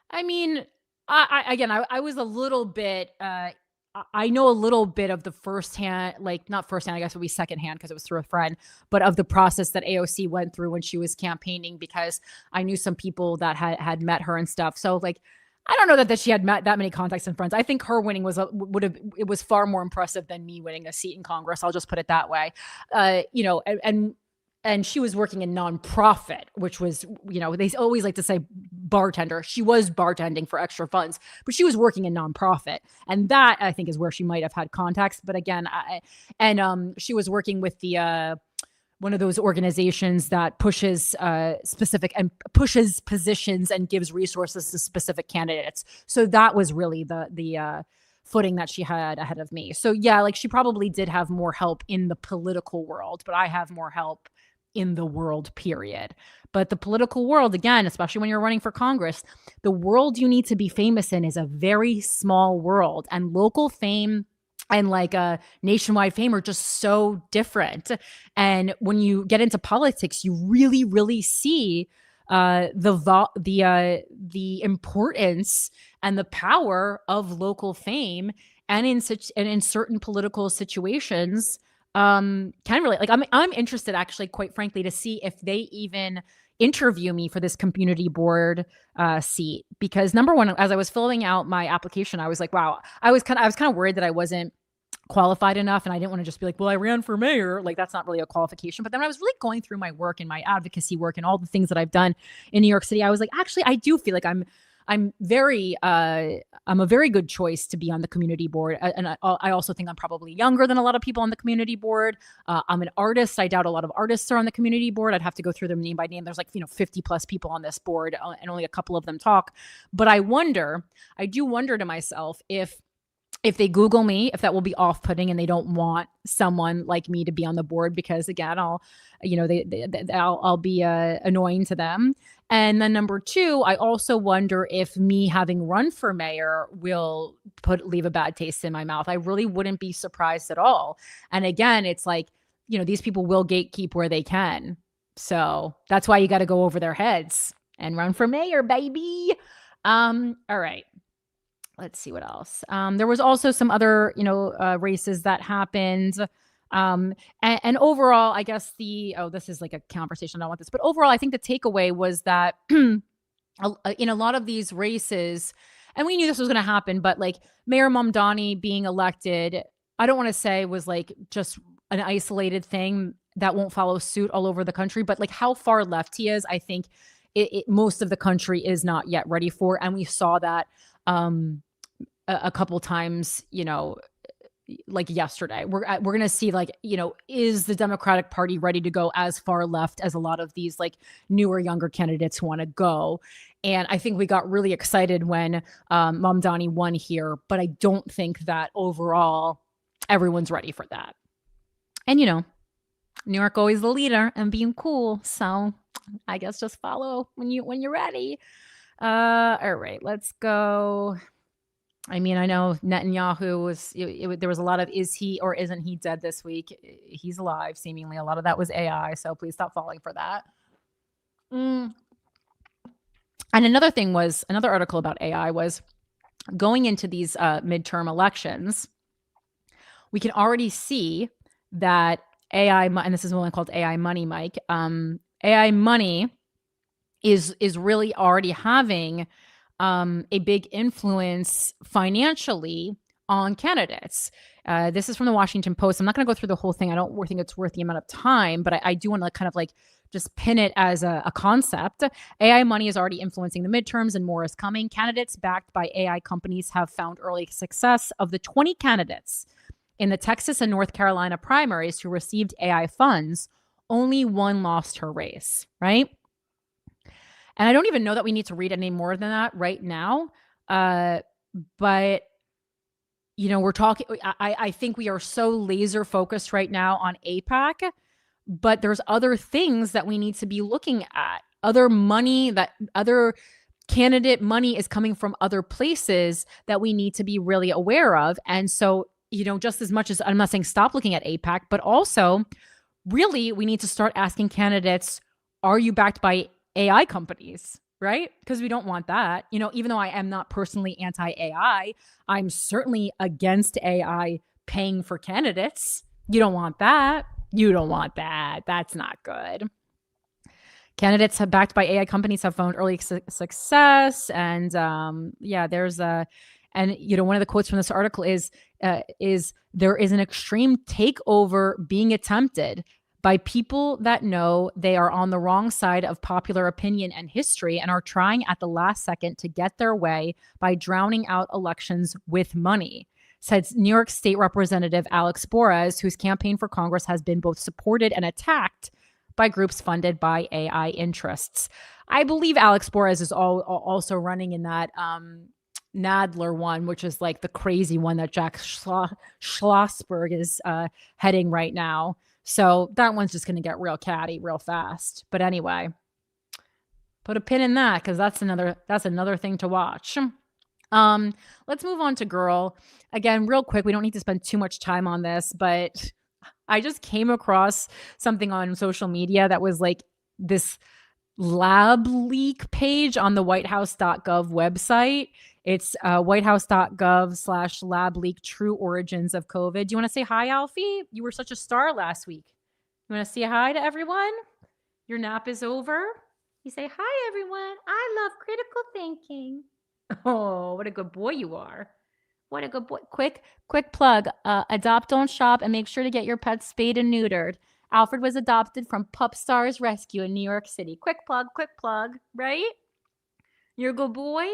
I mean, I was a little bit, I know a little bit of the firsthand, like not firsthand, I guess it would be secondhand because it was through a friend, but of the process that AOC went through when she was campaigning, because I knew some people that had met her and stuff. So like, I don't know that she had met that many contacts and friends. I think her winning it was far more impressive than me winning a seat in Congress. I'll just put it that way. You know, and she was working in nonprofit, which was, you know, they always like to say bartender. She was bartending for extra funds, but she was working in nonprofit. And that, I think, is where she might have had contacts. But again, she was working with the one of those organizations that pushes pushes positions and gives resources to specific candidates. So that was really the footing that she had ahead of me. So yeah, like she probably did have more help in the political world, but I have more help in the world, period. But the political world, again, especially when you're running for Congress, the world you need to be famous in is a very small world, and local fame and like a nationwide fame are just so different. And when you get into politics, you really, really see the importance and the power of local fame, and in certain political situations, can relate. Like I'm interested, actually, quite frankly, to see if they even interview me for this community board seat, because number one, as I was filling out my application, I was like, wow, I was kind of worried that I wasn't qualified enough, and I didn't want to just be like, well, I ran for mayor. Like, that's not really a qualification. But then when I was really going through my work and my advocacy work and all the things that I've done in New York City, I was like, actually, I do feel like I'm a very good choice to be on the community board. And I also think I'm probably younger than a lot of people on the community board. I'm an artist. I doubt a lot of artists are on the community board. I'd have to go through them name by name. There's like, 50 plus people on this board, and only a couple of them talk. But I do wonder to myself if they Google me, if that will be off-putting and they don't want someone like me to be on the board, because again, I'll be annoying to them. And then number two, I also wonder if me having run for mayor will leave a bad taste in my mouth. I really wouldn't be surprised at all. And again, it's like, these people will gatekeep where they can. So that's why you got to go over their heads and run for mayor, baby. All right. Let's see what else. There was also some other, races that happened. And overall, I guess this is like a conversation. I don't want this, but overall, I think the takeaway was that in a lot of these races, and we knew this was going to happen, but like Mayor Mamdani being elected, I don't want to say was like just an isolated thing that won't follow suit all over the country, but like how far left he is, I think most of the country is not yet ready for. And we saw that a couple times, like yesterday. We're going to see, like, is the Democratic Party ready to go as far left as a lot of these like newer, younger candidates want to go? And I think we got really excited when Mamdani won here, but I don't think that overall everyone's ready for that. And New York always the leader and being cool, so I guess just follow when you're ready. All right, let's go. I mean, I know Netanyahu there was a lot of is he or isn't he dead this week. He's alive, seemingly. A lot of that was AI, so please stop falling for that. And another article about AI was going into these midterm elections, we can already see that AI, and this is one called AI money, Mike. AI money is really already having a big influence financially on candidates. This is from the Washington Post. I'm not going to go through the whole thing. I don't think it's worth the amount of time, but I do want to kind of like just pin it as a concept. AI money is already influencing the midterms, and more is coming. Candidates backed by AI companies have found early success. Of the 20 candidates in the Texas and North Carolina primaries who received AI funds, only one lost her race, right? And I don't even know that we need to read any more than that right now. But, we're talking, I think we are so laser focused right now on AIPAC, but there's other things that we need to be looking at. Other candidate money is coming from other places that we need to be really aware of. And so, just as much as I'm not saying stop looking at AIPAC, but also really we need to start asking candidates, are you backed by AI companies, right? Because we don't want that. Even though I am not personally anti-AI, I'm certainly against AI paying for candidates. You don't want that. That's not good. Candidates backed by AI companies have found early success. And there's one of the quotes from this article is there is an extreme takeover being attempted by people that know they are on the wrong side of popular opinion and history and are trying at the last second to get their way by drowning out elections with money, said New York State Representative Alex Borez, whose campaign for Congress has been both supported and attacked by groups funded by AI interests. I believe Alex Borez is also running in that Nadler one, which is like the crazy one that Jack Schlossberg is heading right now. So that one's just going to get real catty real fast. But anyway, put a pin in that because that's another thing to watch. Let's move on to girl. Again, real quick, we don't need to spend too much time on this, but I just came across something on social media that was like this lab leak page on the whitehouse.gov website. It's whitehouse.gov/lab leak true origins of COVID. Do you want to say hi, Alfie? You were such a star last week. You want to say hi to everyone? Your nap is over. You say, hi, everyone. I love critical thinking. Oh, what a good boy you are. What a good boy. Quick plug. Adopt, don't shop, and make sure to get your pets spayed and neutered. Alfred was adopted from Pup Stars Rescue in New York City. Quick plug, right? You're a good boy.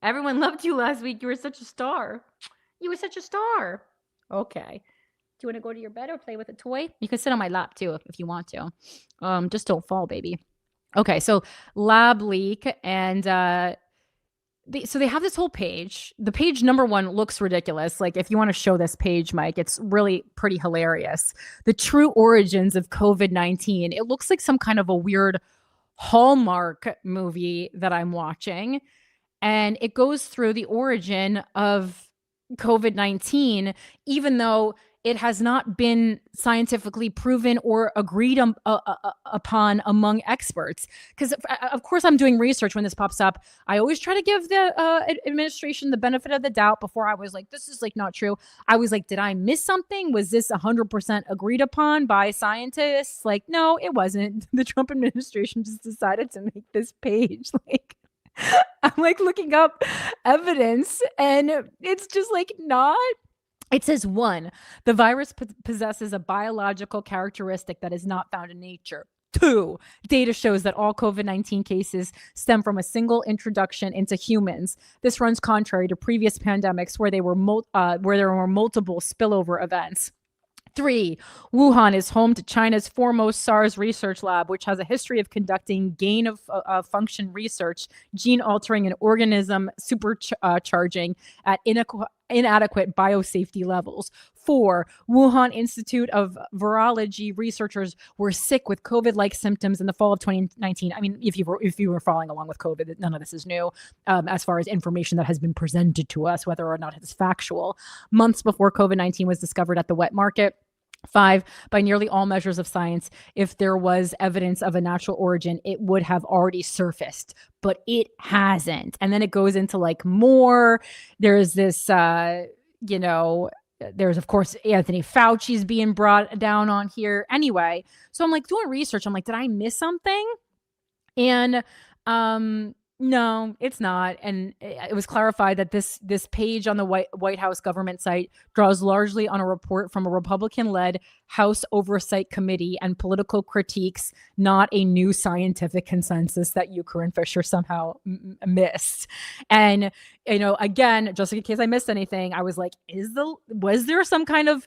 Everyone loved you last week. You were such a star. Okay. Do you want to go to your bed or play with a toy? You can sit on my lap too if you want to. Just don't fall, baby. Okay, so lab leak, and so they have this whole page. The page number one looks ridiculous. Like if you want to show this page, Mike, it's really pretty hilarious. The true origins of COVID-19. It looks like some kind of a weird Hallmark movie that I'm watching. And it goes through the origin of COVID-19, even though it has not been scientifically proven or agreed upon among experts. Because, of course, I'm doing research when this pops up. I always try to give the administration the benefit of the doubt before I was like, this is like not true. I was like, did I miss something? Was this 100% agreed upon by scientists? Like, no, it wasn't. The Trump administration just decided to make this page. Like, I'm like looking up evidence and it's just like not. It says 1, the virus possesses a biological characteristic that is not found in nature. 2, data shows that all COVID-19 cases stem from a single introduction into humans. This runs contrary to previous pandemics where there were multiple spillover events. 3, Wuhan is home to China's foremost SARS research lab, which has a history of conducting gain of function research, gene altering and organism supercharging at inadequate biosafety levels. 4, Wuhan Institute of Virology researchers were sick with COVID-like symptoms in the fall of 2019. I mean, if you were following along with COVID, none of this is new as far as information that has been presented to us, whether or not it's factual. Months before COVID-19 was discovered at the wet market. 5, by nearly all measures of science, if there was evidence of a natural origin, it would have already surfaced, but it hasn't. And then it goes into like more. There's this, there's of course Anthony Fauci's being brought down on here. Anyway, so I'm like doing research. I'm like, did I miss something? And no, it's not. And it was clarified that this page on the White House government site draws largely on a report from a Republican-led House Oversight Committee and political critiques, not a new scientific consensus that you, Corinne Fisher, somehow missed. And, again, just in case I missed anything, I was like, was there some kind of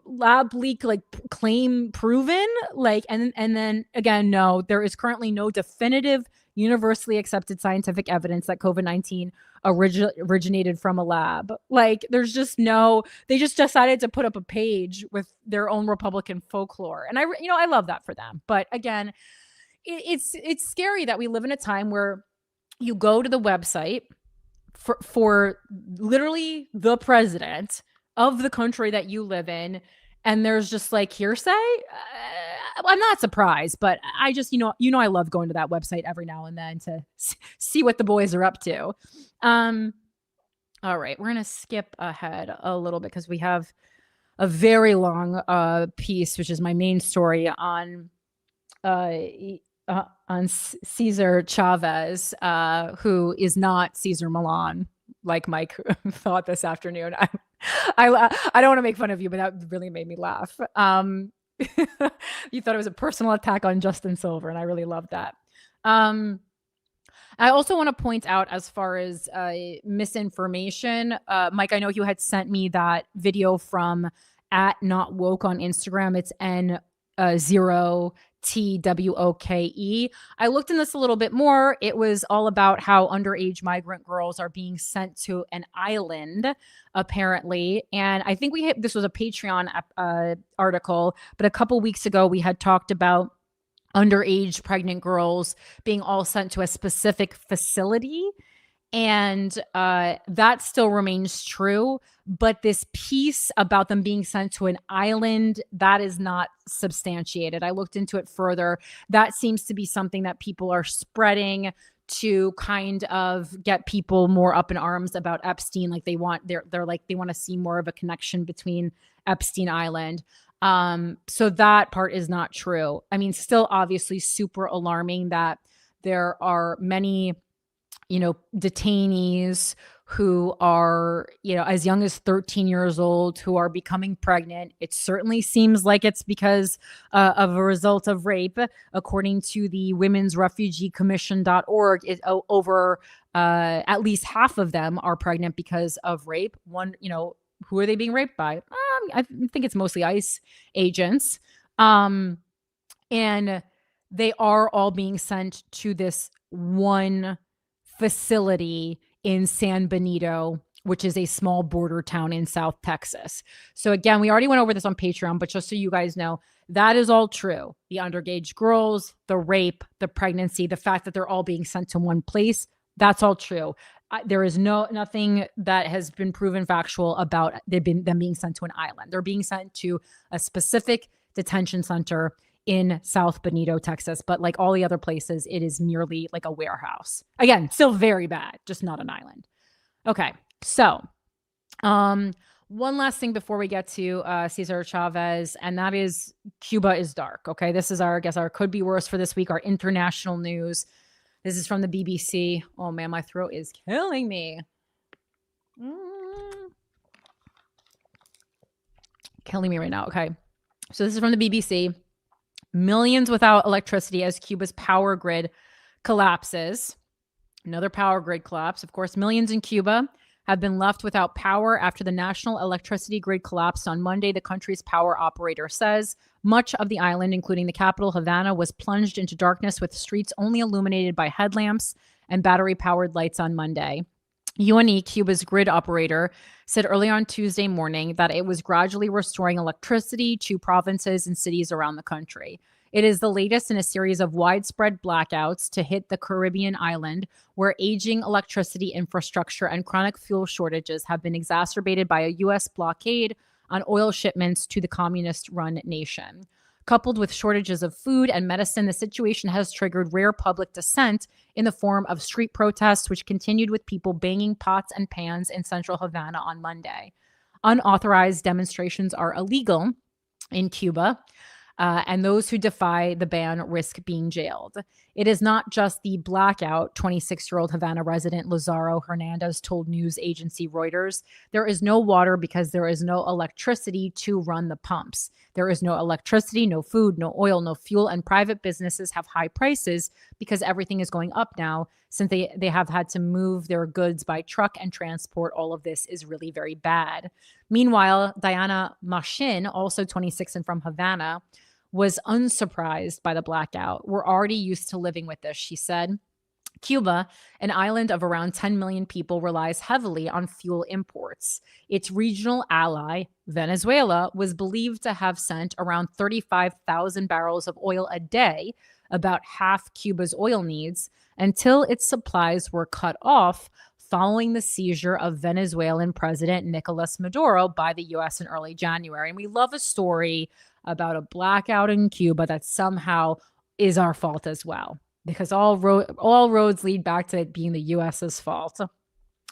lab leak like claim proven? Like, and then again, no, there is currently no definitive universally accepted scientific evidence that COVID-19 originated from a lab. Like there's just they just decided to put up a page with their own Republican folklore. And I love that for them. But again, it's scary that we live in a time where you go to the website for literally the president of the country that you live in, and there's just like hearsay. I'm not surprised, but I just, I love going to that website every now and then to see what the boys are up to. All right, we're going to skip ahead a little bit because we have a very long piece, which is my main story on Ceasar Chavez, who is not Cesar Millan, like Mike thought this afternoon. I don't want to make fun of you, but that really made me laugh. You thought it was a personal attack on Justin Silver, and I really loved that. I also want to point out, as far as misinformation, Mike, I know you had sent me that video from @NotWoke on Instagram. It's 0TWOKE. I looked in this a little bit more. It was all about how underage migrant girls are being sent to an island, apparently. And I think this was a Patreon article, but a couple weeks ago we had talked about underage pregnant girls being all sent to a specific facility. And that still remains true. But this piece about them being sent to an island, that is not substantiated. I looked into it further. That seems to be something that people are spreading to kind of get people more up in arms about Epstein. Like they want to see more of a connection between Epstein Island. So that part is not true. I mean, still obviously super alarming that there are many detainees who are, as young as 13 years old who are becoming pregnant. It certainly seems like it's because of a result of rape. According to the Women's Refugee Commission.org, over at least half of them are pregnant because of rape. One, who are they being raped by? I think it's mostly ICE agents. And they are all being sent to this one facility in San Benito, which is a small border town in South Texas. So again, we already went over this on Patreon, but just so you guys know, that is all true. The underage girls, the rape, the pregnancy, the fact that they're all being sent to one place, that's all true. There is nothing that has been proven factual about them being sent to an island. They're being sent to a specific detention center in South Benito, Texas. But like all the other places, it is merely like a warehouse. Again, still very bad, just not an island. Okay, so one last thing before we get to Ceasar Chavez, and that is Cuba is dark. Okay, this is our could be worse for this week, our international news. This is from the BBC. Oh man, my throat is killing me. Killing me right now. Okay, so this is from the BBC. Millions without electricity as Cuba's power grid collapses. Another power grid collapse. Of course, millions in Cuba have been left without power after the national electricity grid collapsed on Monday, the country's power operator says. Much of the island, including the capital, Havana, was plunged into darkness with streets only illuminated by headlamps and battery-powered lights on Monday. UNE, Cuba's grid operator, said early on Tuesday morning that it was gradually restoring electricity to provinces and cities around the country. It is the latest in a series of widespread blackouts to hit the Caribbean island, where aging electricity infrastructure and chronic fuel shortages have been exacerbated by a U.S. blockade on oil shipments to the communist-run nation. Coupled with shortages of food and medicine, the situation has triggered rare public dissent in the form of street protests, which continued with people banging pots and pans in central Havana on Monday. Unauthorized demonstrations are illegal in Cuba, and those who defy the ban risk being jailed. It is not just the blackout, 26-year-old Havana resident Lazaro Hernandez told news agency Reuters. There is no water because there is no electricity to run the pumps. There is no electricity, no food, no oil, no fuel, and private businesses have high prices because everything is going up now since they have had to move their goods by truck and transport. All of this is really very bad. Meanwhile, Diana Machin, also 26 and from Havana, was unsurprised by the blackout. We're already used to living with this, she said. Cuba, an island of around 10 million people, relies heavily on fuel imports. Its regional ally, Venezuela, was believed to have sent around 35,000 barrels of oil a day, about half Cuba's oil needs, until its supplies were cut off following the seizure of Venezuelan President Nicolas Maduro by the U.S. in early January. And we love a story about a blackout in Cuba that somehow is our fault as well, because all roads lead back to it being the U.S.'s fault.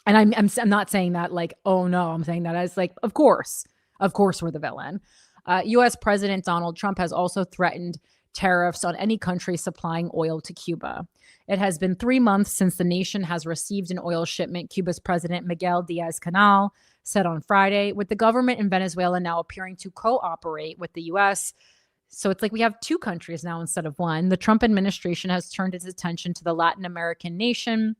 And I'm not saying that like, oh no, I'm saying that as like, of course we're the villain. U.S. President Donald Trump has also threatened tariffs on any country supplying oil to Cuba. It has been 3 months since the nation has received an oil shipment, Cuba's President Miguel Diaz-Canel said on Friday, with the government in Venezuela now appearing to cooperate with the U.S. So it's like we have two countries now instead of one. The Trump administration has turned its attention to the Latin American nation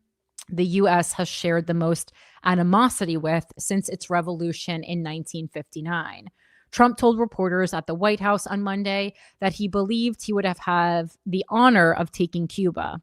the U.S. has shared the most animosity with since its revolution in 1959. Trump told reporters at the White House on Monday that he believed he would have the honor of taking Cuba.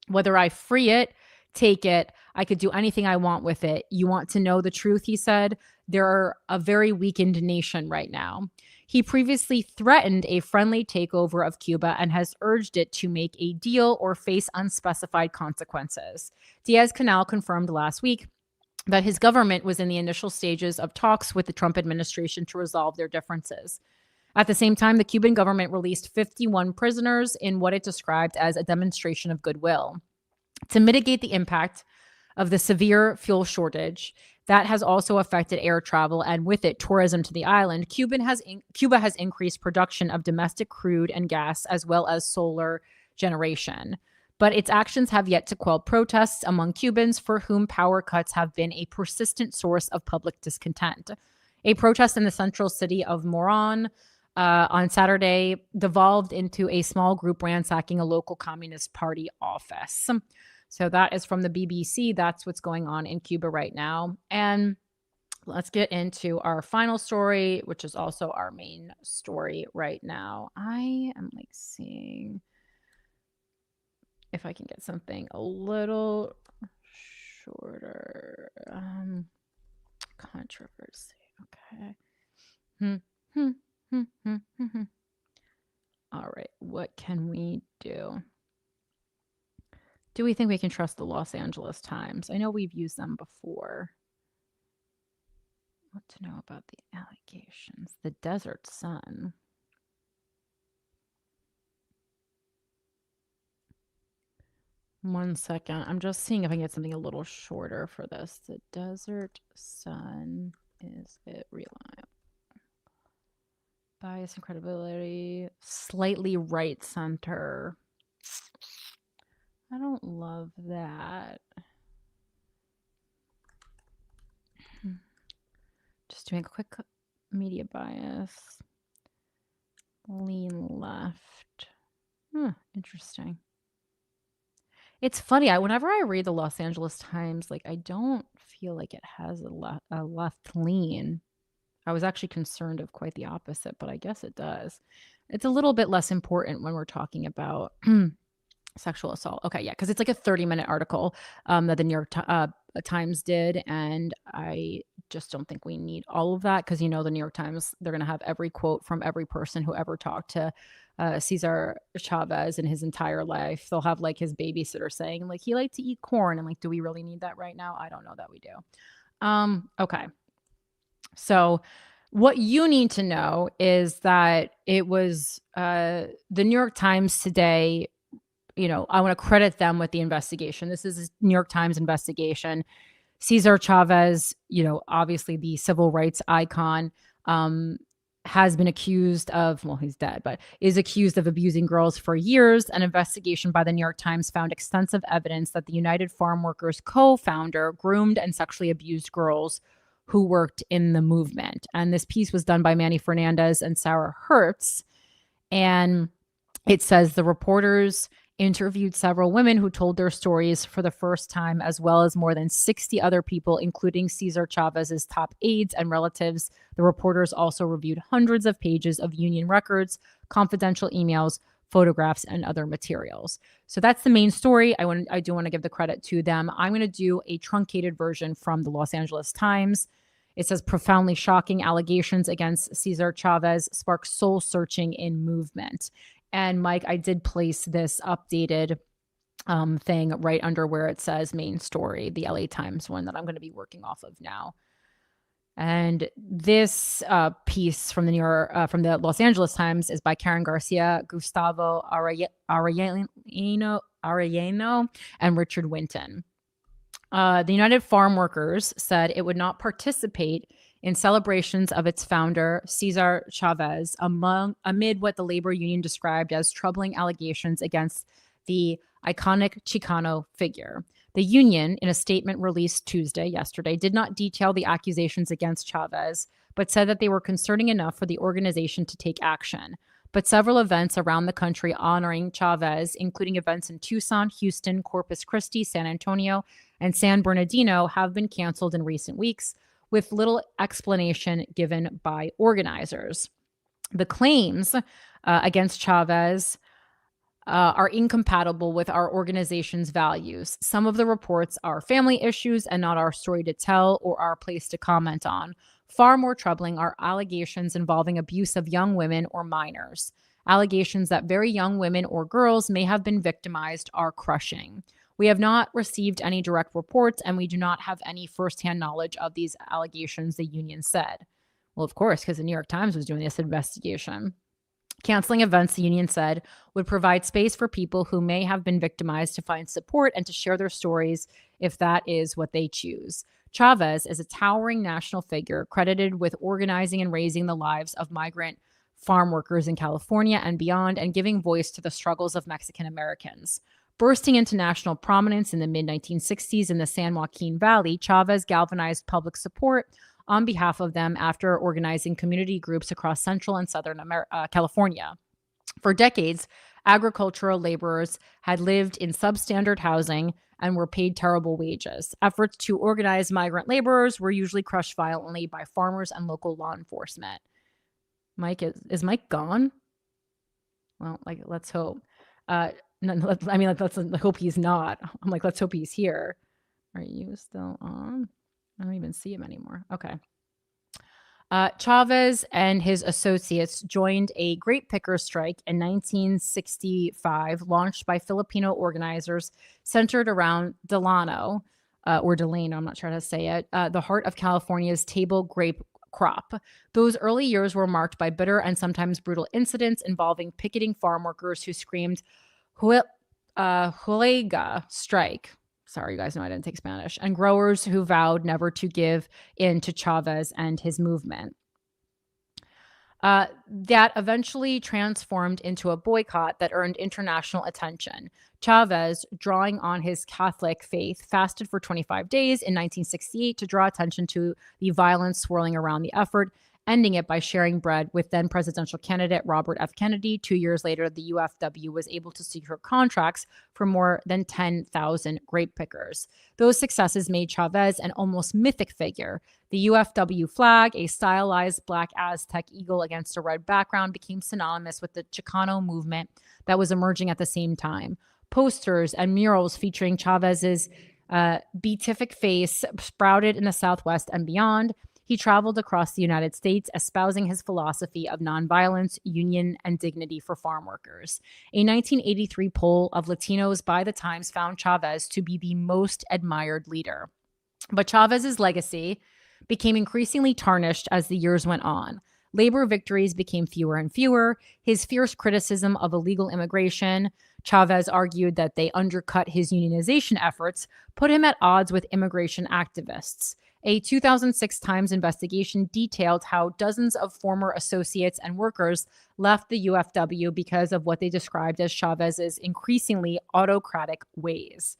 Whether I free it, take it, I could do anything I want with it. You want to know the truth, he said. They're a very weakened nation right now. He previously threatened a friendly takeover of Cuba and has urged it to make a deal or face unspecified consequences. Diaz-Canel confirmed last week that his government was in the initial stages of talks with the Trump administration to resolve their differences. At the same time, the Cuban government released 51 prisoners in what it described as a demonstration of goodwill. To mitigate the impact of the severe fuel shortage that has also affected air travel and with it tourism to the island, Cuba has increased production of domestic crude and gas as well as solar generation. But its actions have yet to quell protests among Cubans for whom power cuts have been a persistent source of public discontent. A protest in the central city of Moron on Saturday devolved into a small group ransacking a local Communist Party office. So that is from the BBC. That's what's going on in Cuba right now. And let's get into our final story, which is also our main story right now. I am seeing if I can get something a little shorter. Controversy. Okay. All right. What can we do? Do we think we can trust the Los Angeles Times? I know we've used them before. What to know about the allegations? The Desert Sun. One second. I'm just seeing if I can get something a little shorter for this. The Desert Sun. Is it reliable? Bias and credibility. Slightly right center. I don't love that. Just doing a quick media bias. Lean left. Interesting. It's funny. Whenever I read the Los Angeles Times, I don't feel like it has a left lean. I was actually concerned of quite the opposite, but I guess it does. It's a little bit less important when we're talking about sexual assault. Okay, yeah, because it's a 30-minute article that the New York Times did, and I just don't think we need all of that because, the New York Times, they're going to have every quote from every person who ever talked to Ceasar Chavez in his entire life. They'll have his babysitter saying he liked to eat corn, and do we really need that right now? I don't know that we do. Okay. So what you need to know is that it was the New York Times today. I want to credit them with the investigation. This is a New York Times investigation. Ceasar Chavez, obviously the civil rights icon, has been accused of, he's dead, but is accused of abusing girls for years. An investigation by the New York Times found extensive evidence that the United Farm Workers co-founder groomed and sexually abused girls who worked in the movement. And this piece was done by Manny Fernandez and Sarah Hertz. And it says the reporters interviewed several women who told their stories for the first time, as well as more than 60 other people, including Ceasar Chavez's top aides and relatives. The reporters also reviewed hundreds of pages of union records, confidential emails, photographs, and other materials. So that's the main story. I do want to give the credit to them. I'm going to do a truncated version from the Los Angeles Times. It says profoundly shocking allegations against Ceasar Chavez spark soul searching in movement. And Mike, I did place this updated thing right under where it says main story, the LA Times one that I'm going to be working off of now. And this piece from the Los Angeles Times is by Karen Garcia, Gustavo Arellano, and Richard Winton. The United Farm Workers said it would not participate in celebrations of its founder, Ceasar Chavez, amid what the labor union described as troubling allegations against the iconic Chicano figure. The union, in a statement released yesterday, did not detail the accusations against Chavez, but said that they were concerning enough for the organization to take action. But several events around the country honoring Chavez, including events in Tucson, Houston, Corpus Christi, San Antonio, and San Bernardino, have been canceled in recent weeks, with little explanation given by organizers. The claims against Chavez are incompatible with our organization's values. Some of the reports are family issues and not our story to tell or our place to comment on. Far more troubling are allegations involving abuse of young women or minors. Allegations that very young women or girls may have been victimized are crushing. We have not received any direct reports, and we do not have any firsthand knowledge of these allegations, the union said. Well, of course, because the New York Times was doing this investigation. Canceling events, the union said, would provide space for people who may have been victimized to find support and to share their stories if that is what they choose. Chavez is a towering national figure credited with organizing and raising the lives of migrant farm workers in California and beyond and giving voice to the struggles of Mexican Americans. Bursting into national prominence in the mid-1960s in the San Joaquin Valley, Chavez galvanized public support on behalf of them after organizing community groups across Central and Southern California. For decades, agricultural laborers had lived in substandard housing and were paid terrible wages. Efforts to organize migrant laborers were usually crushed violently by farmers and local law enforcement. Mike, is Mike gone? Well, let's hope. Let's hope he's not. I'm like, let's hope he's here. Are you still on? I don't even see him anymore. Okay. Chavez and his associates joined a grape pickers strike in 1965, launched by Filipino organizers centered around Delano, or Delano, I'm not sure how to say it, the heart of California's table grape crop. Those early years were marked by bitter and sometimes brutal incidents involving picketing farm workers who screamed, Huelga, strike. Sorry, you guys know I didn't take Spanish. And growers who vowed never to give in to Chavez and his movement. That eventually transformed into a boycott that earned international attention. Chavez, drawing on his Catholic faith, fasted for 25 days in 1968 to draw attention to the violence swirling around the effort, ending it by sharing bread with then presidential candidate Robert F. Kennedy. 2 years later, the UFW was able to secure contracts for more than 10,000 grape pickers. Those successes made Chavez an almost mythic figure. The UFW flag, a stylized black Aztec eagle against a red background, became synonymous with the Chicano movement that was emerging at the same time. Posters and murals featuring Chavez's beatific face sprouted in the Southwest and beyond. He traveled across the United States, espousing his philosophy of nonviolence, union, and dignity for farm workers. A 1983 poll of Latinos by the Times found Chavez to be the most admired leader. But Chavez's legacy became increasingly tarnished as the years went on. Labor victories became fewer and fewer. His fierce criticism of illegal immigration, Chavez argued that they undercut his unionization efforts, put him at odds with immigration activists. A 2006 Times investigation detailed how dozens of former associates and workers left the UFW because of what they described as Chavez's increasingly autocratic ways.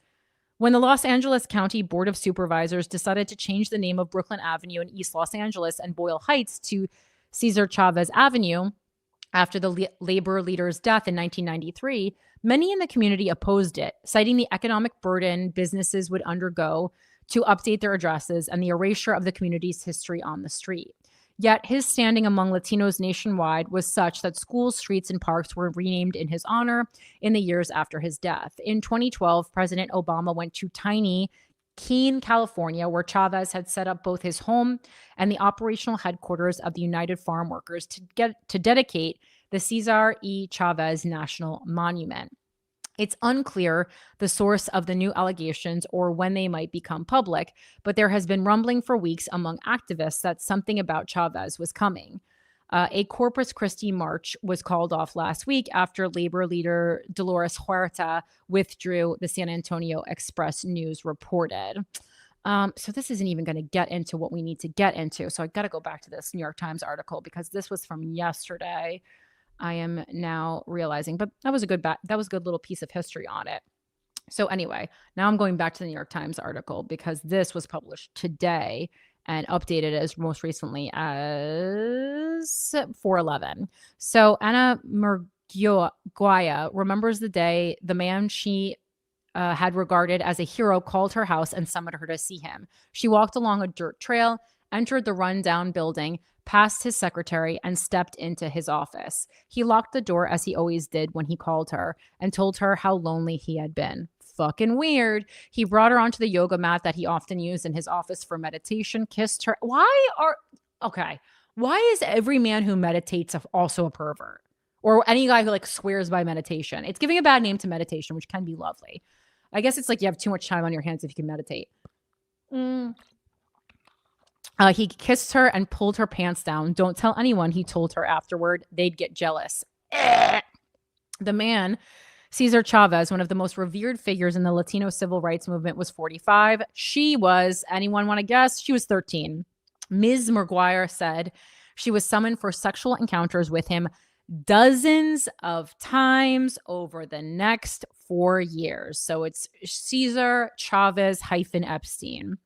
When the Los Angeles County Board of Supervisors decided to change the name of Brooklyn Avenue in East Los Angeles and Boyle Heights to Ceasar Chavez Avenue after the labor leader's death in 1993, many in the community opposed it, citing the economic burden businesses would undergo to update their addresses and the erasure of the community's history on the street. Yet his standing among Latinos nationwide was such that schools, streets, and parks were renamed in his honor in the years after his death. In 2012, President Obama went to tiny Keene, California, where Chavez had set up both his home and the operational headquarters of the United Farm Workers to dedicate the Ceasar E. Chavez National Monument. It's unclear the source of the new allegations or when they might become public, but there has been rumbling for weeks among activists that something about Chavez was coming. A Corpus Christi march was called off last week after labor leader Dolores Huerta withdrew, the San Antonio Express News reported. So this isn't even going to get into what we need to get into. So I got to go back to this New York Times article because this was from yesterday. I am now realizing, but that was a good little piece of history on it. So anyway, now I'm going back to the New York Times article because this was published today and updated as most recently as 4/11. So Anna Markwayne remembers the day the man she had regarded as a hero called her house and summoned her to see him. She walked along a dirt trail entered the rundown building, passed his secretary, and stepped into his office. He locked the door as he always did when he called her and told her how lonely he had been. Fucking weird. He brought her onto the yoga mat that he often used in his office for meditation, kissed her. Why is every man who meditates also a pervert? Or any guy who like swears by meditation? It's giving a bad name to meditation, which can be lovely. I guess it's like you have too much time on your hands if you can meditate. He kissed her and pulled her pants down. Don't tell anyone, he told her afterward. They'd get jealous. The man, Ceasar Chavez, one of the most revered figures in the Latino civil rights movement, was 45. She was, anyone want to guess? She was 13. Ms. Markwayne said she was summoned for sexual encounters with him dozens of times over the next 4 years. So it's Ceasar Chavez -Epstein.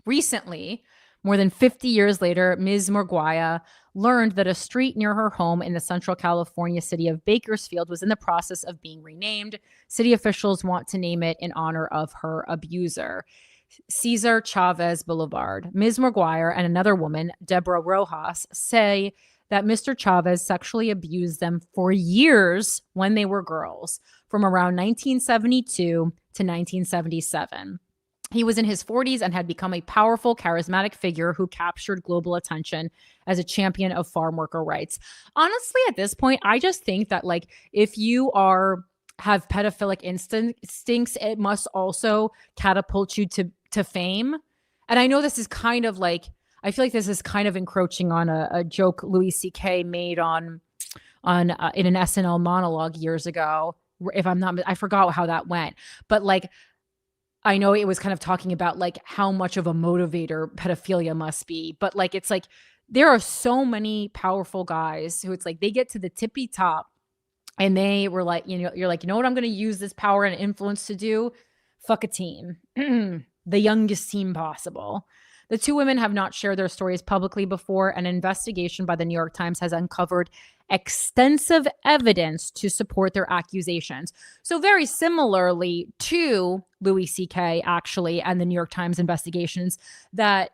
Recently, more than 50 years later, Ms. Markwayne learned that a street near her home in the central California city of Bakersfield was in the process of being renamed. City officials want to name it in honor of her abuser, Ceasar Chavez Boulevard. Ms. Markwayne and another woman, Deborah Rojas, say that Mr. Chavez sexually abused them for years when they were girls, from around 1972 to 1977. He was in his 40s and had become a powerful, charismatic figure who captured global attention as a champion of farm worker rights. Honestly, at this point, I just think that like if you have pedophilic instincts, it must also catapult you to fame. And I know this is kind of like, I feel like this is kind of encroaching on a joke Louis C.K. made in an SNL monologue years ago. If I'm not, I forgot how that went, but like, I know it was kind of talking about like how much of a motivator pedophilia must be, but like, it's like, there are so many powerful guys who it's like, they get to the tippy top and they were like, you're like, you know what I'm going to use this power and influence to do? Fuck a team, the youngest team possible. The two women have not shared their stories publicly before. An investigation by the New York Times has uncovered extensive evidence to support their accusations. So very similarly to Louis C.K. actually, and the New York Times investigations that,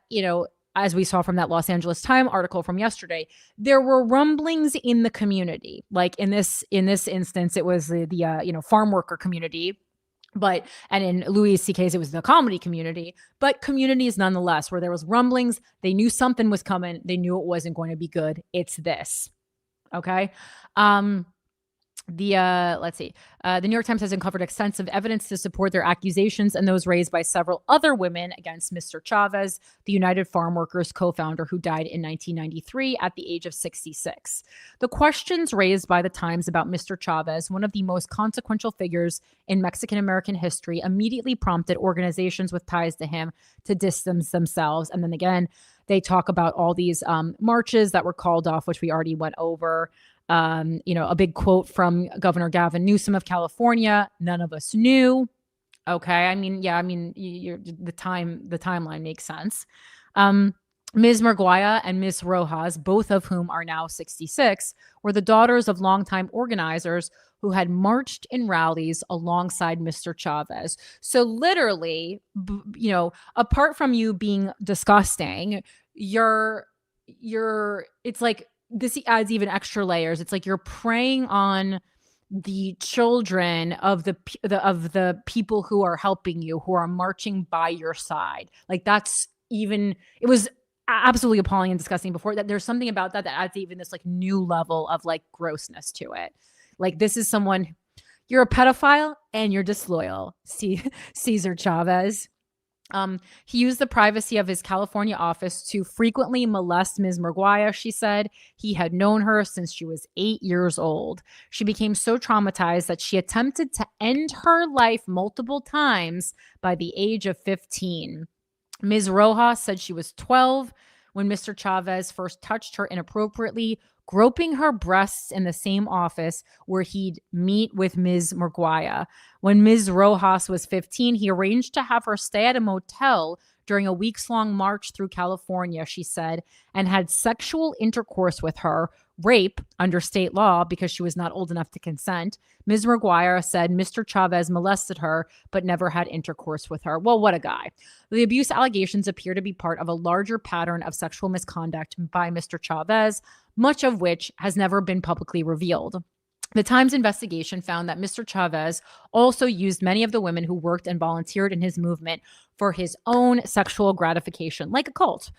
as we saw from that Los Angeles Times article from yesterday, there were rumblings in the community. Like in this instance, it was the farm worker community. And in Louis C.K.'s, it was the comedy community, but communities nonetheless, where there was rumblings, they knew something was coming. They knew it wasn't going to be good. It's this. Okay. Let's see. The New York Times has uncovered extensive evidence to support their accusations and those raised by several other women against Mr. Chavez, the United Farm Workers co-founder who died in 1993 at the age of 66. The questions raised by the Times about Mr. Chavez, one of the most consequential figures in Mexican-American history, immediately prompted organizations with ties to him to distance themselves. And then again, they talk about all these marches that were called off, which we already went over. A big quote from Governor Gavin Newsom of California. None of us knew. Okay. The timeline makes sense. Ms. Markwayne and Ms. Rojas, both of whom are now 66, were the daughters of longtime organizers who had marched in rallies alongside Mr. Chavez. So literally, apart from you being disgusting, it's like, this adds even extra layers. It's like you're preying on the children of the people who are helping you, who are marching by your side. Like it was absolutely appalling and disgusting before that. There's something about that adds even this like new level of like grossness to it. Like this is someone, you're a pedophile and you're disloyal. Ceasar Chavez. He used the privacy of his California office to frequently molest Ms. Markwayne, she said. He had known her since she was 8 years old. She became so traumatized that she attempted to end her life multiple times by the age of 15. Ms. Rojas said she was 12 when Mr. Chavez first touched her inappropriately, groping her breasts in the same office where he'd meet with Ms. Markwayne. When Ms. Rojas was 15, he arranged to have her stay at a motel during a weeks-long march through California, she said, and had sexual intercourse with her, rape under state law because she was not old enough to consent. Ms. Markwayne said Mr. Chavez molested her but never had intercourse with her. Well, what a guy. The abuse allegations appear to be part of a larger pattern of sexual misconduct by Mr. Chavez, much of which has never been publicly revealed. The Times investigation found that Mr. Chavez also used many of the women who worked and volunteered in his movement for his own sexual gratification, like a cult.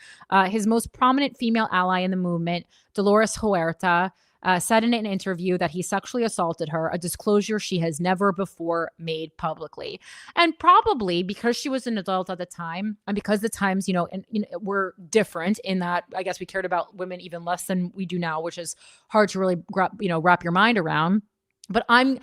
His most prominent female ally in the movement, Dolores Huerta, said in an interview that he sexually assaulted her, a disclosure she has never before made publicly. And probably because she was an adult at the time, and because the times, were different in that, I guess we cared about women even less than we do now, which is hard to really wrap your mind around. But I'm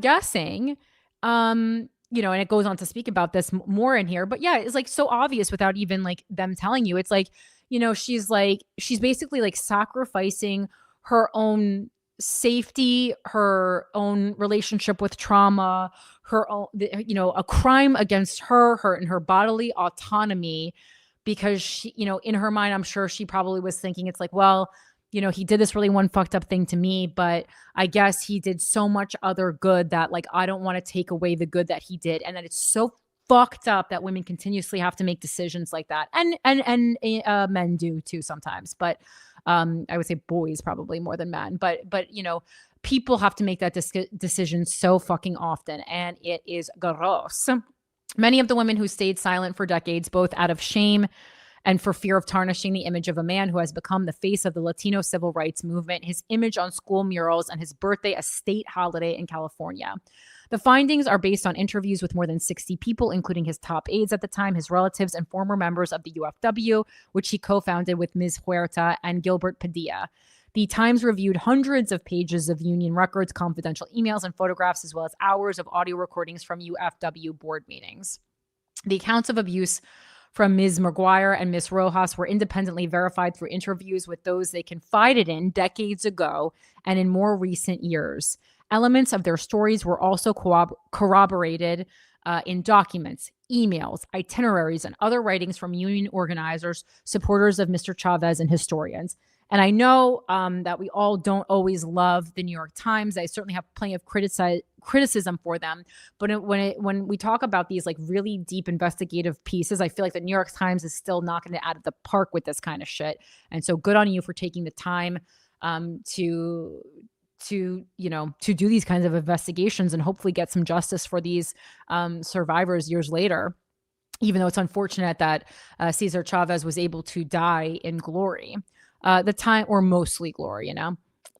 guessing, and it goes on to speak about this more in here. But yeah, it's like so obvious without even like them telling you. It's like, she's basically like sacrificing her own safety, her own relationship with trauma, her own, a crime against her and her bodily autonomy, because she, in her mind, I'm sure she probably was thinking it's like, well, he did this really one fucked up thing to me, but I guess he did so much other good that like, I don't want to take away the good that he did. And that it's so fucked up that women continuously have to make decisions like that. And men do too sometimes, but I would say boys probably more than men, but people have to make that decision so fucking often, and it is gross. Many of the women who stayed silent for decades, both out of shame and for fear of tarnishing the image of a man who has become the face of the Latino civil rights movement, his image on school murals, and his birthday a state holiday in California. The findings are based on interviews with more than 60 people, including his top aides at the time, his relatives, and former members of the UFW, which he co-founded with Ms. Huerta and Gilbert Padilla. The Times reviewed hundreds of pages of union records, confidential emails, and photographs, as well as hours of audio recordings from UFW board meetings. The accounts of abuse from Ms. Markwayne and Ms. Rojas were independently verified through interviews with those they confided in decades ago and in more recent years. Elements of their stories were also corroborated in documents, emails, itineraries, and other writings from union organizers, supporters of Mr. Chavez, and historians. And I know that we all don't always love the New York Times. I certainly have plenty of criticism for them. But when we talk about these like really deep investigative pieces, I feel like the New York Times is still knocking it out of the park with this kind of shit. And so good on you for taking the time to do these kinds of investigations and hopefully get some justice for these survivors years later, even though it's unfortunate that Ceasar Chavez was able to die in glory. Or mostly glory,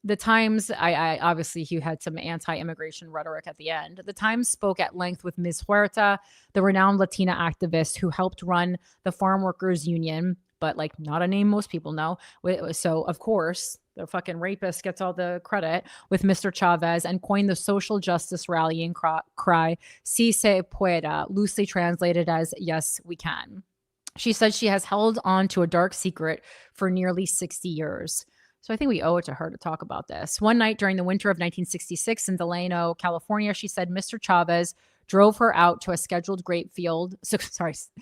The Times, I obviously he had some anti-immigration rhetoric at the end. The Times spoke at length with Ms. Huerta, the renowned Latina activist who helped run the Farm Workers Union, but like not a name most people know. So of course, the fucking rapist gets all the credit, with Mr. Chavez, and coined the social justice rallying cry, "Si se pueda," loosely translated as "yes, we can." She said she has held on to a dark secret for nearly 60 years. So I think we owe it to her to talk about this. One night during the winter of 1966 in Delano, California, she said Mr. Chavez drove her out to a scheduled grape field,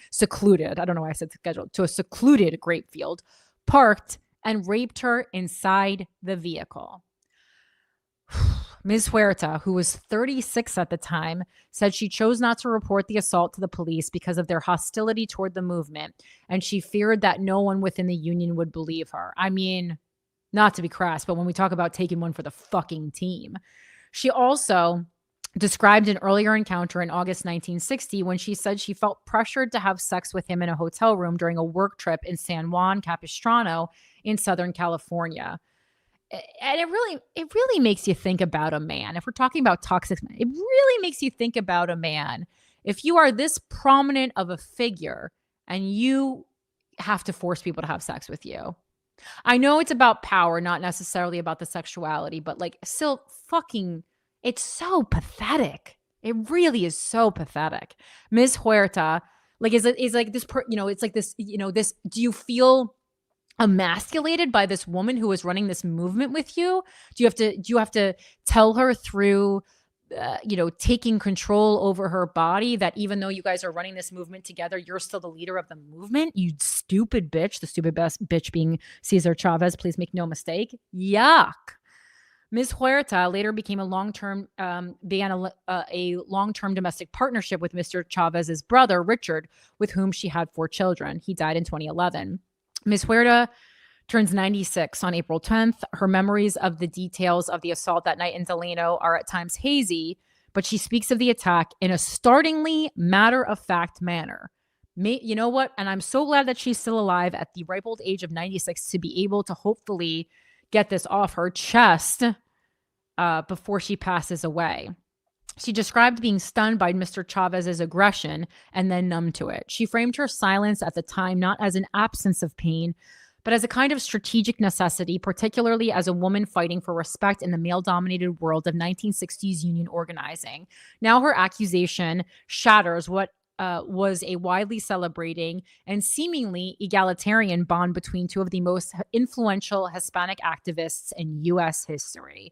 secluded. I don't know why I said scheduled, to a secluded grape field, parked, and raped her inside the vehicle. Ms. Huerta, who was 36 at the time, said she chose not to report the assault to the police because of their hostility toward the movement, and she feared that no one within the union would believe her. I mean, not to be crass, but when we talk about taking one for the fucking team. She also described an earlier encounter in August 1960 when she said she felt pressured to have sex with him in a hotel room during a work trip in San Juan Capistrano in Southern California. And it really makes you think about a man. If we're talking about toxic men, it really makes you think about a man. If you are this prominent of a figure and you have to force people to have sex with you. I know it's about power, not necessarily about the sexuality, but like still fucking, it's so pathetic. It really is so pathetic. Ms. Huerta, like, is like this, it's like this, this, do you feel emasculated by this woman who is running this movement with you? Do you have to tell her through taking control over her body, that even though you guys are running this movement together, you're still the leader of the movement, you stupid bitch. The stupid best bitch being Ceasar Chavez, please make no mistake. Yuck. Ms. Huerta later became a long-term domestic partnership with Mr. Chavez's brother, Richard, with whom she had 4 children. He died in 2011. Ms. Huerta turns 96 on April 10th. Her memories of the details of the assault that night in Delano are at times hazy, but she speaks of the attack in a startlingly matter-of-fact manner. You know what? And I'm so glad that she's still alive at the ripe old age of 96 to be able to hopefully get this off her chest before she passes away. She described being stunned by Mr. Chavez's aggression and then numb to it. She framed her silence at the time not as an absence of pain, but as a kind of strategic necessity, particularly as a woman fighting for respect in the male-dominated world of 1960s union organizing. Now her accusation shatters what was a widely celebrating and seemingly egalitarian bond between 2 of the most influential Hispanic activists in U.S. history.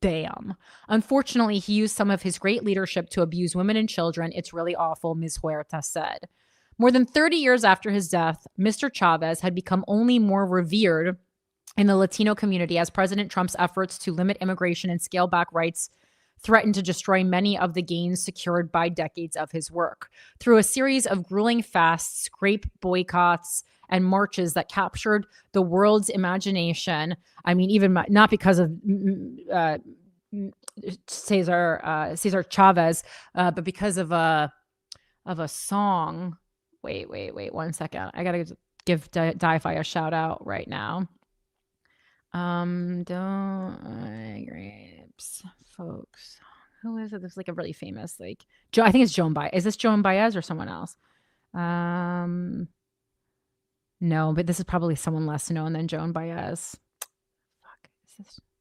Damn. Unfortunately, he used some of his great leadership to abuse women and children. It's really awful, Ms. Huerta said. More than 30 years after his death, Mr. Chavez had become only more revered in the Latino community as President Trump's efforts to limit immigration and scale back rights threatened to destroy many of the gains secured by decades of his work. Through a series of grueling fasts, grape boycotts, and marches that captured the world's imagination, I mean, even not because of Ceasar Chavez, but because of a song. Wait 1 second. I gotta give Di-Fi a shout out right now. Don't grapes, folks. Who is it? There's like a really famous, I think it's Joan Baez. Is this Joan Baez or someone else? No, but this is probably someone less known than Joan Baez. Fuck.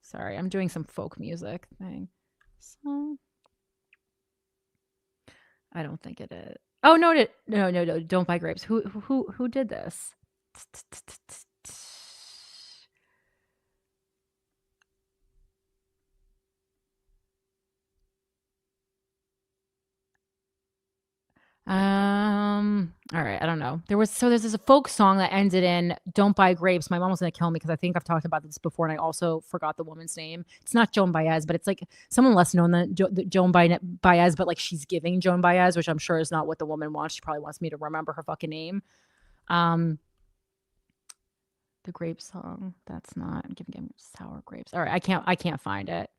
Sorry, I'm doing some folk music thing. So I don't think it is. Oh no! Don't buy grapes. Who did this? All right, I don't know. There's this folk song that ended in "Don't Buy Grapes." My mom was gonna kill me because I think I've talked about this before, and I also forgot the woman's name. It's not Joan Baez, but it's like someone less known than Joan Baez, but like she's giving Joan Baez, which I'm sure is not what the woman wants. She probably wants me to remember her fucking name. The grape song. That's not. I'm giving sour grapes. All right, I can't find it.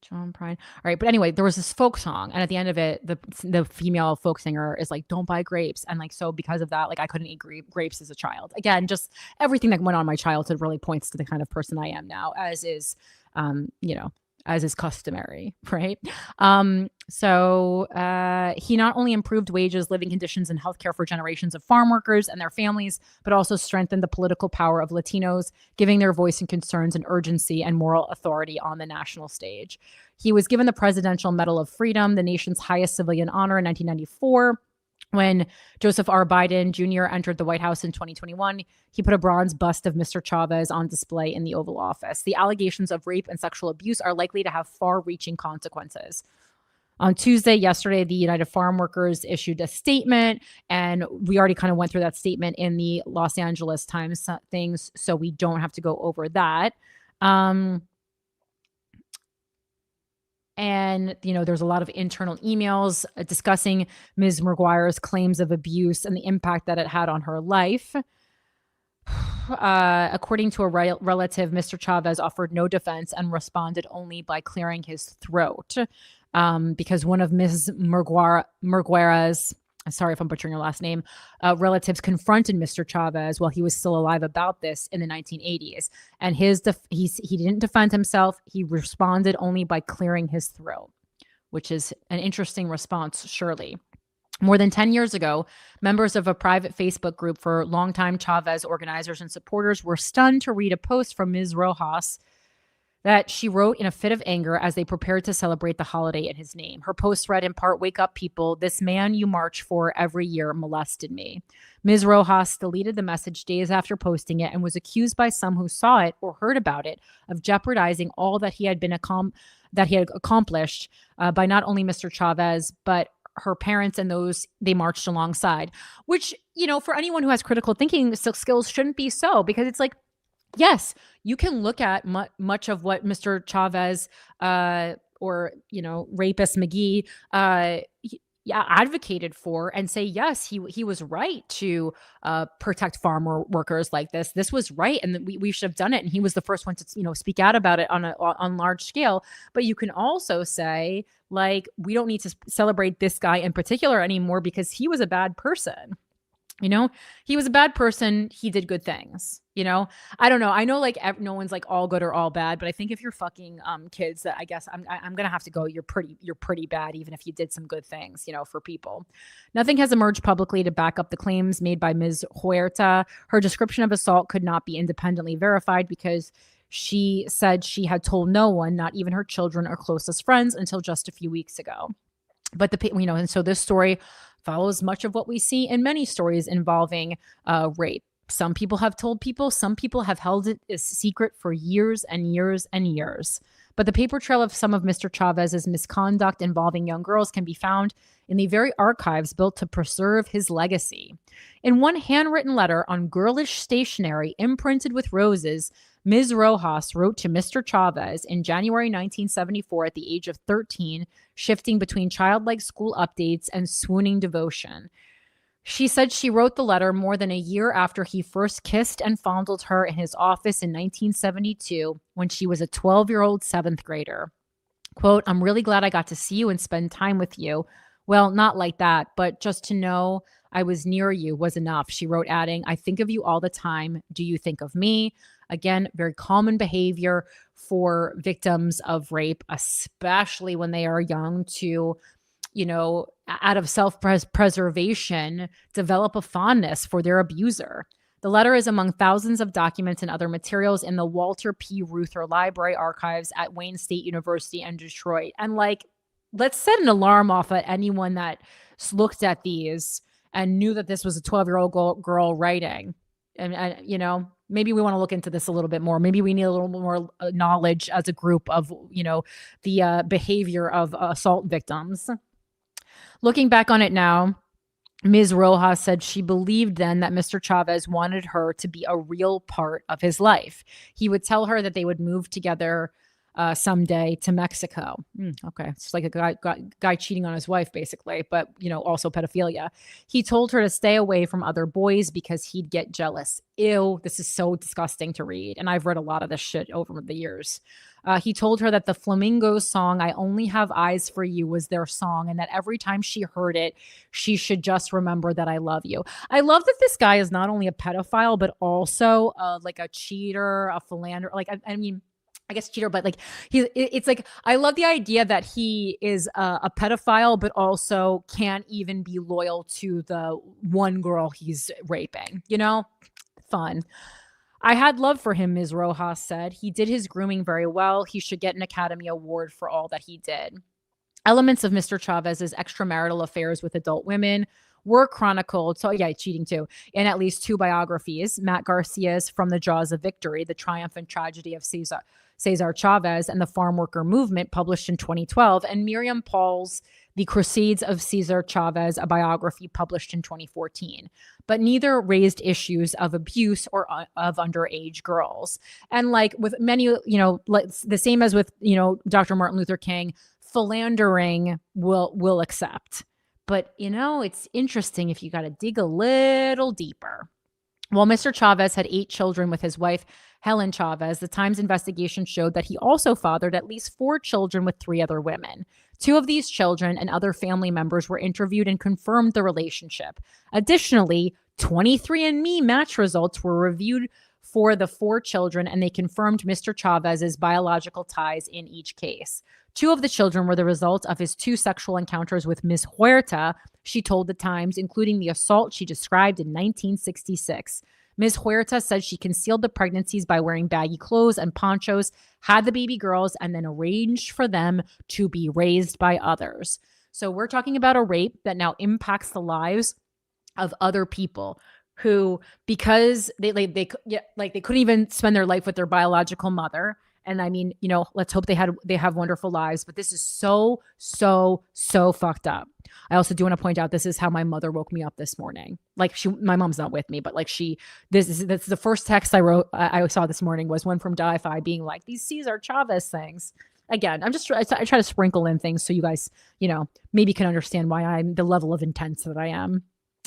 John Prine. All right. But anyway, there was this folk song. And at the end of it, the female folk singer is like, don't buy grapes. And so because of that, I couldn't eat grapes as a child. Again, just everything that went on in my childhood really points to the kind of person I am now, as is customary, right? So he not only improved wages, living conditions, and healthcare for generations of farm workers and their families, but also strengthened the political power of Latinos, giving their voice and concerns and urgency and moral authority on the national stage. He was given the Presidential Medal of Freedom, the nation's highest civilian honor, in 1994. When Joseph R. Biden Jr. entered the White House in 2021, he put a bronze bust of Mr. Chavez on display in the Oval Office. The allegations of rape and sexual abuse are likely to have far-reaching consequences. On Tuesday, yesterday, the United Farm Workers issued a statement, and we already kind of went through that statement in the Los Angeles Times things, so we don't have to go over that. And, there's a lot of internal emails discussing Ms. McGuire's claims of abuse and the impact that it had on her life. According to a relative, Mr. Chavez offered no defense and responded only by clearing his throat because one of Ms. McGuire's, sorry if I'm butchering your last name, relatives confronted Mr. Chavez while he was still alive about this in the 1980s. And he didn't defend himself. He responded only by clearing his throat, which is an interesting response, surely. More than 10 years ago, members of a private Facebook group for longtime Chavez organizers and supporters were stunned to read a post from Ms. Rojas that she wrote in a fit of anger as they prepared to celebrate the holiday in his name. Her post read in part, "Wake up, people. This man you march for every year molested me." Ms. Rojas deleted the message days after posting it and was accused by some who saw it or heard about it of jeopardizing all that he had accomplished by not only Mr. Chavez, but her parents and those they marched alongside, which, for anyone who has critical thinking skills shouldn't be so, because it's like, yes, you can look at much of what Mr. Chavez or rapist McGee advocated for and say, yes, he was right to protect farmer workers like this. This was right, and we should have done it. And he was the first one to speak out about it on large scale. But you can also say, like, we don't need to celebrate this guy in particular anymore because he was a bad person. He was a bad person. He did good things. I don't know. I know, like, no one's like all good or all bad, but I think if you're fucking kids, that I guess I'm gonna have to go, you're pretty bad, even if you did some good things, for people. Nothing has emerged publicly to back up the claims made by Ms. Huerta. Her description of assault could not be independently verified because she said she had told no one, not even her children or closest friends, until just a few weeks ago. But and so this story follows much of what we see in many stories involving rape. Some people have told people, some people have held it a secret for years and years and years. But the paper trail of some of Mr. Chavez's misconduct involving young girls can be found in the very archives built to preserve his legacy. In one handwritten letter on girlish stationery imprinted with roses, Ms. Rojas wrote to Mr. Chavez in January 1974 at the age of 13, shifting between childlike school updates and swooning devotion. She said she wrote the letter more than a year after he first kissed and fondled her in his office in 1972 when she was a 12-year-old 7th grader. Quote, "I'm really glad I got to see you and spend time with you. Well, not like that, but just to know I was near you was enough," she wrote, adding, "I think of you all the time. Do you think of me?" Again, very common behavior for victims of rape, especially when they are young, to, out of self-preservation, develop a fondness for their abuser. The letter is among thousands of documents and other materials in the Walter P. Reuther Library Archives at Wayne State University in Detroit. And let's set an alarm off at anyone that looked at these and knew that this was a 12-year-old girl writing. And maybe we want to look into this a little bit more. Maybe we need a little more knowledge as a group of, the behavior of assault victims. Looking back on it now, Ms. Rojas said she believed then that Mr. Chavez wanted her to be a real part of his life. He would tell her that they would move together someday to Mexico. Okay. It's like a guy cheating on his wife, basically, but, also pedophilia. He told her to stay away from other boys because he'd get jealous. Ew, this is so disgusting to read. And I've read a lot of this shit over the years. He told her that the Flamingos song, "I Only Have Eyes for You," was their song, and that every time she heard it, she should just remember that I love you. I love that this guy is not only a pedophile, but also like a cheater, a philanderer. Like, I guess cheater, but like it's like, I love the idea that he is a pedophile, but also can't even be loyal to the one girl he's raping, Fun. "I had love for him," Ms. Rojas said. "He did his grooming very well. He should get an Academy Award for all that he did." Elements of Mr. Chavez's extramarital affairs with adult women were chronicled, cheating too, in at least 2 biographies. Matt Garcia's From the Jaws of Victory, The Triumph and Tragedy of Ceasar Chavez and the Farm Worker Movement, published in 2012, and Miriam Paul's The Crusades of Ceasar Chavez, a biography published in 2014. But neither raised issues of abuse or of underage girls. And like with many, the same as with, Dr. Martin Luther King, philandering will accept. But, it's interesting if you got to dig a little deeper. While Mr. Chavez had 8 children with his wife, Helen Chavez, the Times investigation showed that he also fathered at least 4 children with 3 other women. 2 of these children and other family members were interviewed and confirmed the relationship. Additionally, 23andMe match results were reviewed for the 4 children, and they confirmed Mr. Chavez's biological ties in each case. 2 of the children were the result of his 2 sexual encounters with Ms. Huerta, she told the Times, including the assault she described in 1966. Ms. Huerta said she concealed the pregnancies by wearing baggy clothes and ponchos, had the baby girls, and then arranged for them to be raised by others. So we're talking about a rape that now impacts the lives of other people who, because they couldn't even spend their life with their biological mother. And I mean, let's hope they have wonderful lives, but this is so fucked up. I also do want to point out, this is how my mother woke me up this morning. Like my mom's not with me, but like this is the first text I saw this morning was one from Di-Fi being like, these Ceasar Chavez things. Again, I try to sprinkle in things so you guys, maybe can understand why I'm the level of intense that I am.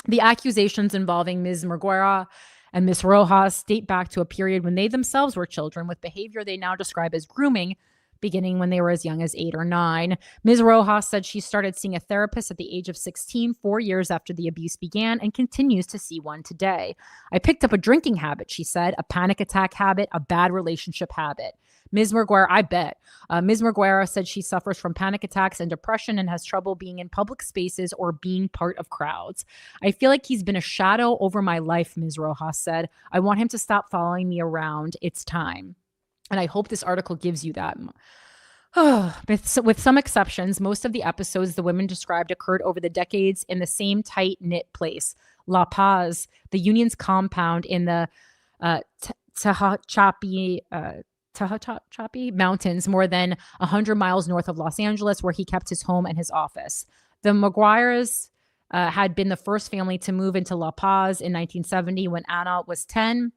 The accusations involving Ms. Markwayne and Ms. Rojas date back to a period when they themselves were children, with behavior they now describe as grooming, beginning when they were as young as 8 or 9. Ms. Rojas said she started seeing a therapist at the age of 16, 4 years after the abuse began, and continues to see one today. I picked up a drinking habit, she said, a panic attack habit, a bad relationship habit. Ms. Markwayne, I bet. Ms. Markwayne said she suffers from panic attacks and depression and has trouble being in public spaces or being part of crowds. I feel like he's been a shadow over my life, Ms. Rojas said. I want him to stop following me around. It's time. And I hope this article gives you that. With some exceptions, most of the episodes the women described occurred over the decades in the same tight-knit place, La Paz, the Union's compound in the Tehachapi Mountains, more than 100 miles north of Los Angeles, where he kept his home and his office. The Markwaynes had been the first family to move into La Paz in 1970 when Anna was 10.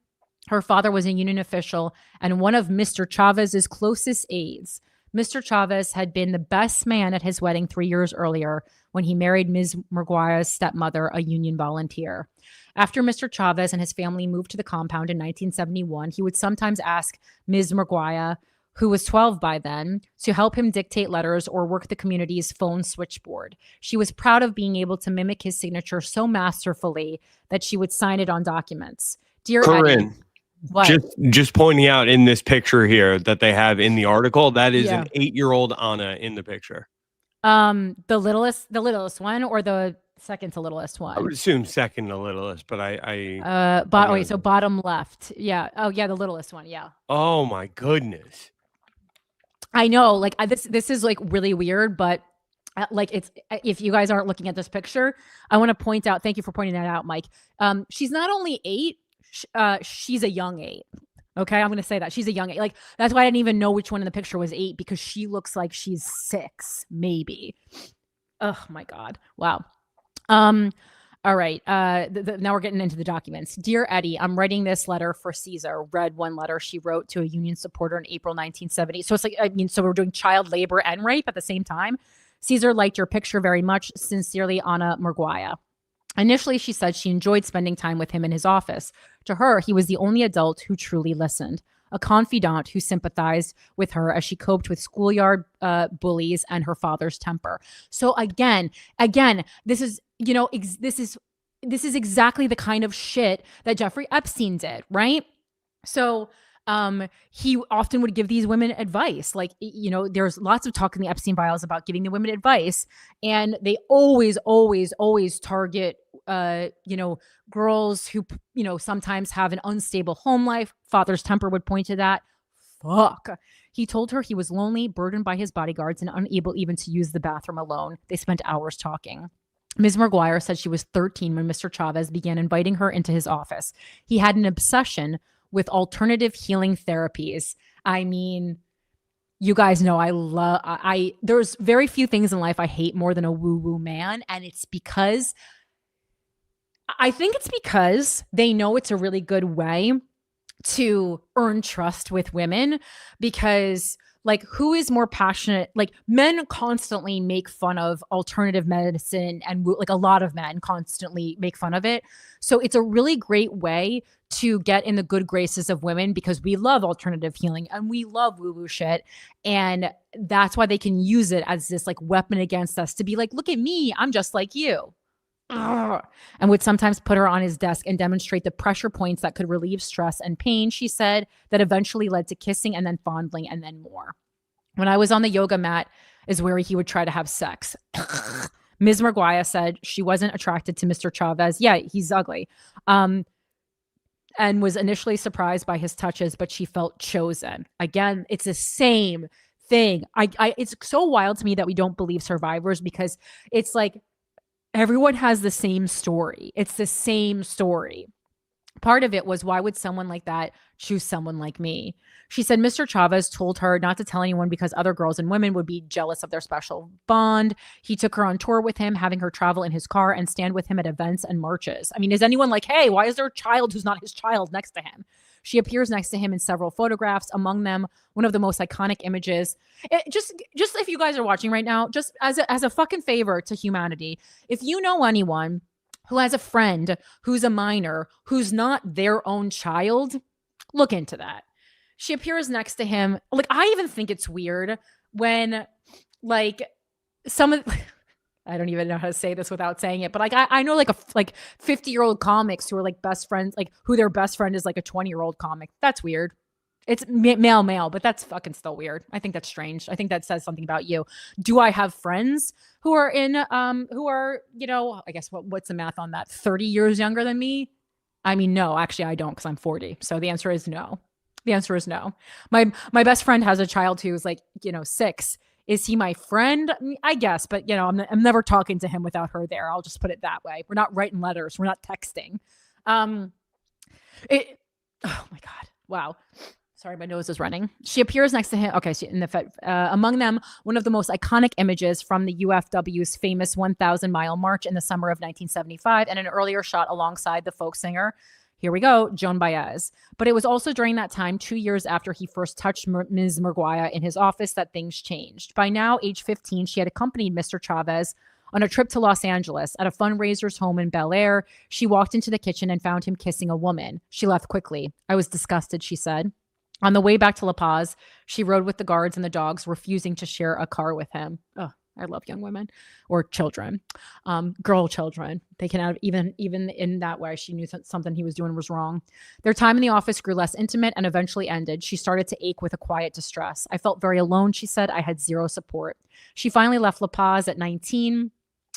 Her father was a union official and one of Mr. Chavez's closest aides. Mr. Chavez had been the best man at his wedding 3 years earlier when he married Ms. Markwayne's stepmother, a union volunteer. After Mr. Chavez and his family moved to the compound in 1971, he would sometimes ask Ms. Markwayne, who was 12 by then, to help him dictate letters or work the community's phone switchboard. She was proud of being able to mimic his signature so masterfully that she would sign it on documents. Dear Corinne, Eddie, what? just pointing out in this picture here that they have in the article, that is an 8-year-old Anna in the picture. The littlest one, or the second to littlest one? I would assume second to littlest, but so bottom left. Yeah. Oh yeah, the littlest one. Yeah. Oh my goodness. I know, like this is like really weird, but like it's, if you guys aren't looking at this picture, I want to point out, thank you for pointing that out, Mike. She's not only 8, she's a young 8. Okay, I'm going to say that. She's a young 8. Like, that's why I didn't even know which one in the picture was 8, because she looks like she's 6, maybe. Oh my God. Wow. All right. Now we're getting into the documents. Dear Eddie, I'm writing this letter for CESAR. Read one letter she wrote to a union supporter in April 1970. So it's like, so we're doing child labor and rape at the same time. CESAR liked your picture very much. Sincerely, Anna Markwayne. Initially, she said she enjoyed spending time with him in his office. To her, he was the only adult who truly listened, a confidant who sympathized with her as she coped with schoolyard bullies and her father's temper. So again, this is exactly the kind of shit that Jeffrey Epstein did, right? So he often would give these women advice. Like, there's lots of talk in the Epstein files about giving the women advice, and they always target, girls who, sometimes have an unstable home life. Father's temper would point to that. Fuck. He told her he was lonely, burdened by his bodyguards, and unable even to use the bathroom alone. They spent hours talking. Ms. Markwayne said she was 13 when Mr. Chavez began inviting her into his office. He had an obsession with alternative healing therapies. I mean, you guys know there's very few things in life I hate more than a woo-woo man. And I think it's because they know it's a really good way to earn trust with women, because like, who is more passionate? Like, men constantly make fun of alternative medicine, and like a lot of men constantly make fun of it. So it's a really great way to get in the good graces of women, because we love alternative healing and we love woo-woo shit. And that's why they can use it as this like weapon against us, to be like, look at me, I'm just like you. And would sometimes put her on his desk and demonstrate the pressure points that could relieve stress and pain, she said, that eventually led to kissing and then fondling and then more. When I was on the yoga mat is where he would try to have sex. Ms. Markwayne said she wasn't attracted to Mr. Chavez. Yeah, he's ugly. and was initially surprised by his touches, but she felt chosen. Again, it's the same thing. It's so wild to me that we don't believe survivors, because it's like everyone has the same story. It's the same story. Part of it was, why would someone like that choose someone like me? She said Mr. Chavez told her not to tell anyone because other girls and women would be jealous of their special bond. He took her on tour with him, having her travel in his car and stand with him at events and marches. I mean, is anyone like, hey, why is there a child who's not his child next to him? She appears next to him in several photographs, among them one of the most iconic images. Just if you guys are watching right now, just as a fucking favor to humanity, if you know anyone who has a friend who's a minor, who's not their own child, look into that. She appears next to him. Like, I even think it's weird when, like, I don't even know how to say this without saying it, but like, I know like 50-year-old comics who are like best friends, like who their best friend is like a 20-year-old comic. That's weird. It's male, but that's fucking still weird. I think that's strange. I think that says something about you. Do I have friends who are who are, you know, I guess what's the math on that? 30 years younger than me? I mean, no, actually I don't, because I'm 40. So the answer is no. The answer is no. My best friend has a child who's like, 6. Is he my friend? I guess, but I'm never talking to him without her there. I'll just put it that way. We're not writing letters. We're not texting. Oh my God. Wow. Sorry, my nose is running. She appears next to him. Okay, among them, one of the most iconic images from the UFW's famous 1,000-mile march in the summer of 1975, and an earlier shot alongside the folk singer, here we go, Joan Baez. But it was also during that time, 2 years after he first touched Ms. Markwayne in his office, that things changed. By now, age 15, she had accompanied Mr. Chavez on a trip to Los Angeles. At a fundraiser's home in Bel Air, she walked into the kitchen and found him kissing a woman. She left quickly. I was disgusted, she said. On the way back to La Paz, she rode with the guards and the dogs, refusing to share a car with him. Oh, I love young women or children, girl children. They can have, even in that way, she knew something he was doing was wrong. Their time in the office grew less intimate and eventually ended. She started to ache with a quiet distress. I felt very alone, she said. I had zero support. She finally left La Paz at 19,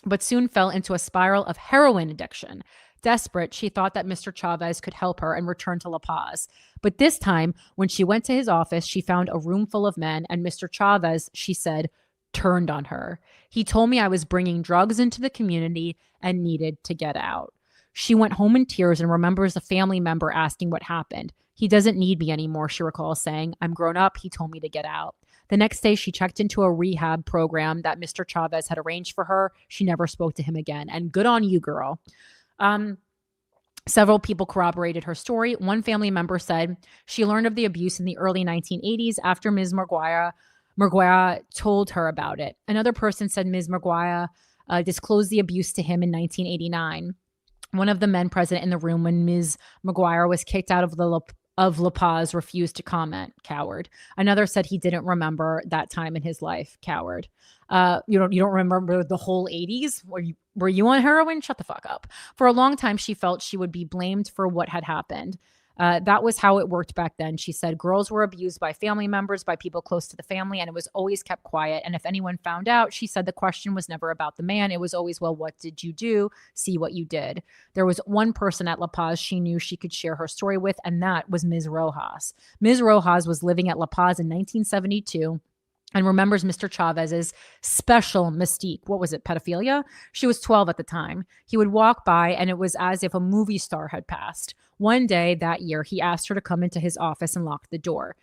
but soon fell into a spiral of heroin addiction. Desperate, she thought that Mr. Chavez could help her and return to La Paz. But this time, when she went to his office, she found a room full of men, and Mr. Chavez, she said, turned on her. He told me I was bringing drugs into the community and needed to get out. She went home in tears and remembers a family member asking what happened. He doesn't need me anymore, she recalls saying. I'm grown up. He told me to get out. The next day, she checked into a rehab program that Mr. Chavez had arranged for her. She never spoke to him again. And good on you, girl. Several people corroborated her story. One family member said she learned of the abuse in the early 1980s after Ms. Markwayne told her about it. Another person said Ms. Markwayne disclosed the abuse to him in 1989. One of the men present in the room when Ms. Markwayne was kicked out of La Paz refused to comment. Coward. Another said he didn't remember that time in his life. Coward. You don't remember the whole 80s? Were you on heroin? Shut the fuck up. For a long time, she felt she would be blamed for what had happened. That was how it worked back then. She said girls were abused by family members, by people close to the family, and it was always kept quiet. And if anyone found out, she said the question was never about the man. It was always, well, what did you do? See what you did. There was one person at La Paz she knew she could share her story with, and that was Ms. Rojas. Ms. Rojas was living at La Paz in 1972 and remembers Mr. Chavez's special mystique. What was it, pedophilia? She was 12 at the time. He would walk by, and it was as if a movie star had passed. One day that year, he asked her to come into his office and lock the door.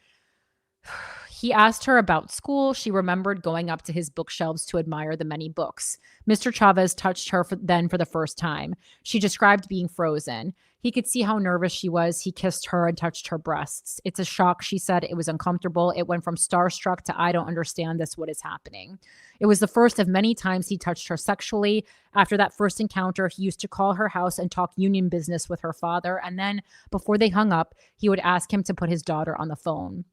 He asked her about school. She remembered going up to his bookshelves to admire the many books. Mr. Chavez touched her for the first time. She described being frozen. He could see how nervous she was. He kissed her and touched her breasts. It's a shock, she said. It was uncomfortable. It went from starstruck to I don't understand this. What is happening? It was the first of many times he touched her sexually. After that first encounter, he used to call her house and talk union business with her father. And then before they hung up, he would ask him to put his daughter on the phone.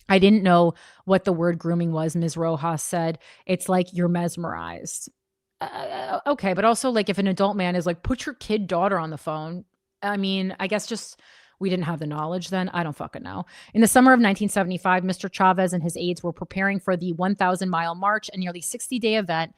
I didn't know what the word grooming was, Ms. Rojas said. It's like you're mesmerized. Okay, but also like if an adult man is like, put your kid daughter on the phone, I mean, I guess just we didn't have the knowledge then. I don't fucking know. In the summer of 1975, Mr. Chavez and his aides were preparing for the 1,000-mile march, a nearly 60-day event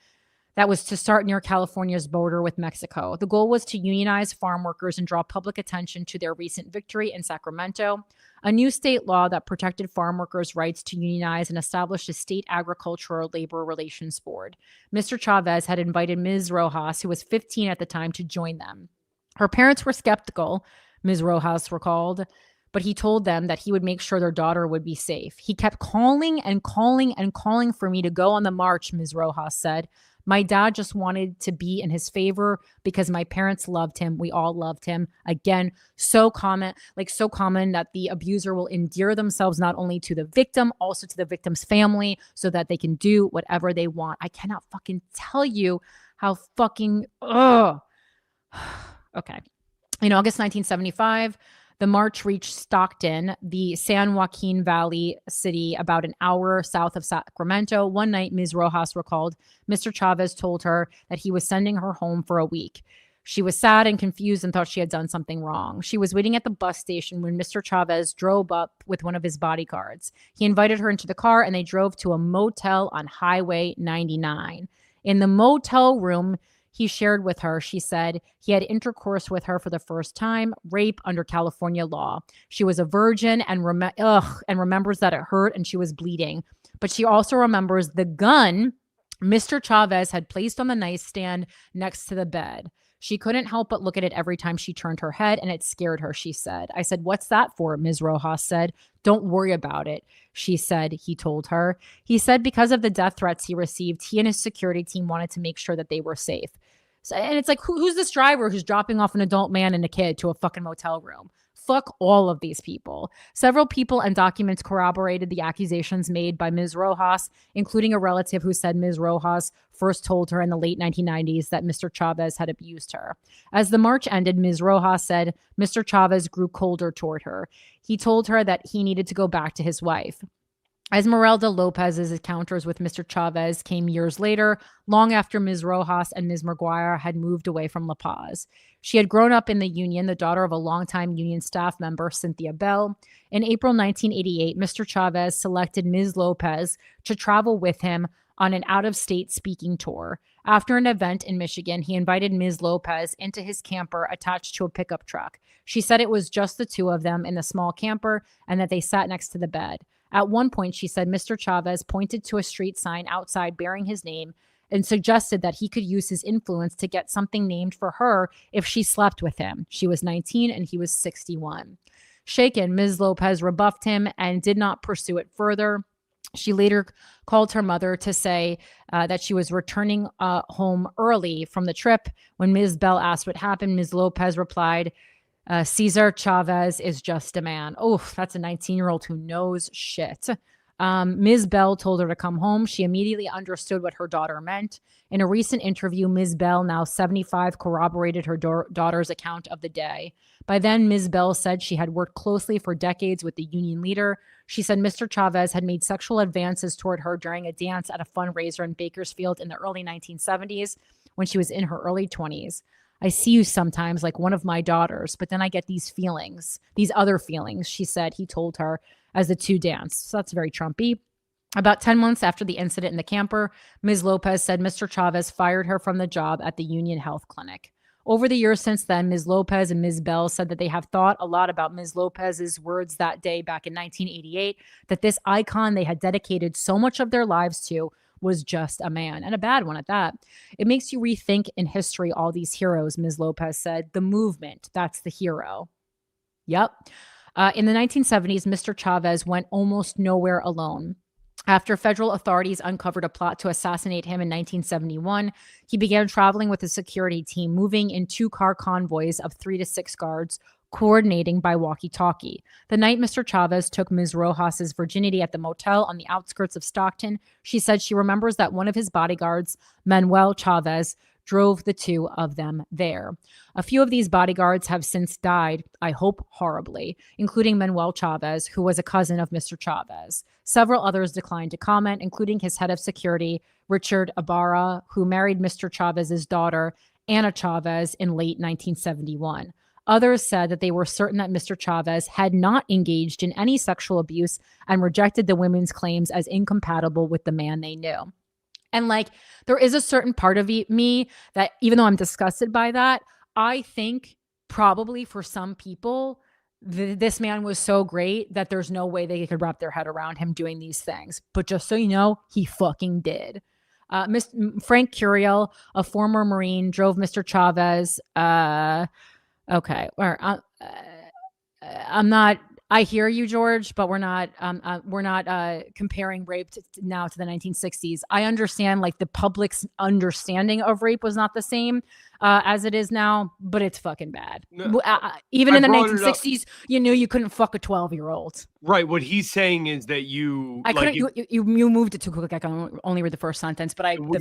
that was to start near California's border with Mexico. The goal was to unionize farm workers and draw public attention to their recent victory in Sacramento. A new state law that protected farm workers' rights to unionize and established a state agricultural labor relations board. Mr. Chavez had invited Ms. Rojas, who was 15 at the time, to join them. Her parents were skeptical, Ms. Rojas recalled, but he told them that he would make sure their daughter would be safe. He kept calling and calling and calling for me to go on the march, Ms. Rojas said. My dad just wanted to be in his favor because my parents loved him. We all loved him. Again, so common that the abuser will endear themselves not only to the victim, also to the victim's family so that they can do whatever they want. I cannot fucking tell you how fucking, okay. In August 1975, the march reached Stockton, the San Joaquin Valley city, about an hour south of Sacramento. One night, Ms. Rojas recalled, Mr. Chavez told her that he was sending her home for a week. She was sad and confused and thought she had done something wrong. She was waiting at the bus station when Mr. Chavez drove up with one of his bodyguards. He invited her into the car and they drove to a motel on Highway 99. In the motel room, he shared with her, she said, he had intercourse with her for the first time, rape under California law. She was a virgin and remembers that it hurt and she was bleeding. But she also remembers the gun Mr. Chavez had placed on the nightstand next to the bed. She couldn't help but look at it every time she turned her head, and it scared her, she said. I said, what's that for? Ms. Rojas said. Don't worry about it, she said, he told her. He said because of the death threats he received, he and his security team wanted to make sure that they were safe. So, and it's like, who's this driver who's dropping off an adult man and a kid to a fucking motel room? Fuck all of these people. Several people and documents corroborated the accusations made by Ms. Rojas, including a relative who said Ms. Rojas first told her in the late 1990s that Mr. Chavez had abused her. As the march ended, Ms. Rojas said Mr. Chavez grew colder toward her. He told her that he needed to go back to his wife. Esmeralda Lopez's encounters with Mr. Chavez came years later, long after Ms. Rojas and Ms. Markwayne had moved away from La Paz. She had grown up in the union, the daughter of a longtime union staff member, Cynthia Bell. In April 1988, Mr. Chavez selected Ms. Lopez to travel with him on an out-of-state speaking tour. After an event in Michigan, he invited Ms. Lopez into his camper attached to a pickup truck. She said it was just the two of them in the small camper and that they sat next to the bed. At one point, she said Mr. Chavez pointed to a street sign outside bearing his name and suggested that he could use his influence to get something named for her if she slept with him. She was 19 and he was 61. Shaken, Ms. Lopez rebuffed him and did not pursue it further. She later called her mother to say that she was returning home early from the trip. When Ms. Bell asked what happened, Ms. Lopez replied, Ceasar Chavez is just a man. Oh, that's a 19-year-old who knows shit. Ms. Bell told her to come home. She immediately understood what her daughter meant. In a recent interview, Ms. Bell, now 75, corroborated her daughter's account of the day. By then, Ms. Bell said she had worked closely for decades with the union leader. She said Mr. Chavez had made sexual advances toward her during a dance at a fundraiser in Bakersfield in the early 1970s when she was in her early 20s. I see you sometimes like one of my daughters, but then I get these feelings, these other feelings, she said, he told her as the two danced. So that's very Trumpy. About 10 months after the incident in the camper, Ms. Lopez said Mr. Chavez fired her from the job at the Union Health Clinic. Over the years since then, Ms. Lopez and Ms. Bell said that they have thought a lot about Ms. Lopez's words that day back in 1988, that this icon they had dedicated so much of their lives to was just a man, and a bad one at that. It makes you rethink in history all these heroes, Ms. Lopez said. The movement, that's the hero. Yep. In the 1970s, Mr. Chavez went almost nowhere alone. After federal authorities uncovered a plot to assassinate him in 1971, he began traveling with a security team, moving in 2-car convoys of 3 to 6 guards, coordinating by walkie-talkie. The night Mr. Chavez took Ms. Rojas's virginity at the motel on the outskirts of Stockton, she said she remembers that one of his bodyguards, Manuel Chavez, drove the two of them there. A few of these bodyguards have since died, I hope horribly, including Manuel Chavez, who was a cousin of Mr. Chavez. Several others declined to comment, including his head of security, Richard Ibarra, who married Mr. Chavez's daughter, Anna Chavez, in late 1971. Others said that they were certain that Mr. Chavez had not engaged in any sexual abuse and rejected the women's claims as incompatible with the man they knew. And like, there is a certain part of me that, even though I'm disgusted by that, I think probably for some people, this man was so great that there's no way they could wrap their head around him doing these things. But just so you know, he fucking did. Frank Curiel, a former Marine, drove Mr. Chavez. Okay. I'm not. I hear you, George, but we're not comparing rape now to the 1960s. I understand, like, the public's understanding of rape was not the same as it is now, but it's fucking bad. No, even in the brought it 1960s, you knew you couldn't fuck a 12-year-old. Right. What he's saying is that you moved it too quick. I can only read the first sentence, but the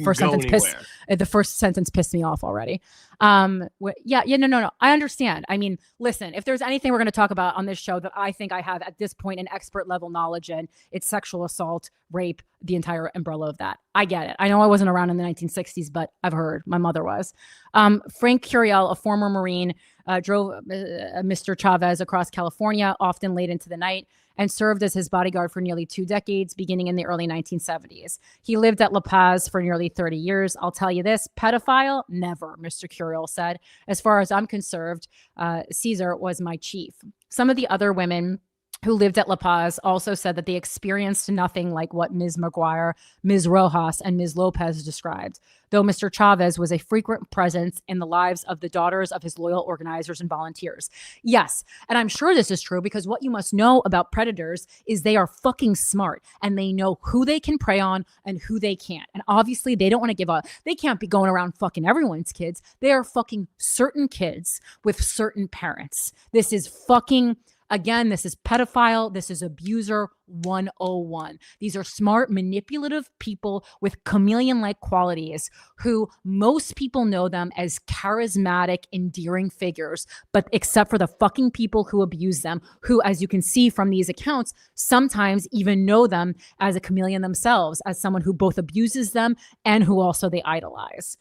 first sentence pissed me off already. No. I understand. I mean, listen, if there's anything we're going to talk about on this show that I think I have at this point an expert level knowledge in, it's sexual assault, rape, the entire umbrella of that. I get it. I know I wasn't around in the 1960s, but I've heard. My mother was. Frank Curiel, a former Marine, drove Mr. Chavez across California, often late into the night, and served as his bodyguard for nearly 2 decades, beginning in the early 1970s. He lived at La Paz for nearly 30 years. I'll tell you this, pedophile? Never, Mr. Curiel said. As far as I'm concerned, CESAR was my chief. Some of the other women who lived at La Paz also said that they experienced nothing like what Ms. McGuire, Ms. Rojas, and Ms. Lopez described, though Mr. Chavez was a frequent presence in the lives of the daughters of his loyal organizers and volunteers. Yes, and I'm sure this is true because what you must know about predators is they are fucking smart and they know who they can prey on and who they can't. And obviously they don't want to give up. They can't be going around fucking everyone's kids. They are fucking certain kids with certain parents. This is fucking... Again, this is pedophile. This is abuser 101. These are smart, manipulative people with chameleon-like qualities who most people know them as charismatic, endearing figures, but except for the fucking people who abuse them, who, as you can see from these accounts, sometimes even know them as a chameleon themselves, as someone who both abuses them and who also they idolize.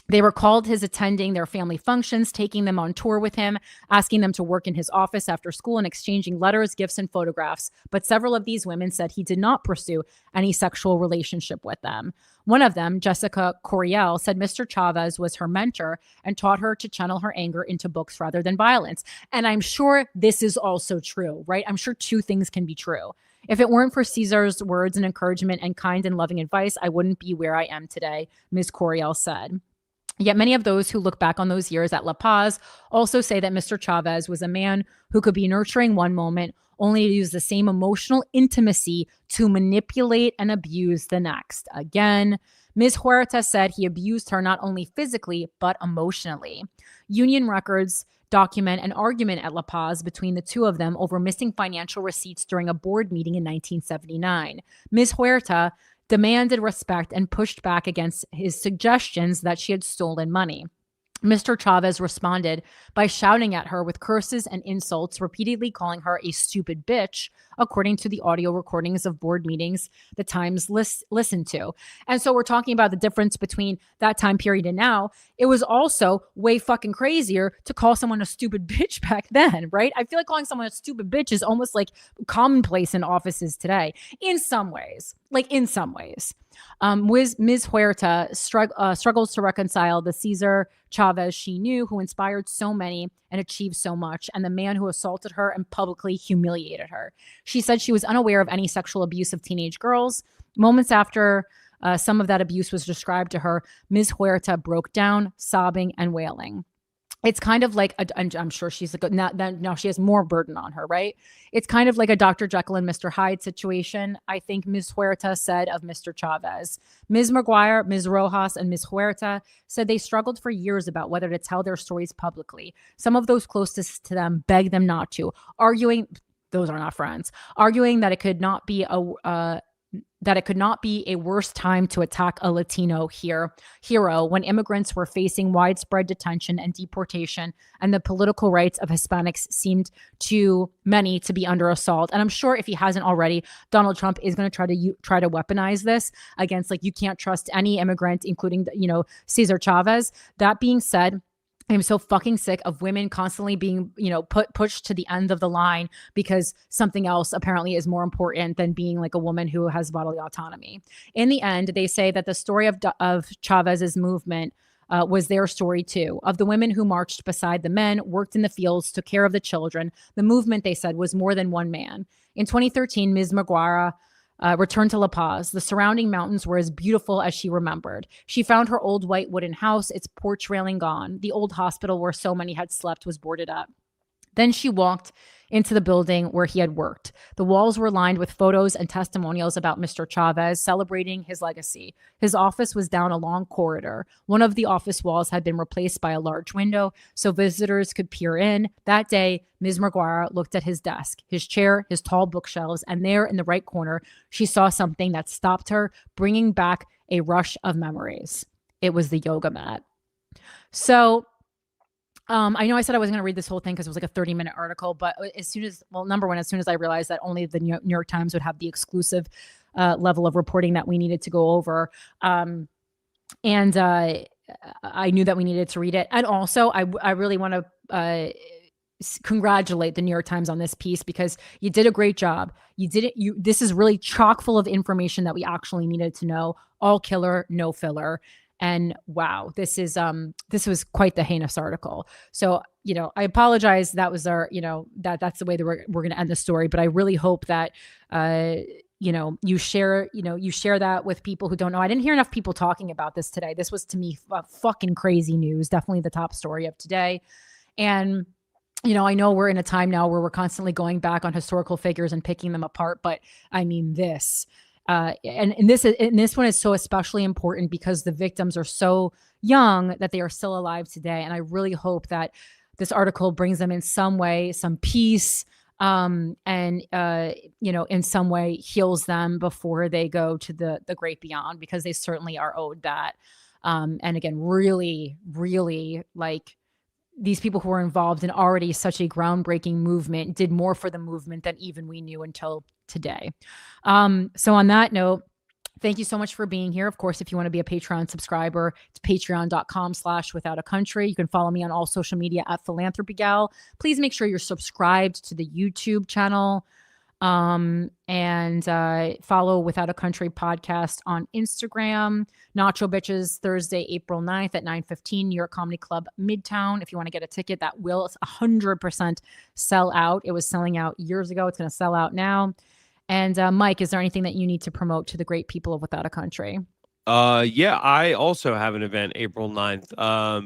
They recalled his attending their family functions, taking them on tour with him, asking them to work in his office after school, and exchanging letters, gifts, and photographs. But several of these women said he did not pursue any sexual relationship with them. One of them, Jessica Coriel, said Mr. Chavez was her mentor and taught her to channel her anger into books rather than violence. And I'm sure this is also true, right? I'm sure two things can be true. If it weren't for Caesar's words and encouragement and kind and loving advice, I wouldn't be where I am today, Ms. Coriel said. Yet many of those who look back on those years at La Paz also say that Mr. Chavez was a man who could be nurturing one moment, only to use the same emotional intimacy to manipulate and abuse the next. Again, Ms. Huerta said he abused her not only physically, but emotionally. Union records document an argument at La Paz between the two of them over missing financial receipts during a board meeting in 1979. Ms. Huerta demanded respect and pushed back against his suggestions that she had stolen money. Mr. Chavez responded by shouting at her with curses and insults, repeatedly calling her a stupid bitch, according to the audio recordings of board meetings the Times listened to. And so we're talking about the difference between that time period and now. It was also way fucking crazier to call someone a stupid bitch back then, right? I feel like calling someone a stupid bitch is almost like commonplace in offices today, in some ways. Ms. Huerta struggles to reconcile the Ceasar Chavez she knew, who inspired so many and achieved so much, and the man who assaulted her and publicly humiliated her. She said she was unaware of any sexual abuse of teenage girls. Moments after some of that abuse was described to her, Ms. Huerta broke down, sobbing and wailing. It's kind of like, I'm sure she's like, now she has more burden on her, right? It's kind of like a Dr. Jekyll and Mr. Hyde situation, I think Ms. Huerta said of Mr. Chavez. Ms. McGuire, Ms. Rojas, and Ms. Huerta said they struggled for years about whether to tell their stories publicly. Some of those closest to them begged them not to, arguing, those are not friends, arguing that it could not be a worse time to attack a Latino hero when immigrants were facing widespread detention and deportation, and the political rights of Hispanics seemed to many to be under assault. And I'm sure if he hasn't already, Donald Trump is going to try to weaponize this against, like, you can't trust any immigrant, including, Ceasar Chavez. That being said, I'm so fucking sick of women constantly being, pushed to the end of the line because something else apparently is more important than being like a woman who has bodily autonomy. In the end, they say that the story of Chavez's movement was their story too. Of the women who marched beside the men, worked in the fields, took care of the children. The movement, they said, was more than one man. In 2013, Ms. Markwayne returned to La Paz. The surrounding mountains were as beautiful as she remembered. She found her old white wooden house, its porch railing gone. The old hospital where so many had slept was boarded up. Then she walked into the building where he had worked. The walls were lined with photos and testimonials about Mr. Chavez, celebrating his legacy. His office was down a long corridor. One of the office walls had been replaced by a large window so visitors could peer in. That day, Ms. Markwayne looked at his desk, his chair, his tall bookshelves, and there in the right corner, she saw something that stopped her, bringing back a rush of memories. It was the yoga mat. So I know I said I wasn't going to read this whole thing because it was like a 30-minute article, but number one, as soon as I realized that only the New York Times would have the exclusive level of reporting that we needed to go over, and I knew that we needed to read it. And also, I really want to congratulate the New York Times on this piece because you did a great job. This is really chock full of information that we actually needed to know. All killer, no filler. And wow, this was quite the heinous article. So, I apologize. That was our, that's the way that we're going to end the story. But I really hope that, you share that with people who don't know. I didn't hear enough people talking about this today. This was to me fucking crazy news. Definitely the top story of today. And, I know we're in a time now where we're constantly going back on historical figures and picking them apart. But I mean, this. And this one is so especially important because the victims are so young that they are still alive today. And I really hope that this article brings them in some way, some peace, and in some way heals them before they go to the great beyond, because they certainly are owed that. And again, really, really, like, these people who were involved in already such a groundbreaking movement did more for the movement than even we knew until today. So on that note, thank you so much for being here. Of course, if you want to be a Patreon subscriber, it's patreon.com/withoutaCountry. You can follow me on all social media at PhilanthropyGal. Please make sure you're subscribed to the YouTube channel. And follow Without a Country podcast on Instagram. Nacho Bitches, Thursday, April 9th at 9:15, New York Comedy Club, Midtown. If you want to get a ticket, that will 100% sell out. It was selling out years ago. It's going to sell out now. And Mike, is there anything that you need to promote to the great people of Without a Country? Yeah, I also have an event April 9th,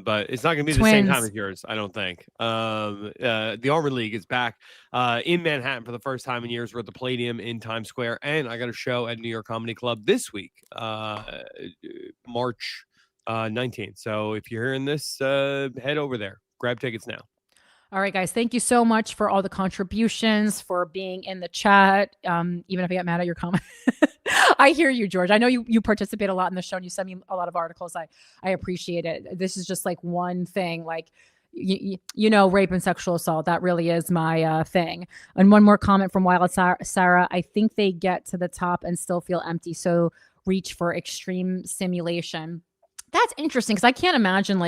but it's not going to be the same time as yours, I don't think. The Armor League is back in Manhattan for the first time in years. We're at the Palladium in Times Square, and I got a show at New York Comedy Club this week, March 19th. So if you're hearing this, head over there. Grab tickets now. All right, guys. Thank you so much for all the contributions, for being in the chat. Even if I get mad at your comment. I hear you, George. I know you participate a lot in the show and you send me a lot of articles. I appreciate it. This is just like one thing, like, rape and sexual assault. That really is my thing. And one more comment from Wild Sarah. I think they get to the top and still feel empty. So reach for extreme stimulation. That's interesting because I can't imagine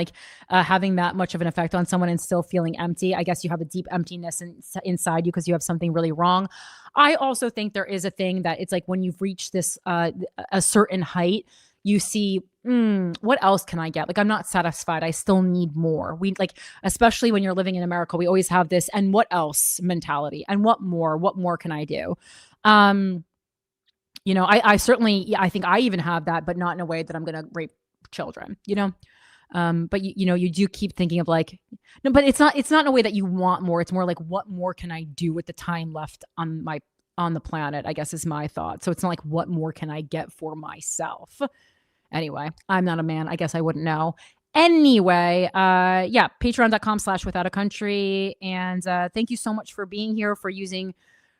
having that much of an effect on someone and still feeling empty. I guess you have a deep emptiness inside you because you have something really wrong. I also think there is a thing that it's like when you've reached this a certain height, you see, what else can I get? Like, I'm not satisfied. I still need more. Especially when you're living in America, we always have this and what else mentality and what more can I do? I certainly, I think I even have that, but not in a way that I'm going to rape children, but you do keep thinking of no, but it's not in a way that you want more. It's more like, what more can I do with the time left on the planet, I guess is my thought. So it's not like, what more can I get for myself? Anyway, I'm not a man. I guess I wouldn't know. Anyway, patreon.com/withoutaCountry. And thank you so much for being here, for using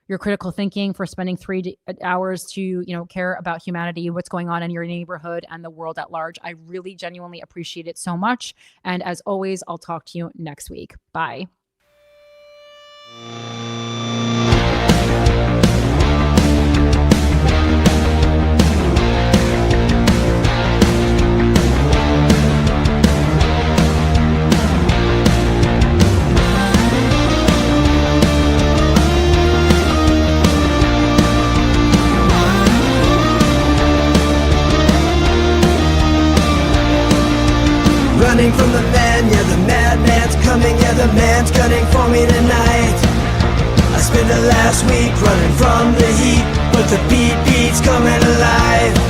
your critical thinking, for spending 3 hours to, care about humanity, what's going on in your neighborhood and the world at large. I really genuinely appreciate it so much. And as always, I'll talk to you next week. Bye. man's gunning for me tonight. I spent the last week running from the heat, but the beat beats coming alive.